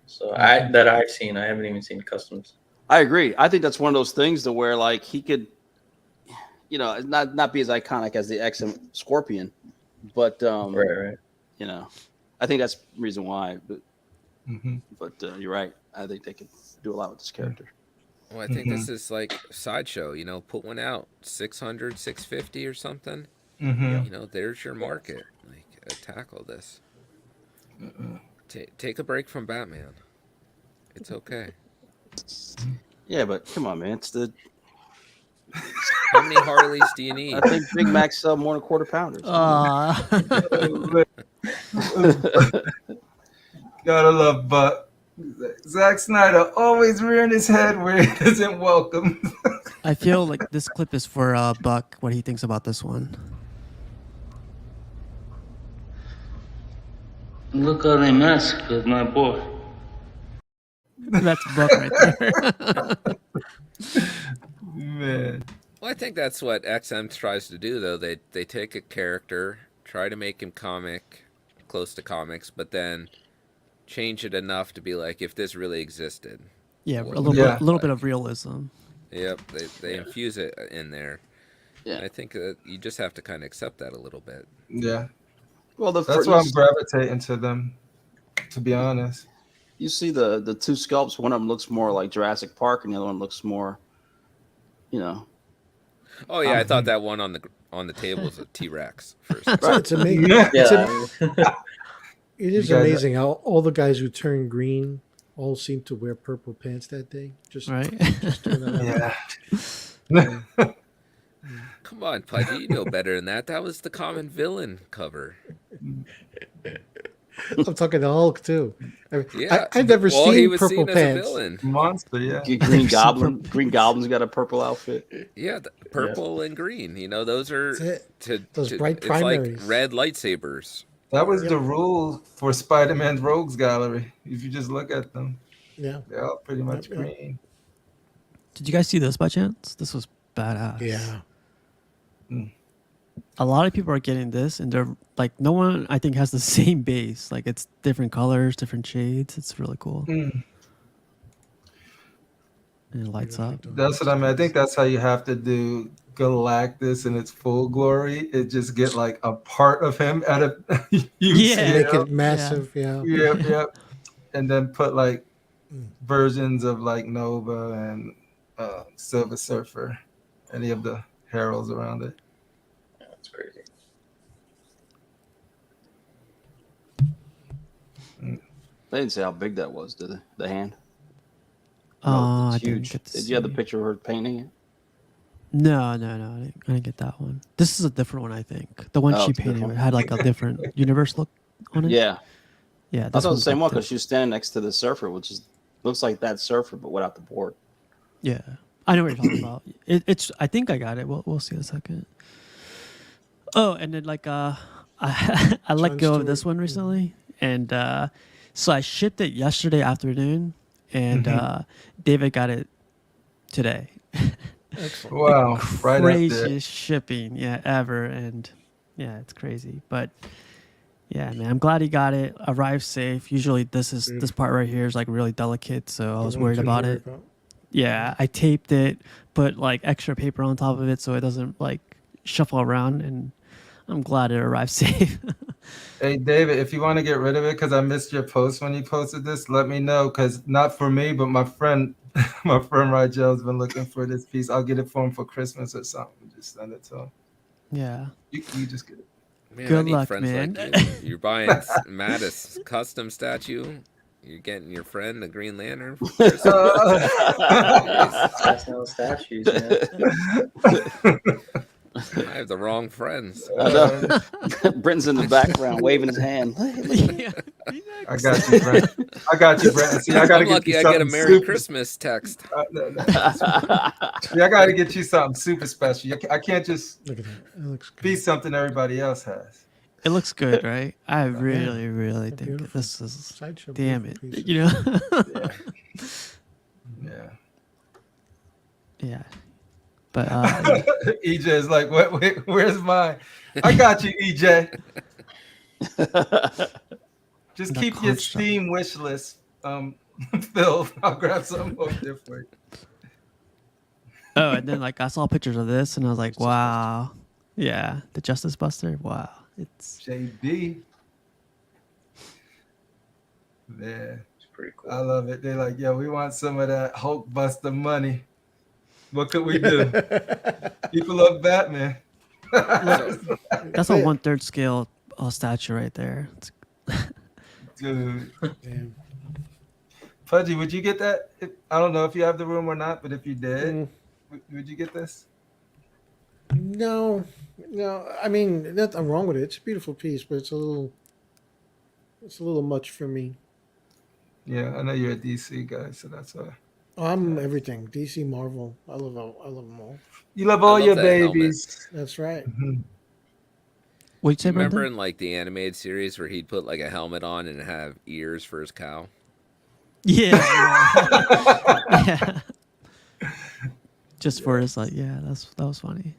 So that I've seen, I haven't even seen customs. I agree. I think that's one of those things to where like he could, not be as iconic as the XM Scorpion, but right. I think that's the reason why. But you're right. I think they could do a lot with this character. Well, I think this is like Sideshow. Put one out 600, 650 or something. There's your market. Like, tackle this. Take a break from Batman. It's okay. Yeah, but come on, man. It's the. How many Harleys do you need? I think Big Macs sell more than quarter pounders. Gotta love Buck. Zack Snyder always rearing his head where he isn't welcome. I feel like this clip is for Buck, what he thinks about this one. Look how they massacred my boy. That's Buck right there. Man. Well, I think that's what XM tries to do, though. They take a character, try to make him close to comics, but then change it enough to be like, if this really existed. Yeah, a little bit of realism. Yep, they infuse it in there. Yeah, I think that you just have to kind of accept that a little bit. Yeah. Well, that's why I'm gravitating to them, to be honest. You see the two sculpts. One of them looks more like Jurassic Park, and the other one looks more, Oh yeah, I thought that one on the table was a T-Rex. It's amazing. It is amazing how all the guys who turned green all seem to wear purple pants that day. Just right. Just turn that Yeah. Come on, Pudgy, you know better than that. That was the common villain cover. I'm talking the Hulk too. Yeah, I've never he seen was purple seen pants. as a villain. Monster, yeah. Green Goblin. Green Goblin's got a purple outfit. Yeah, purple and green. Those are those bright it's primaries. like red lightsabers. That was the rule for Spider-Man's Rogues Gallery. If you just look at them, yeah, they're all pretty much green. Did you guys see this by chance? This was badass. Yeah. A lot of people are getting this, and they're like, no one I think has the same base. Like it's different colors, different shades. It's really cool. Mm. And it lights up. That's what I mean. I think that's how you have to do Galactus in its full glory. It just get like a part of him at a Yeah. Make it massive. Yeah. Yep. And then put like versions of like Nova and Silver Surfer, any of the heralds around it. That's crazy. They didn't say how big that was, did they? The hand? I it's didn't huge. get to Did you have the see. picture of her painting it? No, I didn't get that one. This is a different one, I think. The one Oh, she it's a different painted one. had like a different universe look on it. Yeah. Yeah, I this thought it was one's the same like one because she was standing next to the surfer, which is looks like that surfer, but without the board. Yeah, I know what you're talking about. It's. I think I got it. We'll see in a second. Oh, and then like I let Jon go of Stewart. this one recently, and so I shipped it yesterday afternoon, and David got it today. Excellent. Wow, right up there. Craziest shipping ever, and yeah, it's crazy. But yeah, man, I'm glad he got it. Arrived safe. Usually this part right here is like really delicate, so I was worried about it. Yeah, I taped it, put like extra paper on top of it so it doesn't like shuffle around, and I'm glad it arrived safe. Hey David, if you want to get rid of it because I missed your post when you posted this, let me know. Because not for me, but my friend Rigel's been looking for this piece. I'll get it for him for Christmas or something. Just send it to him. Yeah. You just get it. Man, Good I need luck, friends man. like you. You're buying Mattis custom statue. You're getting your friend a Green Lantern. For Christmas. That's no statues, man. Uh, I have the wrong friends. Brenton's in the background waving his hand. I got you, Brent. See, I gotta I'm get lucky you I get a something Merry super. Christmas text. See, I gotta get you something super special. I can't just Look at that. It looks be good. something everybody else has. It looks good, right? I really, really A think beautiful this is. Sideshow. Damn it, beautiful piece. you know. Yeah. Yeah, but EJ is like, wait, where's mine? I got you, EJ. Just The keep your Constructive. Steam wish list filled. I'll grab something over there for you. oh, and then like I saw pictures of this, and I was like, wow, yeah, the Justice Buster. Wow, it's JD. Yeah, It's pretty cool. I love it. They're like, yo, we want some of that Hulk Buster money. What could we do? People love Batman. that's a 1/3 scale statue right there. It's, Dude. Damn. Pudgy, would you get that? I don't know if you have the room or not, but if you did, would you get this? No. I mean, nothing wrong with it. It's a beautiful piece, but it's a little much for me. Yeah, I know you're a DC guy, so that's why. Oh, I'm everything. DC, Marvel. I love them all. You love all love your that helmet. babies. That's right. what'd you say, Remember Brendan? in like the animated series where he'd put like a helmet on and have ears for his cow? Yeah. Yeah. Just for his like, yeah, that was funny.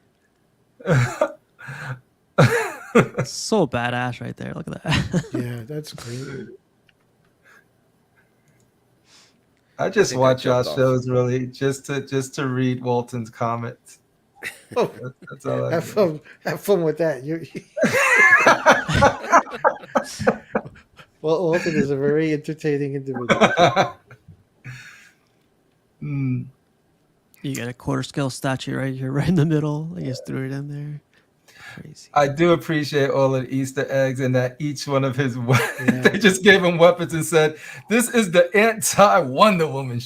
So badass right there. Look at that. Yeah, that's great. I just think I watch y'all jumped off. shows really just to read Walton's comments. Oh, That's all I have do. fun with that. Well, Walton is a very entertaining individual. Mm. You got a 1/4 scale statue right here, right in the middle. I just threw it in there. Crazy. I do appreciate all of the Easter eggs and that each one of his Yeah. they just gave him weapons and said, "This is the anti-Wonder Woman.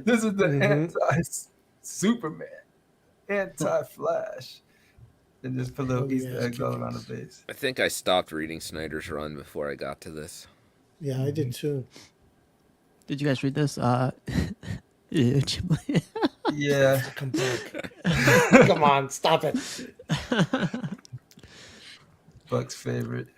This is the anti-Superman, anti-Flash," and just put little Oh, Easter yeah, eggs all kick around ass. the base. I think I stopped reading Snyder's Run before I got to this. Yeah, I did too. Did you guys read this? Yeah, Yeah, Come back. Come on, stop it. Buck's favorite.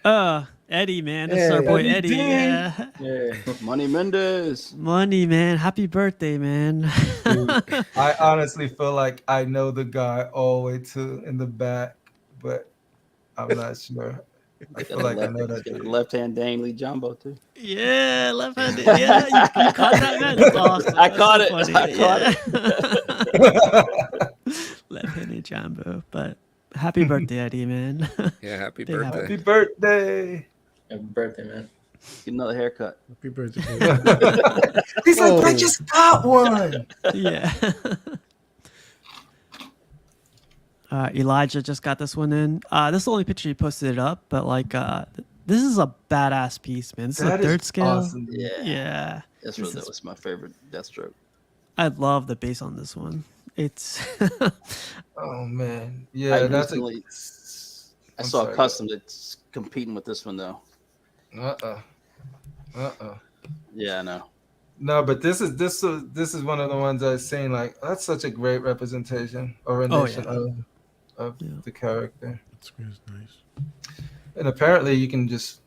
Eddie, man. This is our boy Eddie. Yeah. Yeah. Money Mendez. Money, man. Happy birthday, man. Dude, I honestly feel like I know the guy all the way to in the back, but I'm not sure. I feel like I know that dude. Left hand dangly jumbo too. Yeah, left-handed. Yeah, you caught that, man. That's awesome. I That's caught so it. funny. I caught it. Left-handed jumbo. But happy birthday, Eddie, man. Yeah, happy Big birthday. Happy birthday. Happy birthday, man. Get another haircut. Happy birthday. He's like, I Oh. just got one. Yeah. Elijah just got this one in. This is the only picture he posted it up, but like, this is a badass piece, man. This is a That is third scale. awesome. Yeah. That's This really, that is- was my favorite Deathstroke. I love the bass on this one. It's Oh man, I yeah, that's a. recently- I I'm saw sorry, a custom that's competing with this one though. Yeah, I know. No, but this is one of the ones I've seen. Like that's such a great representation or rendition of Yeah. the character. That's nice. And apparently, you can just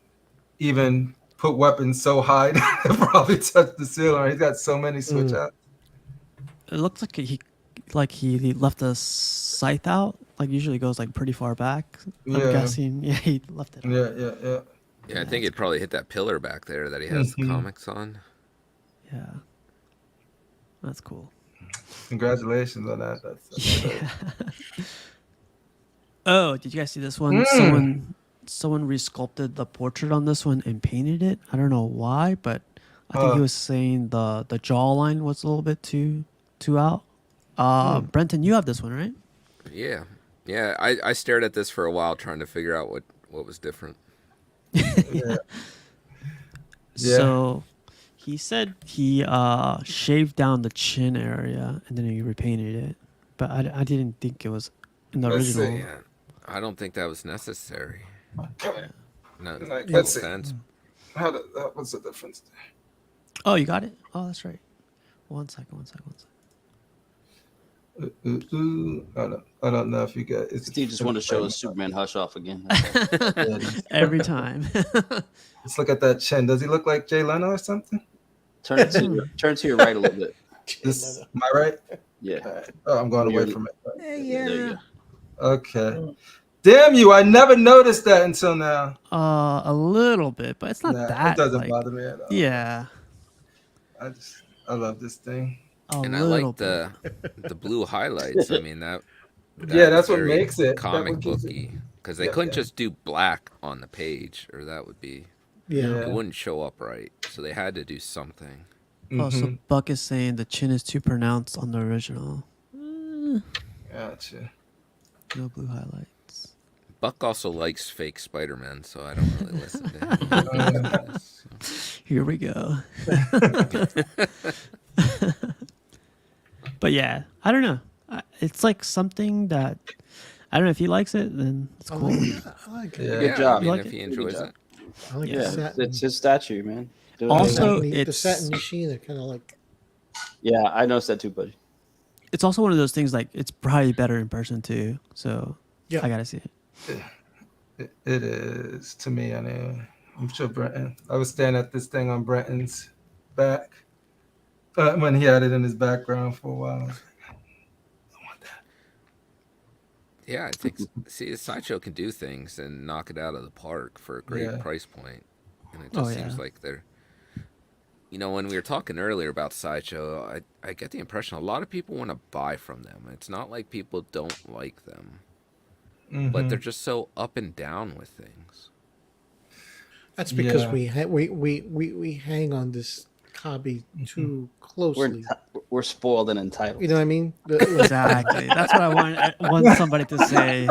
even put weapons so high that it probably touch the ceiling. He's got so many switch outs. it looks like he left the scythe out. Like usually goes like pretty far back. I'm Yeah. guessing. Yeah, he left it. Out. Yeah. Yeah, I think it probably hit that pillar back there that he has the comics on. Yeah. That's cool. Congratulations on that. That's great. Oh, did you guys see this one? Someone resculpted the portrait on this one and painted it. I don't know why, but I think he was saying the jawline was a little bit too out. Brenton, you have this one, right? Yeah. Yeah, I stared at this for a while trying to figure out what was different. Yeah. So he said he shaved down the chin area and then he repainted it. But I didn't think it was in the Let's see. original. Yeah. I don't think that was necessary. No, Like, no let's see. offense. What's the difference? Oh, you got it? Oh, that's right. One second. I don't know if you got. Steve just wanted to show his Superman hush off again. Every time. Let's look at that chin. Does he look like Jay Leno or something? turn to your right a little bit. This, am I right? Yeah. Oh, I'm going away You're- from it. There you go. Okay. Damn you! I never noticed that until now. A little bit, but it's not Nah, that. it doesn't like, bother me at all. Yeah. I love this thing. And I like the blue highlights. I mean Yeah, that's that's what very makes it. comic That gives it- booky, because they couldn't just do black on the page, or that would be Yeah. it wouldn't show up right. So they had to do something. Oh, so Buck is saying the chin is too pronounced on the original. Gotcha. No blue highlights. Buck also likes fake Spider-Man, so I don't really listen to him. Here we go. But yeah, I don't know. It's like something that I don't know if he likes it, then it's I cool. like it. I like it. Yeah. Good job. I mean, like if it? he Good enjoys job. it. I like the Yeah, satin. it's his statue, man. Do it. Also, the it's- satin machine. They're kind of like. Yeah, I noticed that too, buddy. It's also one of those things like it's probably better in person too. So Yeah. I gotta see it. It is to me. I know. I'm sure Brenton. I was staring at this thing on Brenton's back when he had it in his background for a while. Yeah, I think see, Sideshow can do things and knock it out of the park for a great Yeah. price point, and it just seems like they're. You know, when we were talking earlier about Sideshow, I get the impression a lot of people want to buy from them. It's not like people don't like them, but they're just so up and down with things. That's because Yeah. we hang on this hobby too closely. We're spoiled and entitled. You know what I mean? Exactly. That's what I want somebody to say.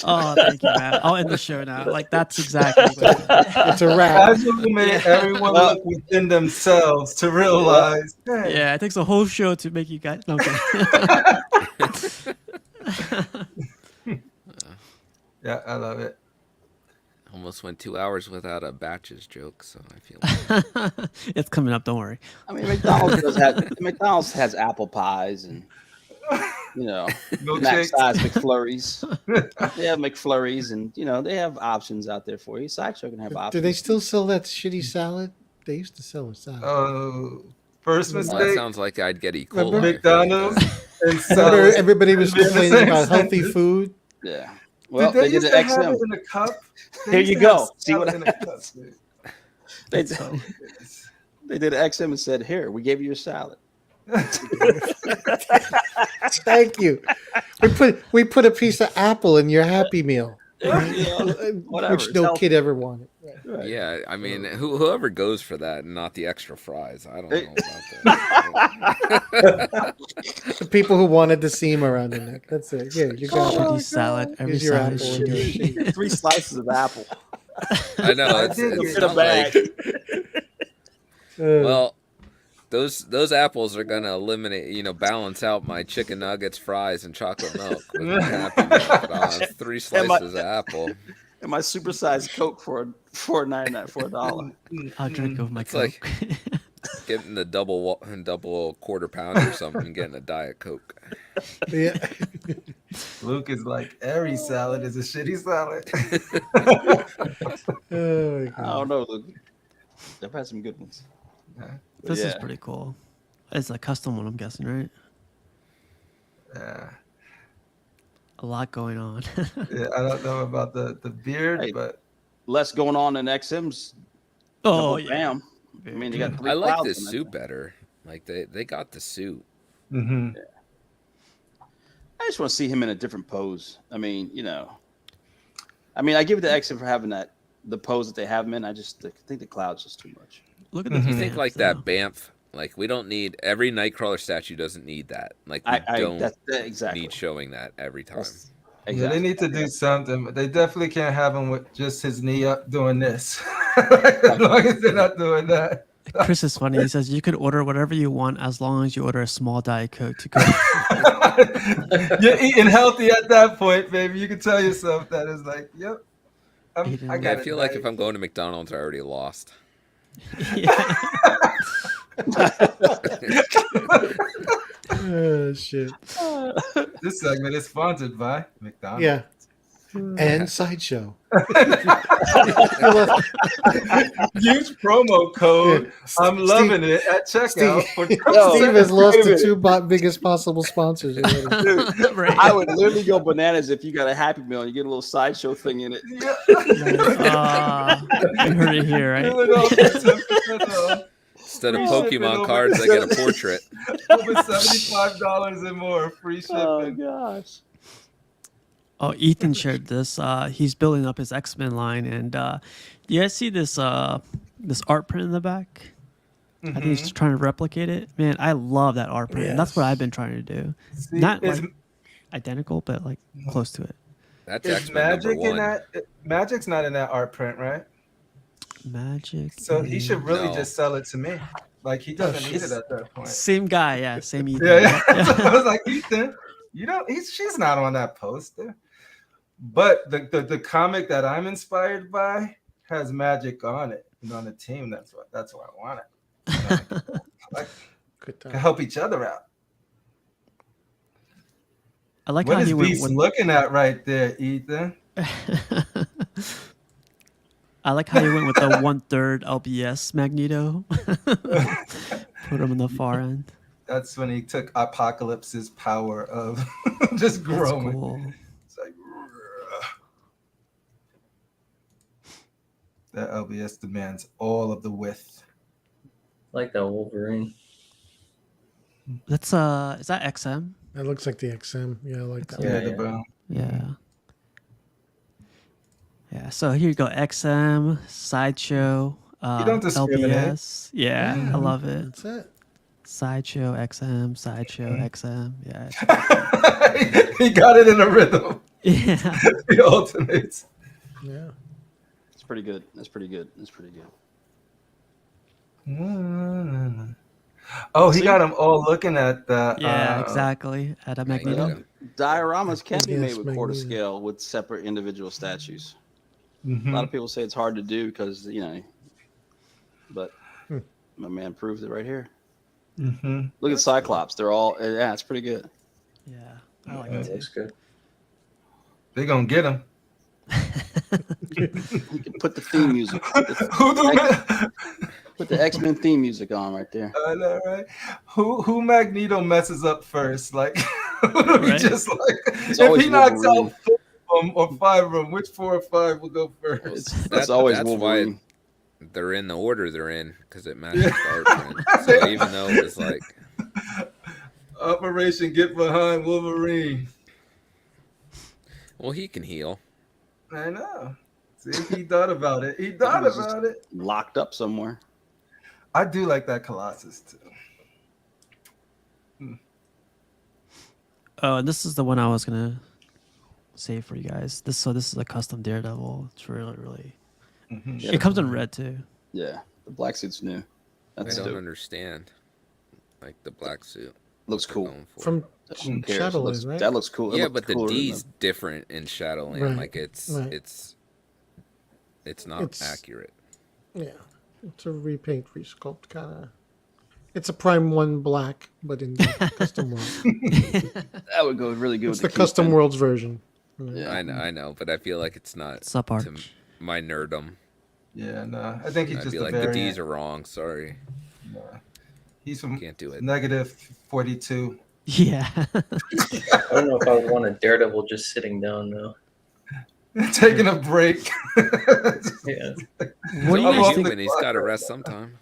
Oh, thank you, man. I'll end the show now. Like that's exactly what It's a wrap. That's what made everyone look within themselves to realize. Hey, Yeah, it takes a whole show to make you guys. No, okay. yeah, I love it. Almost went 2 hours without a batches joke, so I feel. It's coming up. Don't worry. I mean, McDonald's has apple pies and you know, Milkshakes. max size McFlurries. They have McFlurries, and you know they have options out there for you. Sideshow can have options. Do they still sell that shitty salad? They used to sell a salad. Oh, first Well, that mistake. sounds like I'd get E. Remember? coli. McDonald's and Remember salad. everybody was Be in the complaining same about healthy sentence. food. Yeah. Well, Did they they did used an to have XM. it in a cup? They Here used you to have go. See what salad in a cup, dude. They did, they did an XM and said, "Here, we gave you your salad." Thank you. We put a piece of apple in your Happy Meal, You know, whatever. which It's no healthy. kid ever wanted. Right. Yeah, I mean, whoever goes for that and not the extra fries, I don't know about that. The people who wanted the seam around the neck. That's it. Yeah, you got Shitty it. salad. Every Here's your salad. apple and your shitty. 3 slices of apple. I know I it's, did it's get not a bag. like Uh, well, those apples are gonna eliminate, balance out my chicken nuggets, fries, and chocolate milk with my Happy Meal. But I'll have 3 slices of apple. And my supersized Coke for $4.99 for $1. I'll drink with my It's Coke. like getting the double quarter pounder or something and getting a Diet Coke. yeah. Luke is like, every salad is a shitty salad. Oh, my I God. don't know, Luke. They've had some good ones. This is Yeah. pretty cool. It's a custom one, I'm guessing, right? Yeah. A lot going on. Yeah, I don't know about the beard, Hey. but Less going on in XM's. Oh, Double yeah. bam. I mean, you got 3 I like clouds this in that suit thing. better. Like they got the suit. mhm. I just want to see him in a different pose. I mean, I give it to XM for having the pose that they have him in. I think the cloud's just too much. Look at Mhm. the You think like pants, that Banff? Like we don't need every Nightcrawler statue doesn't need that. Like we don't That's exactly. need showing that every time. That's- Yeah, exactly. they need to do something, but they definitely can't have him with just his knee up doing this. As long as they're not doing that. though. Chris is funny. He says you could order whatever you want as long as you order a small Diet Coke to go. You're eating healthy at that point, baby. You can tell yourself that it's like, yep. I Yeah, got I feel like if I'm going to McDonald's, I already lost. Yeah. Oh, shit. This segment is sponsored by McDonald's. Yeah. And Sideshow. Use promo code. Yeah. I'm loving it at checkout. Steve, For Steve has lost wait a the 2 biggest possible sponsors already. Dude, Right. I would literally go bananas if you got a Happy Meal and you get a little Sideshow thing in it. Yeah. You heard it here, right? Fill it up for 10% off. Instead of Free shipping Pokemon over cards, I get a portrait. Over $75 and more. Free shipping. Oh gosh. Oh, Ethan shared this. He's building up his X-Men line, and you guys see this this art print in the back? I think he's trying to replicate it. Man, I love that art print. And that's what I've been trying to do. See, Not is, like identical, but like close to it. That's is X-Men number Magic in 1. that? Magic's not in that art print, right? Magic. So he should really No. just sell it to me. Like he doesn't need it at that point. Same guy, yeah, same Ethan. Yeah, yeah. Yeah. I was like, Ethan, she's not on that poster. But the comic that I'm inspired by has Magic on it and on the team. That's what I want it. Like, Good to time. help each other out. I like What how is he went Beast with. looking at right there, Ethan? I like how he went with the 1/3 LBS Magneto. Put him in the far end. That's when he took Apocalypse's power of just That's growing. cool. It's like that LBS demands all of the width. Like that Wolverine. That's is that XM? That looks like the XM. Yeah, I like that. Yeah, The yeah. brown. Yeah. Yeah. So here you go. XM, Sideshow, don't discriminate. LBS. Yeah, I love it. That's it. Sideshow, XM, Sideshow, XM. Yeah. He got it in a rhythm. Yeah. He alternates. Yeah. It's pretty good. That's pretty good. That's pretty good. Oh, he got them all looking at the. Yeah, exactly. At a Magneto. Magneto. Dioramas can be Yes, made with quarter Magneto. scale with separate individual statues. A Mhm. lot of people say it's hard to do because but Hmm. my man proved it right here. Mhm. Look at Cyclops. They're all it's pretty good. Yeah, I like Yeah, it it too. looks good. They gonna get him. We can put the theme music. Who do Put the X-Men theme music on right there. I know, right? Who Magneto messes up first? Like, who do we Right. just like? It's If always he knocks out Wolverine. 4 of them or 5 of them, which 4 or 5 will go first? It's always that's Wolverine. why they're in the order they're in, because it matches Yeah. the art print. So even though it was like, Operation Get Behind Wolverine. well, he can heal. I know. See, he thought about it. He thought was just- about it. Locked up somewhere. I do like that Colossus too. Oh, and this is the one I was gonna save for you guys. This is a custom Daredevil. It's really. Mhm. It comes in red too. Yeah, the black suit's new. I That's don't dope. understand, like the black suit. Looks they're cool. going for. From Who cares? Shadowlands, right? That looks cool. It Yeah, looked but the cooler than D's different in Shadowland. Right, Like it's right. it's not It's- accurate. Yeah, it's a repaint, resculpt kind of. It's a Prime 1 black, but in the custom world. That would go really good It's with the custom Kingpin. world's version. Yeah. I know, but I feel like it's not Subpart. to my nerdom. Yeah, no. I think he's I'd just be a like, variant. the D's are wrong. Sorry, He's from can't do it. negative 42. Yeah. I don't know if I would want a Daredevil just sitting down though. Taking a break. Yeah. What do you I'm guys off think? the Human, he's got to rest sometime.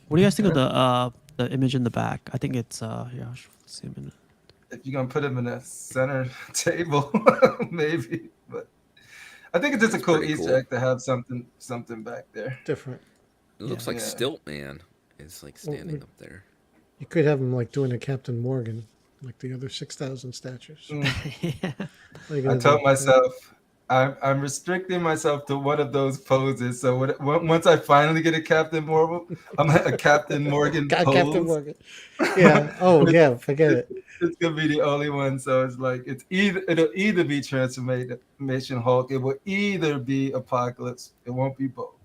What do you guys think of the image in the back? I think it's yeah. I'll zoom in. If you're gonna put him in a center table, maybe. But I think it's just a cool pretty Easter cool. egg to have something back there. Different. It looks like Yeah. Stilt Man is like standing up there. You could have him like doing a Captain Morgan, like the other 6,000 statues. Yeah. What are you I gonna told do? myself I'm restricting myself to one of those poses. So once I finally get a Captain Morgan, I'm at a Captain Morgan Got pose. Captain Morgan. Yeah. Oh, yeah. Forget it. It's gonna be the only one. So it's like it'll either be Transformation Hulk. It will either be Apocalypse. It won't be both.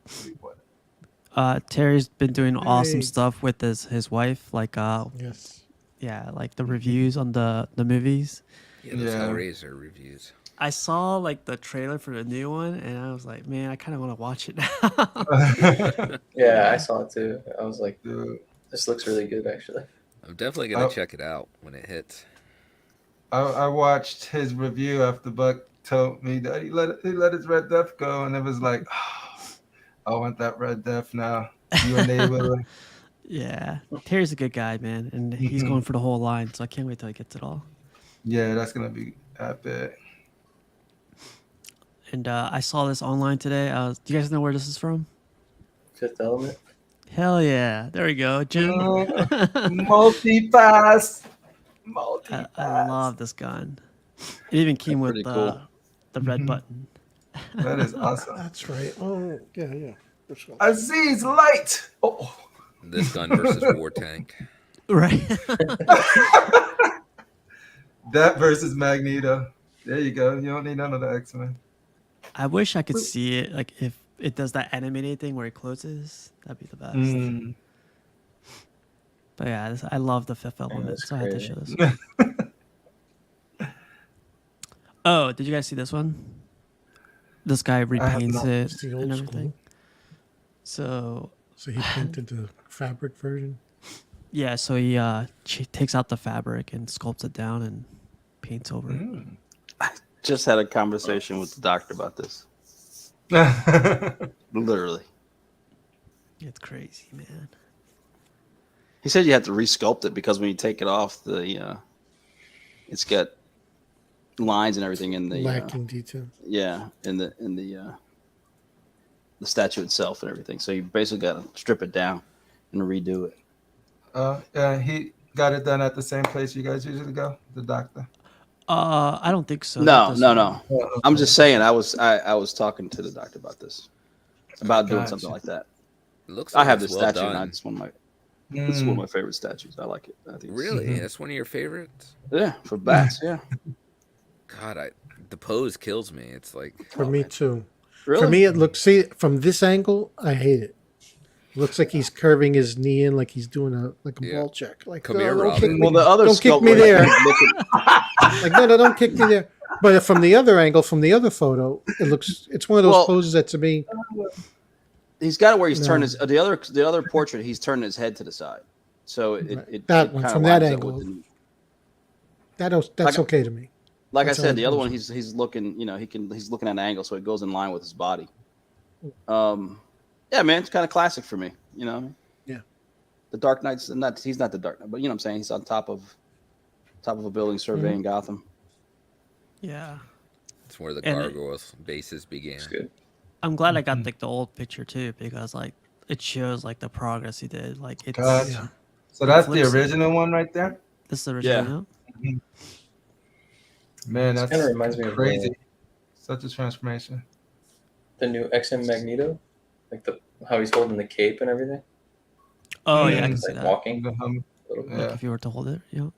It'll be one. Terry's been doing awesome Hey. stuff with his wife, like Yes. yeah, like the reviews on the movies. Yeah, those Yeah. Hellraiser reviews. I saw like the trailer for the new one, and I was like, man, I kind of want to watch it now. Yeah, I saw it too. I was like, Dude, this looks really good actually. I'm definitely gonna Oh. check it out when it hits. I watched his review after Buck told me that he let his Red Death go, and it was like, I want that Red Death now. You enable it. Yeah, Terry's a good guy, man, and he's going for the whole line, so I can't wait till he gets it all. Yeah, that's gonna be epic. And I saw this online today. Do you guys know where this is from? Fifth Element. Hell yeah! There we go, Jim. Multi-pass. I love this gun. It even came with pretty cool. the red button. That is awesome. That's right. Oh, yeah, yeah. This one. Aziz Light. Oh, This gun versus War Tank. Right. that versus Magneto. There you go. You don't need none of the X-Men. I wish I could see it, like if it does that animated thing where it closes. That'd be the best. Mm. But yeah, I love the Fifth Element, that's so I had to crazy. show this. Oh, did you guys see this one? This guy repaints not. it It's the old and school. everything. So So he painted the fabric version. yeah, so he takes out the fabric and sculpts it down and paints over it. Mm. Just had a conversation with the doctor about this. Literally. It's crazy, man. He said you have to resculpt it because when you take it off, it's got lines and everything in the Lacking detail. in the statue itself and everything. So you basically got to strip it down and redo it. Yeah, he got it done at the same place you guys usually go, the doctor. I don't think so. No. Oh, I'm just saying. I was talking to the doctor about this, about doing Gotcha. something like that. It looks I like have it's this well statue, and done. it's one of my favorite statues. I like it. I think it's- Really? That's one of your favorites? Yeah, for bats. Yeah. God, the pose kills me. It's like For me, too. Really? For me, it looks, see, from this angle, I hate it. Looks like he's curving his knee in, like he's doing a Yeah. ball check. Like, Come here, don't Robin. kick me. Well, the other Don't kick sculpt me where there. he's looking- Like, no, don't kick me there. But from the other angle, from the other photo, it's one of those Well- poses that to me, He's got it where he's No. turned his the other portrait. He's turning his head to the side, so it That it one, kinda from that lines up angle. with the- that's Like- okay to me. Like That's I how said, the other it one goes. he's looking. He's looking at an angle, so it goes in line with his body. Yeah, man, it's kind of classic for me. You know what I mean? Yeah. The Dark Knight's not. He's not the Dark Knight, but you know what I'm saying. He's on top of a building surveying Gotham. Yeah. It's where the And- gargoyles bases began. It's good. I'm glad I got like the old picture too, because like it shows like the progress he did. Like it's Gotcha. So that's the Flips it. original one right there. this is the original. Yeah. Man, that's Kind of reminds me of crazy. Such a transformation. the new XM Magneto, like how he's holding the cape and everything. Oh yeah, I can Mm. see Like that. walking The a little bit. Yeah. If you were to hold it, yeah.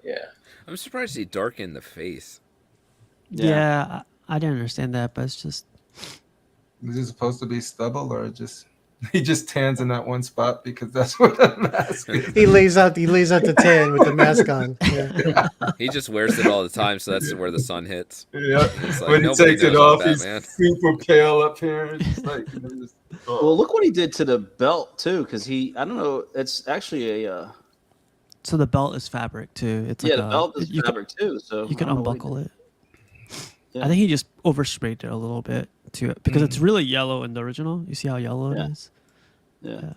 Yeah. I'm surprised he darkened the face. Yeah, I didn't understand that, but it's just Is it supposed to be stubble or just he just tans in that one spot because that's what the mask is? He lays out the tan with the mask on. Yeah. He just wears it all the time, so that's where the sun hits. Yeah. It's like When he nobody takes it knows off, I'm he's Batman. super pale up here. It's like, oh. Well, look what he did to the belt too, because I don't know. It's actually a so the belt is fabric too. It's yeah, like the belt is you fabric too. So you I can don't know what he unbuckle it. Yeah. I think he just oversprayed it a little bit to it because it's really yellow in the original. You see how yellow Yeah. it is? did. Yeah.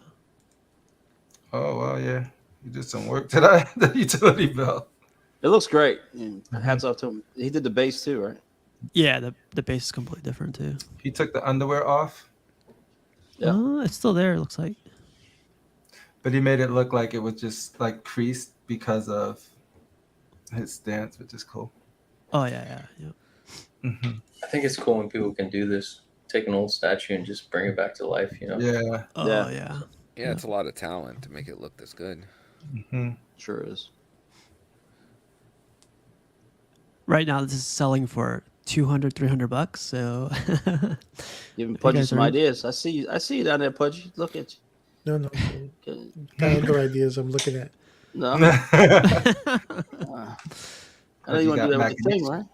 Oh well, yeah. You did some work to that the utility belt. It looks great. And hats off to him. He did the base too, right? Yeah, the base is completely different too. He took the underwear off, Yeah. It's still there. It looks like. but he made it look like it was just like creased because of his stance, which is cool. Oh yeah. I think it's cool when people can do this. Take an old statue and just bring it back to life. You know. Yeah. Oh Yeah. yeah. Yeah, it's a lot of talent to make it look this good. hmm Sure is. Right now, this is selling for $200-$300. So Giving Pudgy guys some are- ideas. I see you down there, Pudgy. Look at No. you. Got other ideas I'm looking at. No. I I know you want to do that with the thing, right?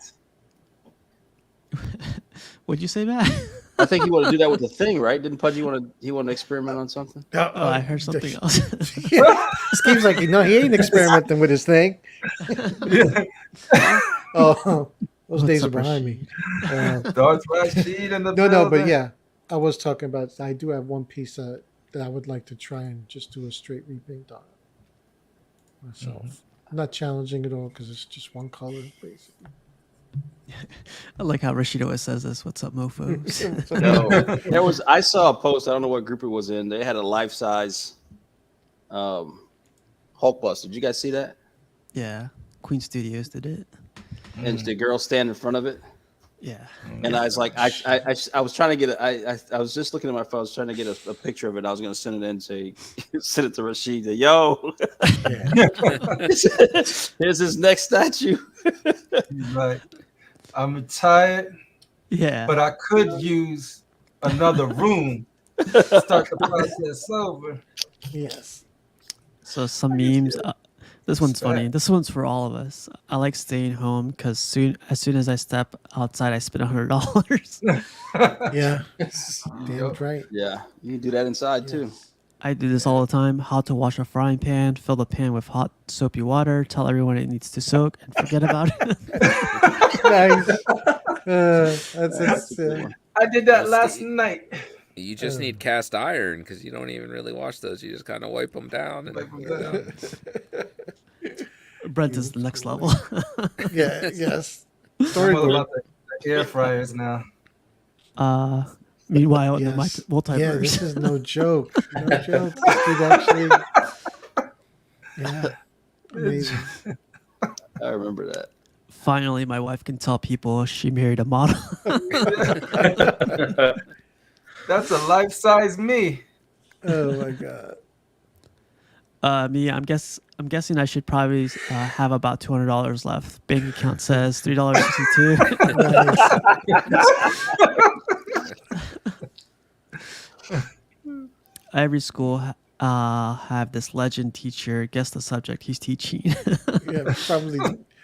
what'd you say, Matt? I think you want to do that with the thing, right? Didn't Pudgy want to experiment on something? Oh, I heard something else. Yeah. Steve's like, no, he ain't experimenting with his thing. Oh, those days are up, Rashid? behind me. Darth Rashid in the No, but building. yeah, I was talking about. I do have one piece that I would like to try and just do a straight repaint on it myself. I'm not challenging at all because it's just one color, basically. I like how Rashid always says this. What's up, mofos? No, I saw a post. I don't know what group it was in. They had a life size Hulkbuster. Did you guys see that? Yeah, Queen Studios did it. And the girl stand in front of it. Yeah. And I was like, I was trying to get I was just looking at my phone. I was trying to get a picture of it. I was going to send it in, say, send it to Rashid. Say, yo, here's his next statue. He's like, I'm retired, Yeah. but I could use another room to start the process over. Yes. So some memes. This one's funny. This one's for all of us. I like staying home because as soon as I step outside, I spend $100. Yeah. Damn right. Yeah, you can do that inside too. I do this all the time. How to wash a frying pan, fill the pan with hot soapy water, tell everyone it needs to soak, and forget about it. Nice. That's I did that last night. You just need cast iron because you don't even really wash those. You just kind of wipe them down. And, Brent is the next level. yeah. Yes. I'm Story all about the air fryers now. Meanwhile, in the Yes. multiverse. Yeah, this is no joke. No joke. This dude actually. Yeah. Amazing. I remember that. Finally, my wife can tell people she married a model. That's a life-size me. Oh my god. Me, I'm guessing I should probably have about $200 left. Bank account says $3.62. every school have this legend teacher. Guess the subject he's teaching. Yeah, probably.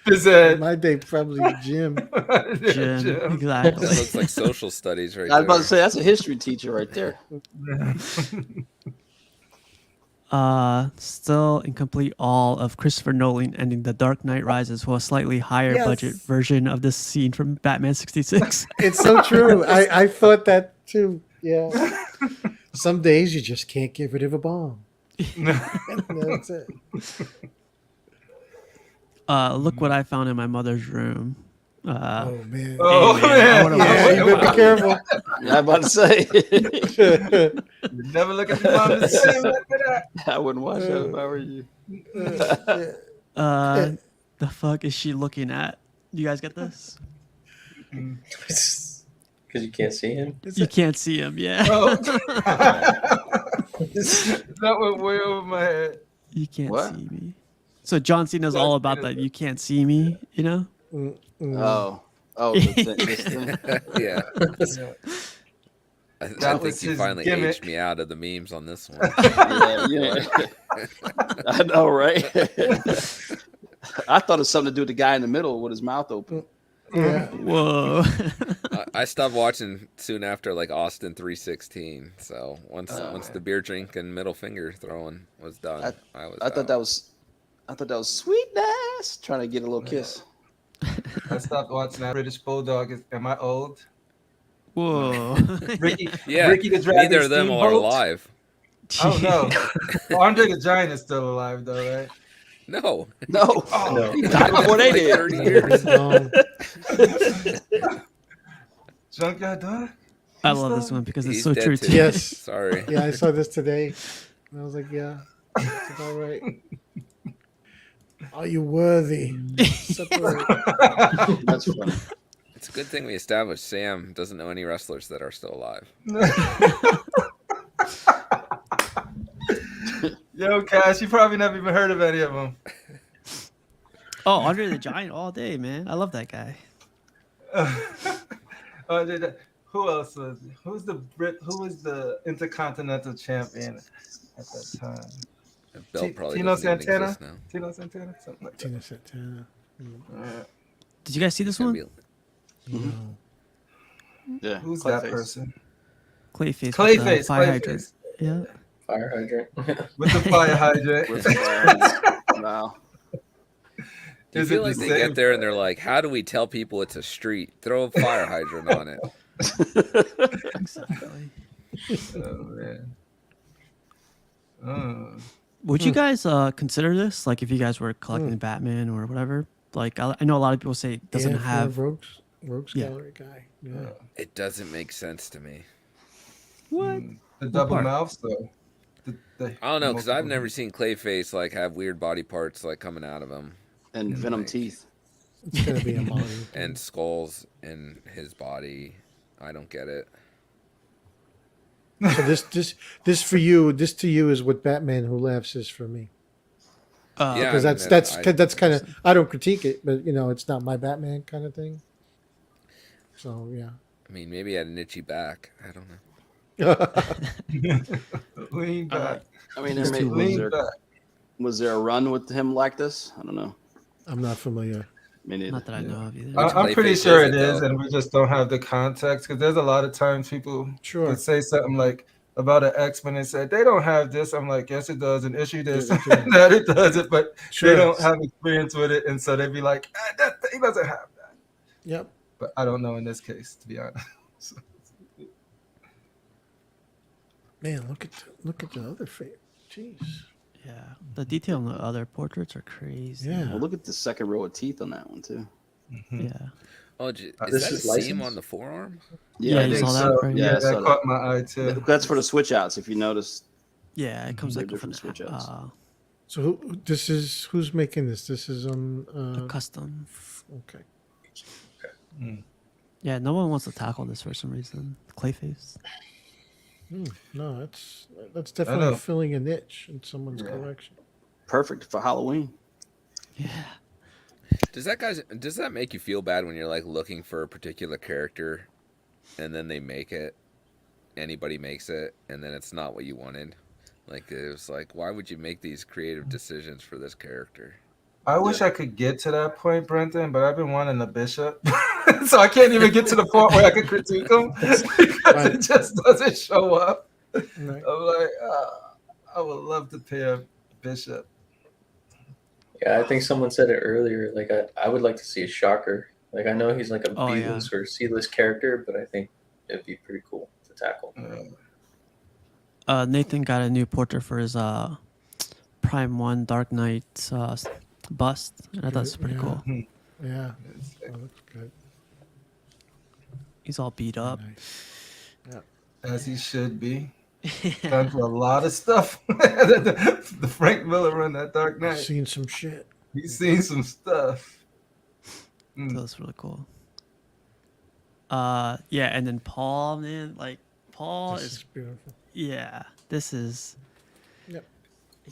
Is In that my day, probably Jim. Jim, Jim? That exactly. looks like social studies right I was about to there. say that's a history teacher right there. Still incomplete all of Christopher Nolan ending The Dark Knight Rises for a slightly higher budget Yes. version of this scene from Batman 66. It's so true. I thought that too. Yeah. Some days you just can't get rid of a bomb. That's it. Look what I found in my mother's room. Oh man. Oh, Hey, man, I man. wanna Yeah, watch you that. better be careful. I'm about to say. You never look at the mom and say after that. I wouldn't watch that if I were you. The fuck is she looking at? You guys get this? Because you can't see him. You can't see him, yeah. Oh. That went way over my head. You can't What? see me. So John Cena's all about that. You can't see me, you know? Oh, this thing. Yeah. I That think was you his finally gimmick. aged me out of the memes on this one. Yeah. I know, right? I thought it was something to do with the guy in the middle with his mouth open. Yeah. Whoa. I stopped watching soon after like Austin 3:16. So once the beer drink and middle finger throwing was done, I thought that was sweetness. Trying to get a little kiss. I stopped watching that British Bulldog. Am I old? Whoa. Ricky, Yeah, Ricky the Dragon neither of them are Steamboat? alive. Oh no, well, Andre the Giant is still alive though, right? No, No, No. he died before they like did. 30 years. Junkyard Dog. I love this one because it's He's so dead true too. too. Yes. Sorry. Yeah, I saw this today. And I was like, yeah, it's about right. Are you worthy? Separate. That's funny. It's a good thing we established Sam doesn't know any wrestlers that are still alive. Yo, Cash, you probably never even heard of any of them. Oh, Andre the Giant all day, man. I love that guy. Who else was? Who's the Brit? Who was the Intercontinental Champion at that time? The belt probably Tino doesn't even Santana. exist now. Tino Santana, something like that. Tina Santana. Did you guys see this Gonna one? be- No. Yeah. Who's Clayface. that person? Clayface. with the Clayface. fire hydrant. Clayface. Yeah. Fire hydrant. With the fire hydrant. With the wow. Do you Is feel it like the they same? get there and they're like, how do we tell people it's a street? Throw a fire hydrant on it. Exactly. Oh man. Oh. Would you guys consider this? Like if you guys were collecting Batman or whatever? Like I know a lot of people say it doesn't Yeah, have Rogues Yeah. Gallery guy. Yeah. It doesn't make sense to me. what? The double part? mouths though. I don't know, because I've multiple- never seen Clayface like have weird body parts like coming out of him And venom like- teeth. It's gonna be a model. and skulls in his body. I don't get it. So this for you, this to you is what Batman Who Laughs is for me. Yeah, Because I mean, that's kind of, I don't critique it, but it's not my Batman kind of thing. So yeah. I mean, maybe he had an itchy back. I don't know. Lean back. I mean, He's too Lean back. was there a run with him like this? I don't know. I'm not familiar. Me neither. Not that I know of either. I'm pretty Clayface sure is it it, is, though? and we just don't have the context because there's a lot of times people Sure. would say something like about an X-Men and say they don't have this. I'm like, yes, it does, and issue this, Yeah, it that it does it, but Sure. they don't have experience with it, and so they'd be like, he doesn't have that. Yep. But I don't know in this case, to be honest. Man, look at the other face. Jeez. Yeah. The detail on the other portraits are crazy. Yeah. Well, look at the second row of teeth on that one too. Yeah. Oh, is This that a is seam licensed? on the forearm? Yeah, I you think saw that, so. right? Yeah, Yeah, I saw that that. caught my eye too. That's for the switch outs. If you notice, Yeah, it comes They're like with different switch outs. So who's making this? This is a custom. okay. Yeah, no one wants to tackle this for some reason. Clayface. No, that's definitely know. filling a niche in someone's Yeah. collection. perfect for Halloween. Yeah. Does that make you feel bad when you're like looking for a particular character and then they make it anybody makes it, and then it's not what you wanted. Like it was like, why would you make these creative decisions for this character? I wish I could get to that point, Brenton, but I've been wanting a bishop, so I can't even get to the point where I can critique him because it just doesn't show up. Right. I'm like, I would love to pay a bishop. Yeah, I think someone said it earlier. Like, I would like to see a shocker. Like, I know he's like a Oh, yeah. B-list or C-list character, but I think it'd be pretty cool to tackle. Nathan got a new portrait for his Prime 1 Dark Knight bust. And I thought it was pretty cool. Yeah. That looks good. He's all beat up. Nice. As he should be. Done for a lot of stuff. The Frank Miller run, that Dark Knight. Seen some shit. He's seen some stuff. That's really cool. Yeah, and then Paul, man, like Paul This is is beautiful. yeah. This is. Yep.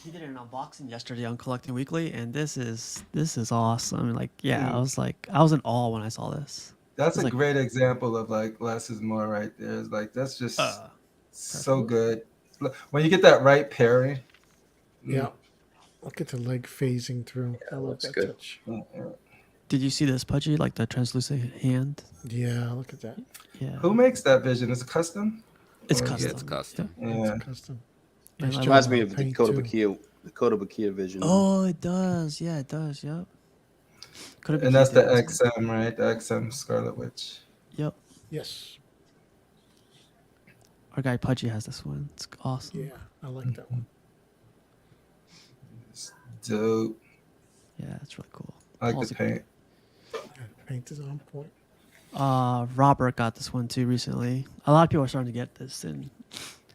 He did an unboxing yesterday on Collecting Weekly, and this is awesome. Like, yeah, I was in awe when I saw this. That's a like- great example of like less is more right there. It's like that's just so good. When you get that right pairing. Yeah. Look at the leg phasing through. I love looks that good. touch. Did you see this Pudgy, like the translucent hand? Yeah, look at that. Yeah. Who makes that vision? Is it custom? It's Or- custom. It's custom. Yeah. It's custom. Yeah, Nice I job Reminds on me the of the paint, Dakota too. Bakia vision. Oh, it does. Yeah, it does. Yep. Could And that's the XM, right? The XM Scarlet Witch. Yep. Yes. Our guy Pudgy has this one. It's awesome. Yeah, I like that one. It's dope. Yeah, it's really cool. I like Paul's the a- paint. Yeah, paint is on point. Robert got this one too recently. A lot of people are starting to get this, and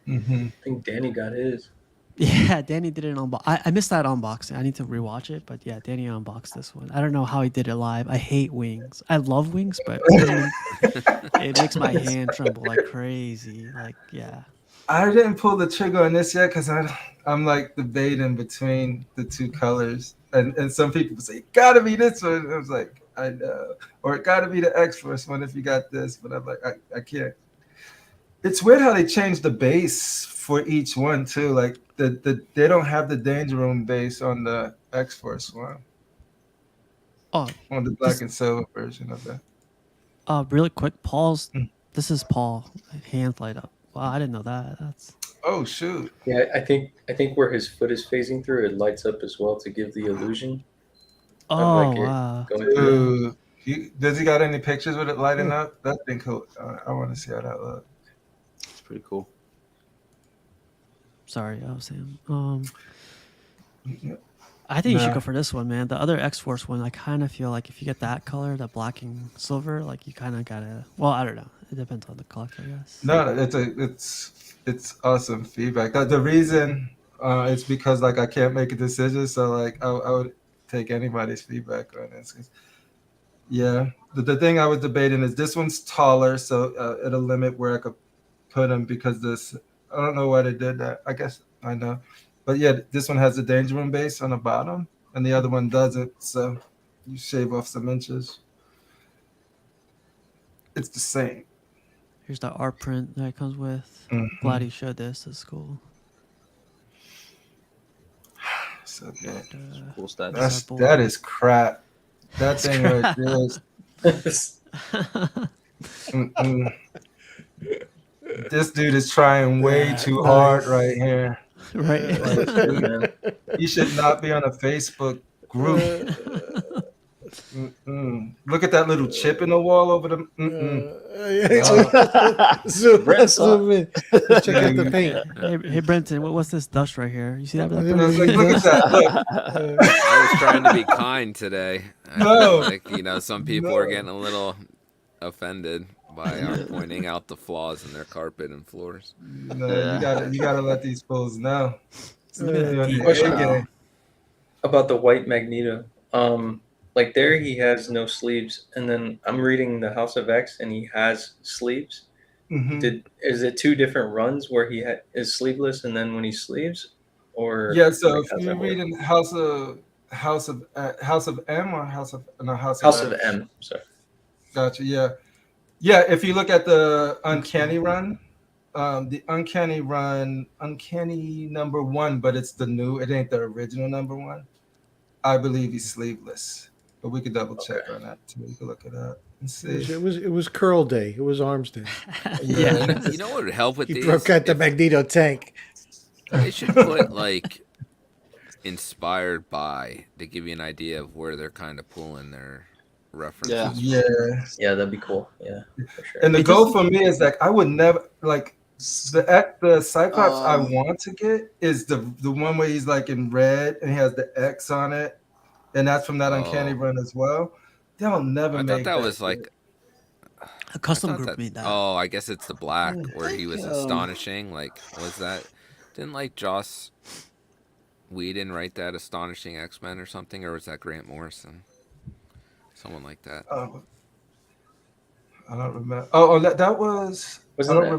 Mm-hmm. I think Danny got his. yeah, Danny did it I missed that unboxing. I need to rewatch it, but yeah, Danny unboxed this one. I don't know how he did it live. I hate wings. I love wings, but it makes my hand tremble like crazy. Like, yeah. I didn't pull the trigger on this yet because I'm like debating between the two colors, and some people say it gotta be this one. I was like, I know, or it gotta be the X-Force one if you got this, but I'm like, I can't. It's weird how they changed the base for each one too. Like they don't have the Danger Room base on the X-Force one. Oh, On the black and silver version of that. really quick, this is Paul. Hands light up. Wow, I didn't know that. That's Oh shoot! Yeah, I think where his foot is phasing through, it lights up as well to give the illusion. of, oh like, it wow. going through. Does he got any pictures with it lighting up? That thing cool. I want to see how that looks. It's pretty cool. Sorry, I was saying. I think you should Nah. go for this one, man. The other X-Force one, I kind of feel like if you get that color, the black and silver, like you kind of gotta. Well, I don't know. It depends on the collector, I guess. No, it's awesome feedback. The reason it's because like I can't make a decision, so like I would take anybody's feedback on this. 'Cause, yeah, the thing I was debating is this one's taller, so it'll limit where I could put him because this. I don't know why they did that. I guess I know, but yeah, this one has a Danger Room base on the bottom, and the other one doesn't. So you shave off some inches. It's the same. Here's the art print that it comes with. Mhm. Glad he showed this. It's cool. So good. Cool stats. That is crap. That thing right there is. Mm-mm. This dude is trying way too hard right here. Right. He should not be on a Facebook group. Mm-mm. Look at that little chip in the wall over the. Zoom in. Check out the paint. Hey Brenton, what's this dust right here? You see that? Look at that. Look. I was trying to be kind today. I No. feel like, some people are getting a little offended by our pointing out the flaws in their carpet and floors. No, you gotta let these fools know. Question about the white Magneto. Like there, he has no sleeves, and then I'm reading the House of X, and he has sleeves. Mhm. Is it two different runs where he is sleeveless, and then when he sleeves, or Yeah, so like, if how's you're that work? reading House of M or House of House of M. Sorry. Gotcha. Yeah. If you look at the Uncanny run the Uncanny #1, but it's the new. It ain't the original #1. I believe he's sleeveless, but we could double check on that too. We could look it up and see. It was curl day. It was arms day. Yeah. You know what would help with He these? broke out the Magneto tank. They should put like inspired by to give you an idea of where they're kind of pulling their references. Yeah. Yeah, that'd be cool. Yeah, for sure. And the goal for me is like I would never like the Cyclops I want to get is the one where he's like in red and he has the X on it, and that's from that Uncanny run as well. They'll never make that was like a custom group made that. Oh, I guess it's the black where he was astonishing. Like, was that? Didn't like Joss Whedon write that Astonishing X-Men or something, or was that Grant Morrison? Someone like that. I don't remember. That was. Wasn't that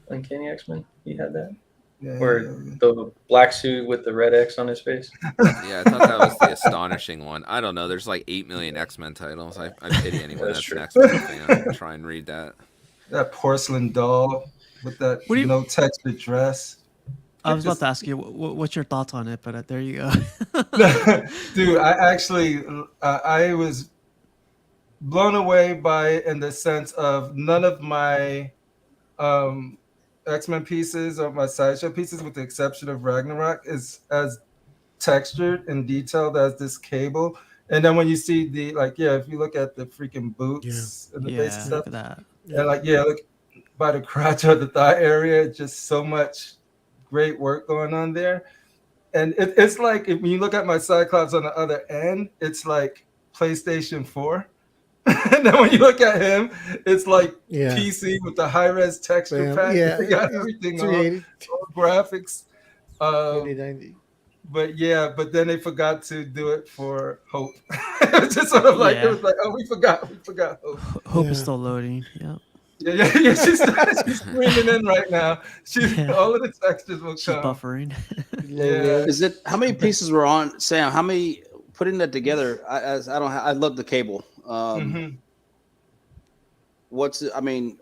Uncanny X-Men? He had that. The black suit with the red X on his face. Yeah, I thought that was the Astonishing one. I don't know. There's like 8 million X-Men titles. I pity anyone that's an X-Men fan. Try and read that. That porcelain doll with that no textured dress. I was about to ask you, what's your thoughts on it, but there you go. Dude, I was blown away by it in the sense of none of my X-Men pieces or my Sideshow pieces, with the exception of Ragnarok, is as textured and detailed as this Cable. And then when you see if you look at the freaking boots and the base stuff, look at that. And look by the crotch or the thigh area, just so much great work going on there. And it's like when you look at my Cyclops on the other end, it's like PlayStation 4. And then when you look at him, it's like PC with the high-res texture pack. They got everything on, all graphics. 90. But then they forgot to do it for Hope. It was just sort of like it was like, oh, we forgot Hope. Hope is still loading. Yeah. Yeah. She's screaming in right now. All of the textures will come. She's buffering. Is it how many pieces were on Sam? How many putting that together? I love the Cable. What's I mean?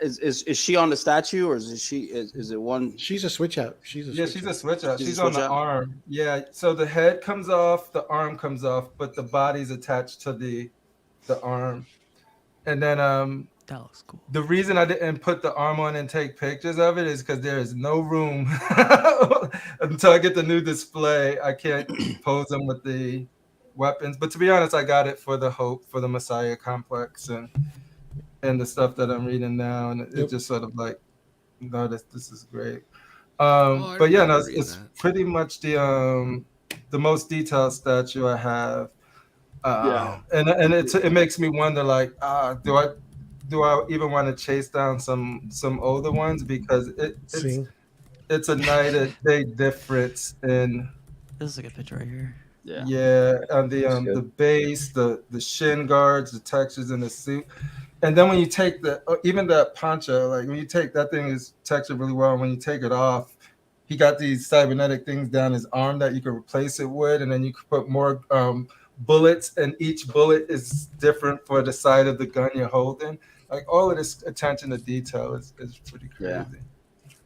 Is she on the statue or is it one? She's a switch out. She's a switch out. She's on the arm. Yeah. So the head comes off, the arm comes off, but the body's attached to the arm. And then that looks cool. The reason I didn't put the arm on and take pictures of it is because there is no room until I get the new display. I can't pose them with the weapons. But to be honest, I got it for the Hope, for the Messiah complex and the stuff that I'm reading now. And it's just sort of like, no, this is great. But yeah, no, it's pretty much the most detailed statue I have. And it makes me wonder, like, do I even want to chase down some older ones, because it's a night and day difference in. This is a good picture right here. Yeah, and the base, the shin guards, the textures in the suit, and then when you take even that poncho, like when you take that thing is textured really well. And when you take it off, he got these cybernetic things down his arm that you can replace it with, and then you can put more bullets, and each bullet is different for the side of the gun you're holding. Like all of this attention to detail is pretty crazy.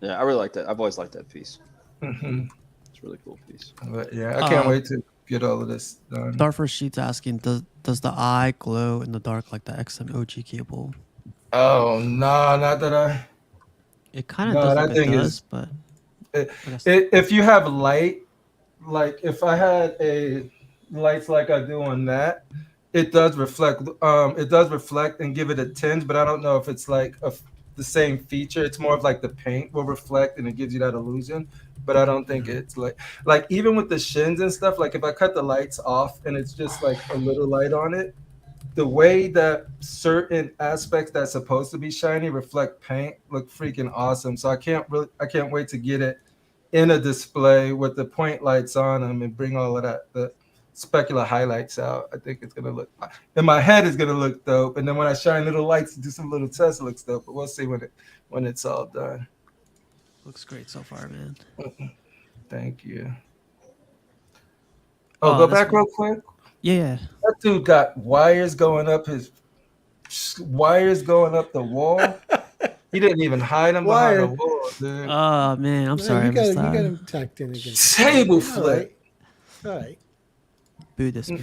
Yeah, I really like that. I've always liked that piece. Mm-hmm. It's a really cool piece. But yeah, I can't wait to get all of this done. Darfur Sheet's asking, does the eye glow in the dark like the XM OG Cable? Oh no, not that I. It kind of does. It does, but if you have light, like if I had a lights like I do on that, it does reflect. It does reflect and give it a tinge, but I don't know if it's like the same feature. It's more of like the paint will reflect and it gives you that illusion. But I don't think it's like even with the shins and stuff. Like if I cut the lights off and it's just like a little light on it, the way that certain aspects that's supposed to be shiny reflect paint look freaking awesome. So I can't wait to get it in a display with the point lights on them and bring all of the specular highlights out. I think it's gonna look, in my head it's gonna look dope, and then when I shine little lights and do some little tests, it looks dope. But we'll see when it's all done. Looks great so far, man. Thank you. Go back real quick. Yeah. That dude got wires going up the wall. He didn't even hide him behind the wall, dude. Oh man, I'm sorry. I You got missed you got that. him tacked in again. Table All flip. right. All right. Boo this man.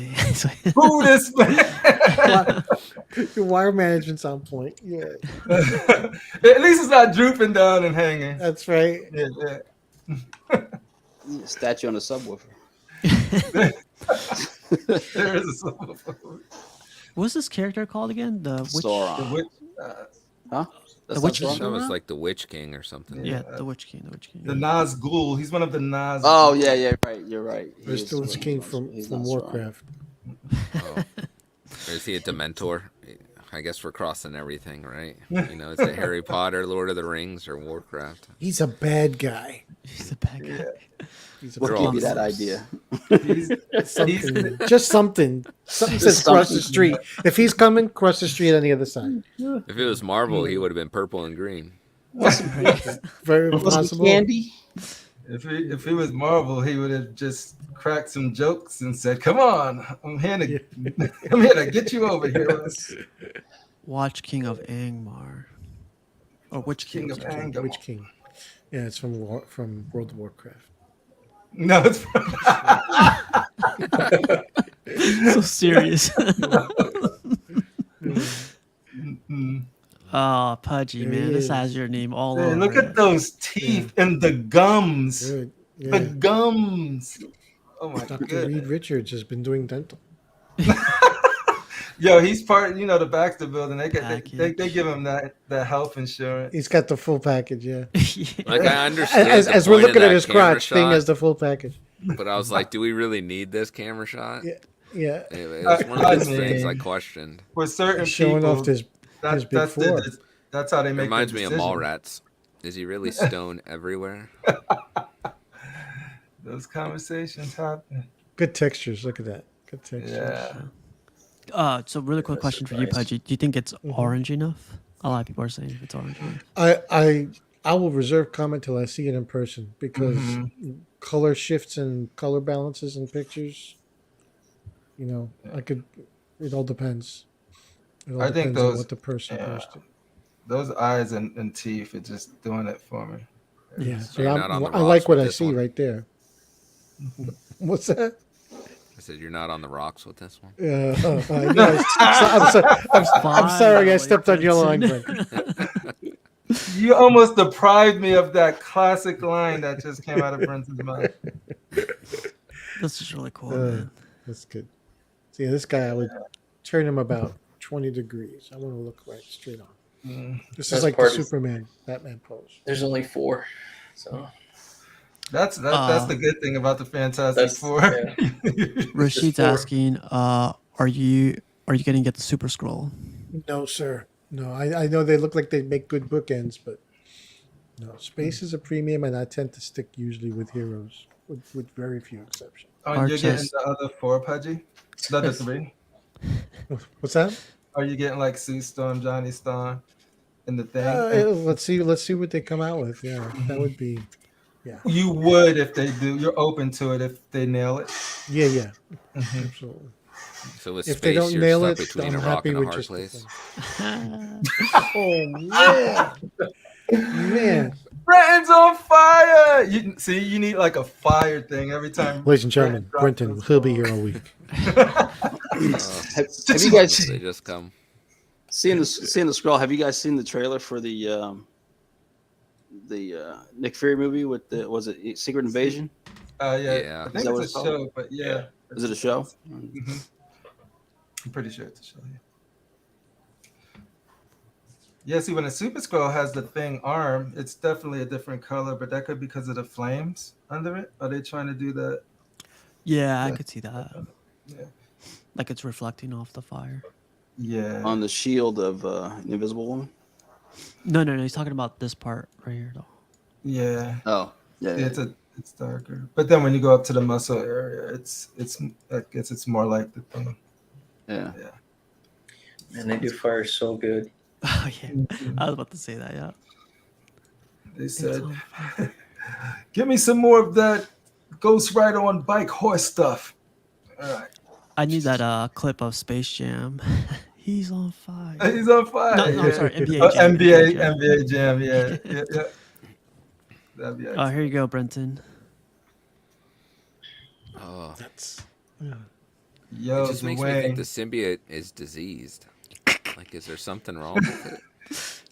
Who this man? Your wire management's on point. Yeah. At least it's not drooping down and hanging. That's right. Yeah. Statue on a subwoofer. There is a subwoofer. What's this character called again? The witch. Sauron. Huh? The Witch King? That was like the Witch King or something. Yeah, the Witch King. The Witch King. The Nazgul. He's one of the Nazgul. Oh yeah, yeah, right. You're right. He There's is the Witch King he's from not Warcraft. Oh. Or is he a Dementor? I guess we're crossing everything, right? You know, is it Harry Potter, Lord of the Rings, or Warcraft? He's a bad guy. He's a bad guy. He's a What They're gave all you that close. idea? something. Just something. Something says cross the street. If he's coming, cross the street on the other side. If it was Marvel, he would have been purple and green. Very possible. Candy. If he was Marvel, he would have just cracked some jokes and said, "Come on, I'm here to get you over here." Watch King of Angmar. Or Witch King. King of Anger. Witch King. Yeah, it's from World of Warcraft. No, it's So serious. Oh, Pudgy, There man. he This is. has your name all Hey, over look it. at those teeth and the gums. Good. Yeah. The gums. Oh my Dr. god. Reed Richards has been doing dental. Yo, he's part. You know the Baxter Building. They Package. give him that health insurance. He's got the full package, yeah. Like I understand As the we're point of looking at that his camera crotch, Thing shot, has the full package. but I was like, do we really need this camera shot? Yeah. Yeah. It was one of those things I mean, questioned. For certain Showing people, off his big that's four. that's how they It make. reminds their me of decisions. Mallrats. Is he really stone everywhere? Those conversations happen. Good textures. Look at that. Good textures. Yeah. So really quick question for you, Pudgy. Do you think it's orange enough? A lot of people are saying it's orange enough. I will reserve comment till I see it in person because color shifts and color balances in pictures. You know, it all depends. It all I think depends on those- what the person posted. Those eyes and teeth are just doing it for me. Yeah, So but you're not on the I like rocks what with I this see one? right there. What's that? I said you're not on the rocks with this one. Yeah, I'm sorry I stepped on your line, Brent. You almost deprived me of that classic line that just came out of Brent's mouth. This is really cool, man. That's good. See, this guy, I would turn him about 20 degrees. I want to look right straight on. This is Best like the part is- Superman, Batman pose. There's only 4, so That's the good thing about the Fantastic that's Four. yeah. Rashid's four. asking, are you going to get the Super Scroll? No, sir. No, I know they look like they make good bookends, but no. Space is a premium, and I tend to stick usually with heroes, with very few exceptions. Oh, you're getting Arches. the other 4, Pudgy? The other 3? What's that? Are you getting like Sue Storm, Johnny Storm, and the thing? Let's see what they come out with. Yeah, that would be. Yeah, You would if they do. You're open to it if they nail it. yeah, absolutely. So with If they space, don't you're nail stuck it, between I'm a rock happy and a with hard just the place. thing. Oh man. Brenton's on fire. You need like a fire thing every time. Ladies and gentlemen, Brenton Brenton, drops he'll be here all week. Have you guys They just come. seeing the scroll? Have you guys seen the trailer for the Nick Fury movie with was it Secret Invasion? Yeah. Yeah. I Is think that what it's it's a called? show, but yeah. Is it a show? Mhm. I'm pretty sure it's a show. Yeah. See, when a Super Scroll has the thing arm, it's definitely a different color, but that could be because of the flames under it. Are they trying to do that? Yeah, I could see that. Yeah. Like it's reflecting off the fire. Yeah. On the shield of Invisible Woman? No. He's talking about this part right here, though. Yeah. Oh, yeah. It's darker, but then when you go up to the muscle area, I guess it's more like the thing. Yeah. And they do fire so good. Oh yeah, I was about to say that. Yeah. They said, "Give me some more of that Ghost Rider on bike horse stuff." All right. I need that clip of Space Jam. He's on fire. He's on fire. No, yeah. I'm sorry, NBA Oh, Jam. NBA Jam. Yeah. That'd be Oh, here you go, Brenton. Oh, That's Yo, it just makes me think Dwayne. the symbiote is diseased. Like, is there something wrong with it?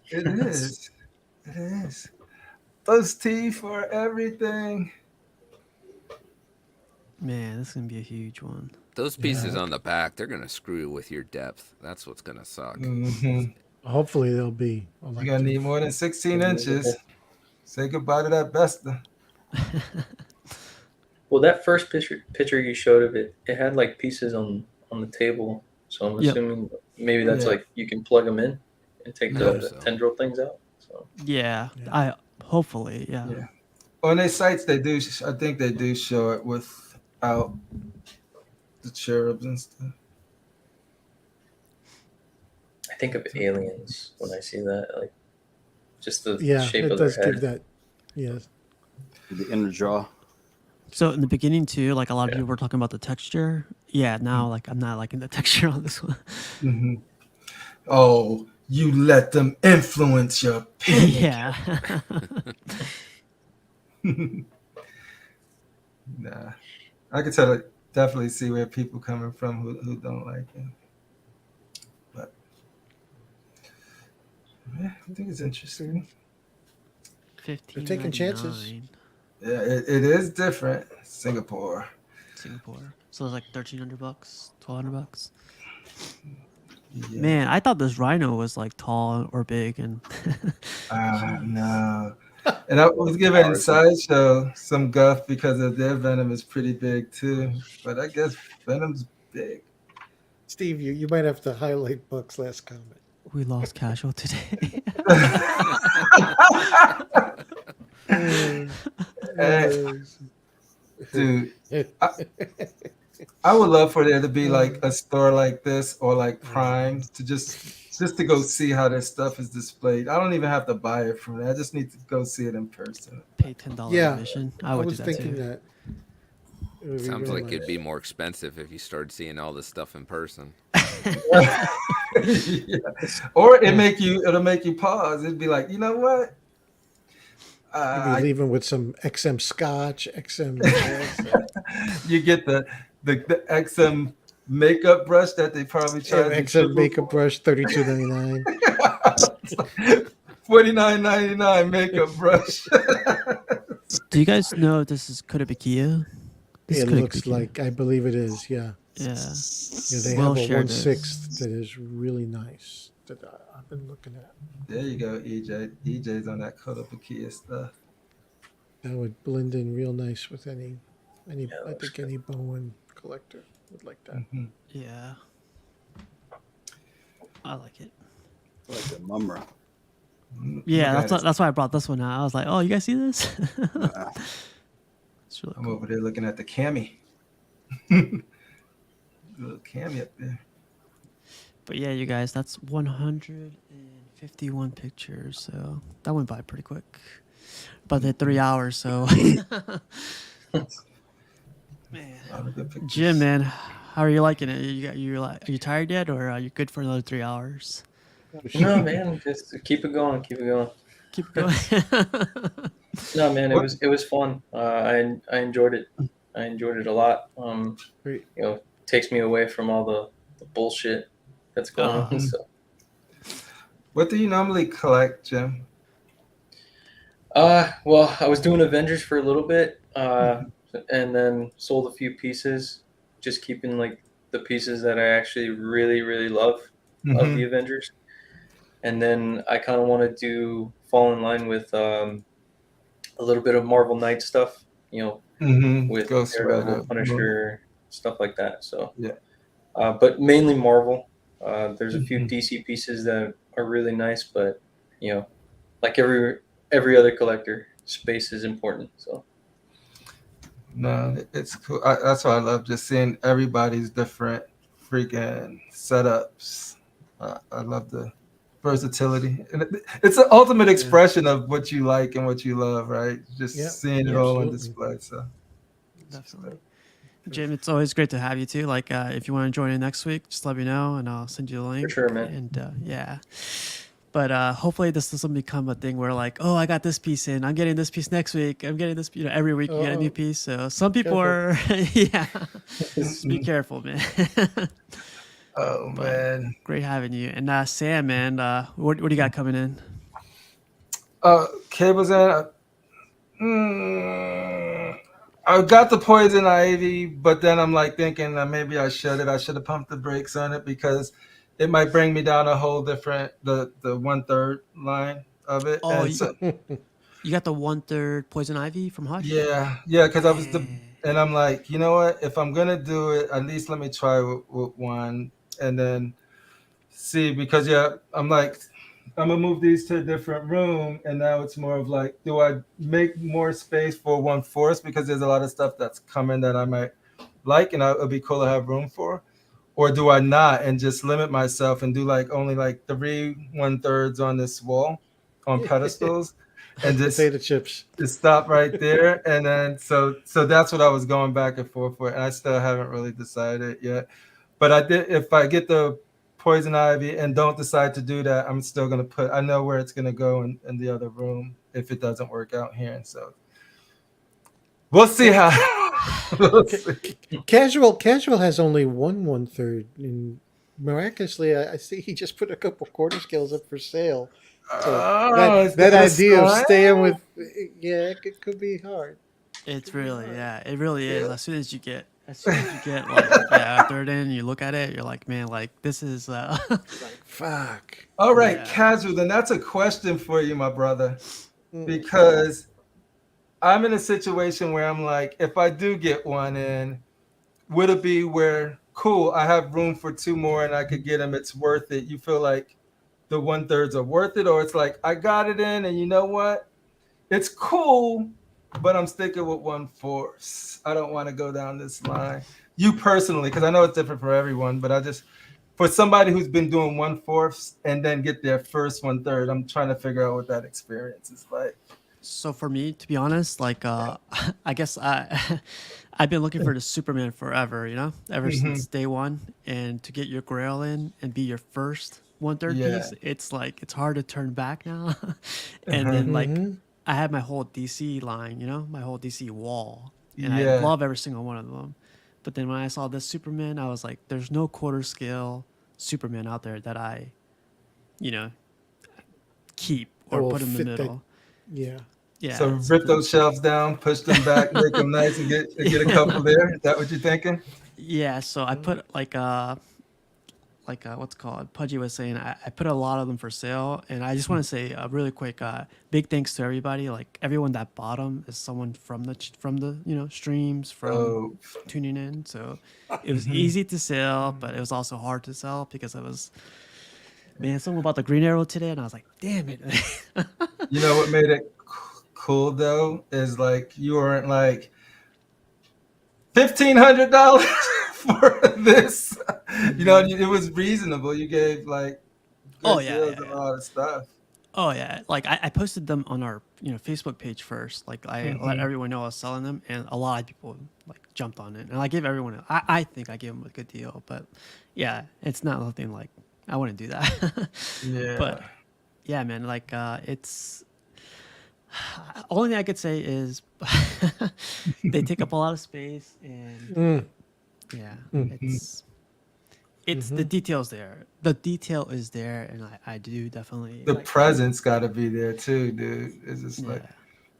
It is. It is. Those teeth for everything. Man, this is gonna be a huge one. Those pieces on the back, they're gonna screw with your depth. That's what's gonna suck. hopefully they'll be. You're gonna need more than 16 inches. Say goodbye to that Vesta. Well, that first picture you showed of it, it had like pieces on the table. So I'm assuming maybe that's like you can plug them in and take the tendril things out. So Yeah, I hopefully, yeah. On their sites, they do. I think they do show it without the cherubs and stuff. I think of aliens when I see that, like just the shape it of their does head. give that. Yes. The inner jaw. So in the beginning too, like a lot of people were talking about the texture. Yeah, now like I'm not liking the texture on this one. Oh, you let them influence your opinion. Yeah. Nah, I can definitely see where people coming from who don't like it. But yeah, I think it's interesting. 15. They're taking chances. Yeah, it is different. Singapore. So it's like $1,300, $1,200. Yeah. Man, I thought this rhino was like tall or big, and No. And I was giving Sideshow some guff because of their venom is pretty big too. But I guess venom's big. Steve, you might have to highlight Buck's last comment. we lost casual today. Dude, I would love for there to be like a store like this or like Prime to just to go see how their stuff is displayed. I don't even have to buy it from there. I just need to go see it in person. Pay $10 admission. I would was do that thinking too. that. It would be Sounds really like it'd nice. be more expensive if you started seeing all this stuff in person. Yeah. Or it'll make you pause. It'd be like, you know what? You'd be leaving with some XM scotch, XM. You get the XM makeup brush that they probably charge you XM makeup brush, $32.99. $49.99 makeup brush. Do you guys know if this is could it be Kia? This It could looks be Kia. like, I believe it is, yeah. Yeah. Yeah, they We'll have a share 1/6 that is really nice that I've been looking at. There you go, EJ. EJ's on that color Kia stuff. That would blend in real nice with any I think any Bowen collector would like that. Yeah. I like it. Like a mumra. Yeah, that's why I brought this one out. I was like, oh, you guys see this? It's really I'm over there looking at the cami. Little cami up there. But yeah, you guys, that's 151 pictures. So that went by pretty quick. But they're 3 hours, so. Man. Jim, man, how are you liking it? Are you tired yet, or are you good for another 3 hours? No, man, just keep it going. Keep it going. No, man, it was fun. I enjoyed it. I enjoyed it a lot. You know, takes me away from all the bullshit that's going on. So. What do you normally collect, Jim? Well, I was doing Avengers for a little bit, and then sold a few pieces, just keeping like the pieces that I actually really, really love of the Avengers. And then I kind of want to fall in line with a little bit of Marvel Knight stuff, you know, with Ghost Daredevil, Rider, Punisher, stuff like that. So yeah, but mainly Marvel. There's a few DC pieces that are really nice, but you know, like every other collector, space is important. So no, it's cool. That's why I love just seeing everybody's different freaking setups. I love the versatility, and it's the ultimate expression of what you like and what you love, right? Just seeing it all on display. So definitely. Jim, it's always great to have you too. Like, if you want to join in next week, just let me know and I'll send you the link. For sure, man. And yeah, but hopefully this doesn't become a thing where like, oh, I got this piece in, I'm getting this piece next week, I'm getting this. Every week you get a new piece. So some people are, yeah. Just be careful, man. Oh man. Great having you. And Sam, man, what do you got coming in? Cables in. I got the poison ivy, but then I'm like thinking that maybe I should have pumped the brakes on it because it might bring me down a whole different the 1/3 line of it. Oh, And so, you got the 1/3 poison ivy from Hush? yeah, because I was and I'm like, you know what? If I'm gonna do it, at least let me try with one and then see because I'm like. I'm gonna move these to a different room, and now it's more of like, do I make more space for 1/4 because there's a lot of stuff that's coming that I might like, and it'll be cool to have room for, or do I not and just limit myself and do like only like 3 1/3 on this wall, on pedestals, and just potato chips. Just stop right there, and then so that's what I was going back and forth with, and I still haven't really decided yet, but I did. If I get the poison ivy and don't decide to do that, I'm still gonna I know where it's gonna go in the other room if it doesn't work out here, and so we'll see how. Casual has only 1/3, and miraculously, I see he just put a couple quarter scales up for sale. So that idea of staying with, it could be hard. It really is. As soon as you get like a third in, you look at it, you're like, man, like this is like fuck. All right, Casual, then that's a question for you, my brother, because I'm in a situation where I'm like, if I do get one in, would it be where cool, I have room for 2 more and I could get them, it's worth it? You feel like the 1/3 are worth it, or it's like I got it in and you know what? It's cool, but I'm sticking with 1/4. I don't want to go down this line. You personally, because I know it's different for everyone, but I just, for somebody who's been doing 1/4 and then get their first 1/3, I'm trying to figure out what that experience is like. So for me, to be honest, like I guess I've been looking for the Superman forever, ever since day one, and to get your Grail in and be your first 1/3 piece, it's like it's hard to turn back now. And then like I had my whole DC line, my whole DC wall, and I love every single one of them. But then when I saw this Superman, I was like, there's no quarter scale Superman out there that I, keep or put in the middle. Yeah. So rip those shelves down, push them back, make them nice, and get a couple there. Is that what you're thinking? Yeah. So I put like what's called Pudgy was saying, I put a lot of them for sale, and I just want to say really quick, big thanks to everybody. Like everyone that bought them is someone from the streams, from tuning in. So it was easy to sell, but it was also hard to sell because it was. Man, something about the Green Arrow today, and I was like, damn it. You know what made it cool though is like you weren't like $1,500 for this. It was reasonable. You gave like a lot of stuff. Oh yeah, like I posted them on our Facebook page first. Like I let everyone know I was selling them, and a lot of people like jumped on it, and I gave everyone. I think I gave them a good deal, but yeah, it's not nothing like I wouldn't do that. But yeah, man, like it's. Only thing I could say is they take up a lot of space, and it's the details there. The detail is there, and I do definitely. The presence got to be there too, dude. It's just like,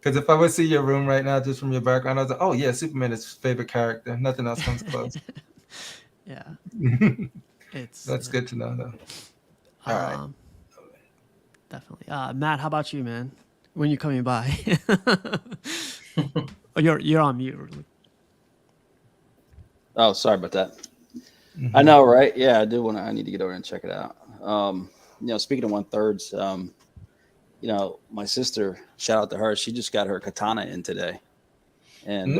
because if I would see your room right now, just from your background, I was like, oh yeah, Superman is his favorite character. Nothing else comes close. That's good to know, though. All right. Definitely, Matt. How about you, man? When you coming by? Oh, you're on mute. Oh, sorry about that. I know, right? Yeah, I need to get over and check it out. Speaking of 1/3, my sister, shout out to her, she just got her katana in today. And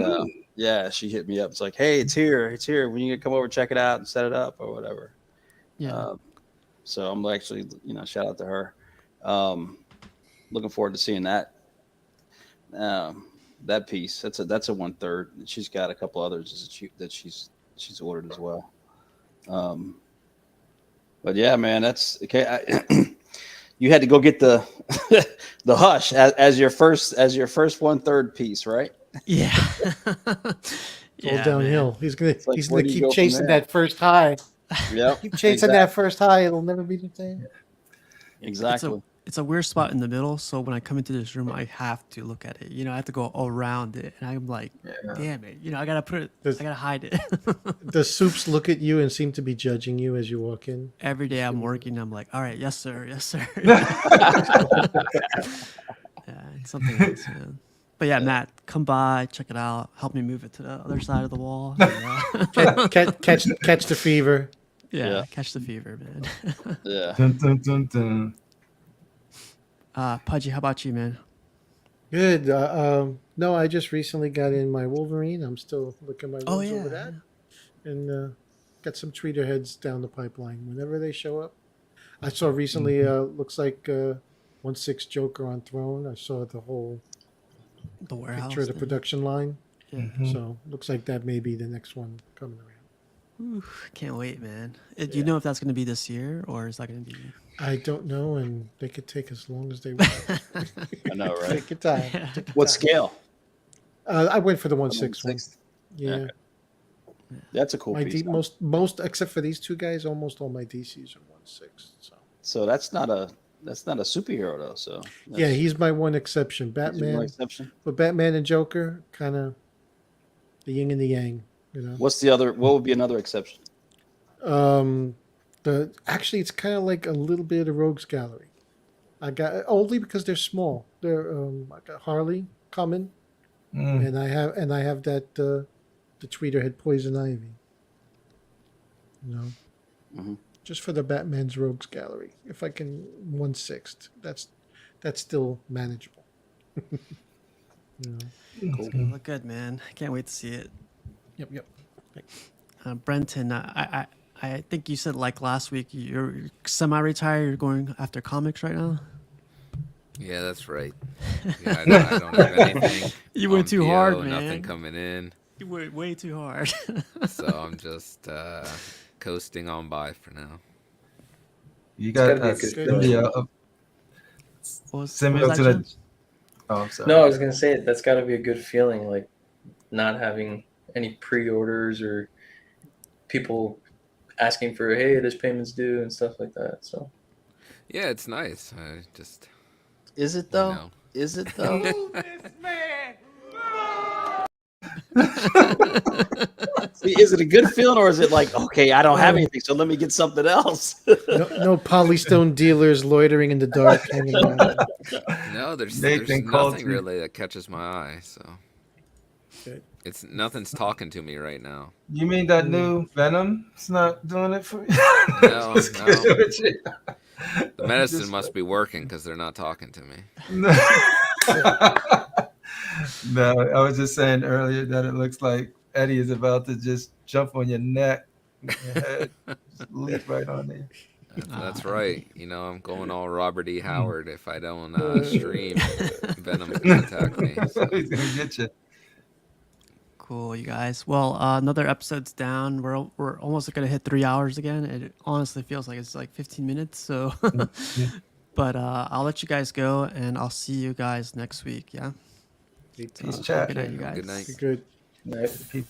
she hit me up. It's like, hey, it's here. When you come over, check it out and set it up or whatever. Yeah. So I'm actually, shout out to her. Looking forward to seeing that. that piece. That's a 1/3. She's got a couple others that she's ordered as well. But yeah, man, that's okay. You had to go get the the Hush as your first 1/3 piece, right? Yeah. It's all downhill. Man. He's gonna like, he's where gonna do you keep go from chasing there? that first high. Yep. Keep chasing that first high. It'll never be the same. Exactly. It's a weird spot in the middle, so when I come into this room, I have to look at it. You know, I have to go around it, and I'm like, damn it. You know, I gotta put it. I gotta hide it. Does Soups look at you and seem to be judging you as you walk in? Every day I'm working, I'm like, all right, yes sir, yes sir. Yeah, it's something else, man. But yeah, Matt, come by, check it out, help me move it to the other side of the wall. Catch the fever. Yeah, catch the fever, man. Yeah. Dun, dun, dun, dun. Pudgy, how about you, man? Good. No, I just recently got in my Wolverine. I'm still looking my Oh, wounds yeah. over that, and got some treater heads down the pipeline whenever they show up. I saw recently. Looks like 1/6 Joker on Throne. I saw the whole The warehouse. picture of the thing. production line. Yeah. So looks like that may be the next one coming around. Ooh, can't wait, man. Do you know if that's going to be this year or is that going to be? I don't know, and they could take as long as they want. I know, right? Take your time. Yeah. Take your What time. scale? I went for the 1/6 one. 1/6. Yeah. Okay. That's a cool My piece. most except for these two guys, almost all my DCs are 1/6. So that's not a superhero though. So Yeah, he's my one exception. he's your Batman, one exception. but Batman and Joker, kind of the yin and the yang. You know. What's the other? What would be another exception? Actually, it's kind of like a little bit of the Rogues Gallery. I got only because they're small. They're I got Harley coming, and I have that the tweeter head Poison Ivy. You know, just for the Batman's Rogues Gallery. If I can 1/6, that's still manageable. You know. It's going to look good, man. I can't wait to see it. Yep. Brenton, I think you said like last week you're semi-retired. You're going after comics right now. Yeah, that's right. Yeah, I don't have anything. You went on too PO, hard, man. Nothing coming in. You went way too hard. So I'm just coasting on by for now. You got gotta be a good send me what up was to that, the. Oh, I'm sorry. No, I was gonna say that's got to be a good feeling, like not having any pre-orders or people asking for, hey, this payment's due and stuff like that. So Yeah, it's nice. I just Is it though? know. Is it though? See, is it a good feeling or is it like, okay, I don't have anything, so let me get something else? No Polystone dealers loitering in the dark hanging around. No, there's Nathan called nothing you. really that catches my eye. So Good. it's nothing's talking to me right now. You mean that new Venom? It's not doing it for you. No, Just no. kidding with you. The medicine Just- must be working because they're not talking to me. No, I was just saying earlier that it looks like Eddie is about to just jump on your neck, your head, just leap right on there. That's right. You know, I'm going all Robert E. Howard if I don't stream. Venom's gonna attack me. So. He's gonna get you. Cool, you guys. Well, another episode's down. We're almost gonna hit 3 hours again. It honestly feels like it's like 15 minutes. So, but I'll let you guys go, and I'll see you guys next week. Yeah. Peace, Have a chat. Good night, you guys. Good night. Good. nice. Peace.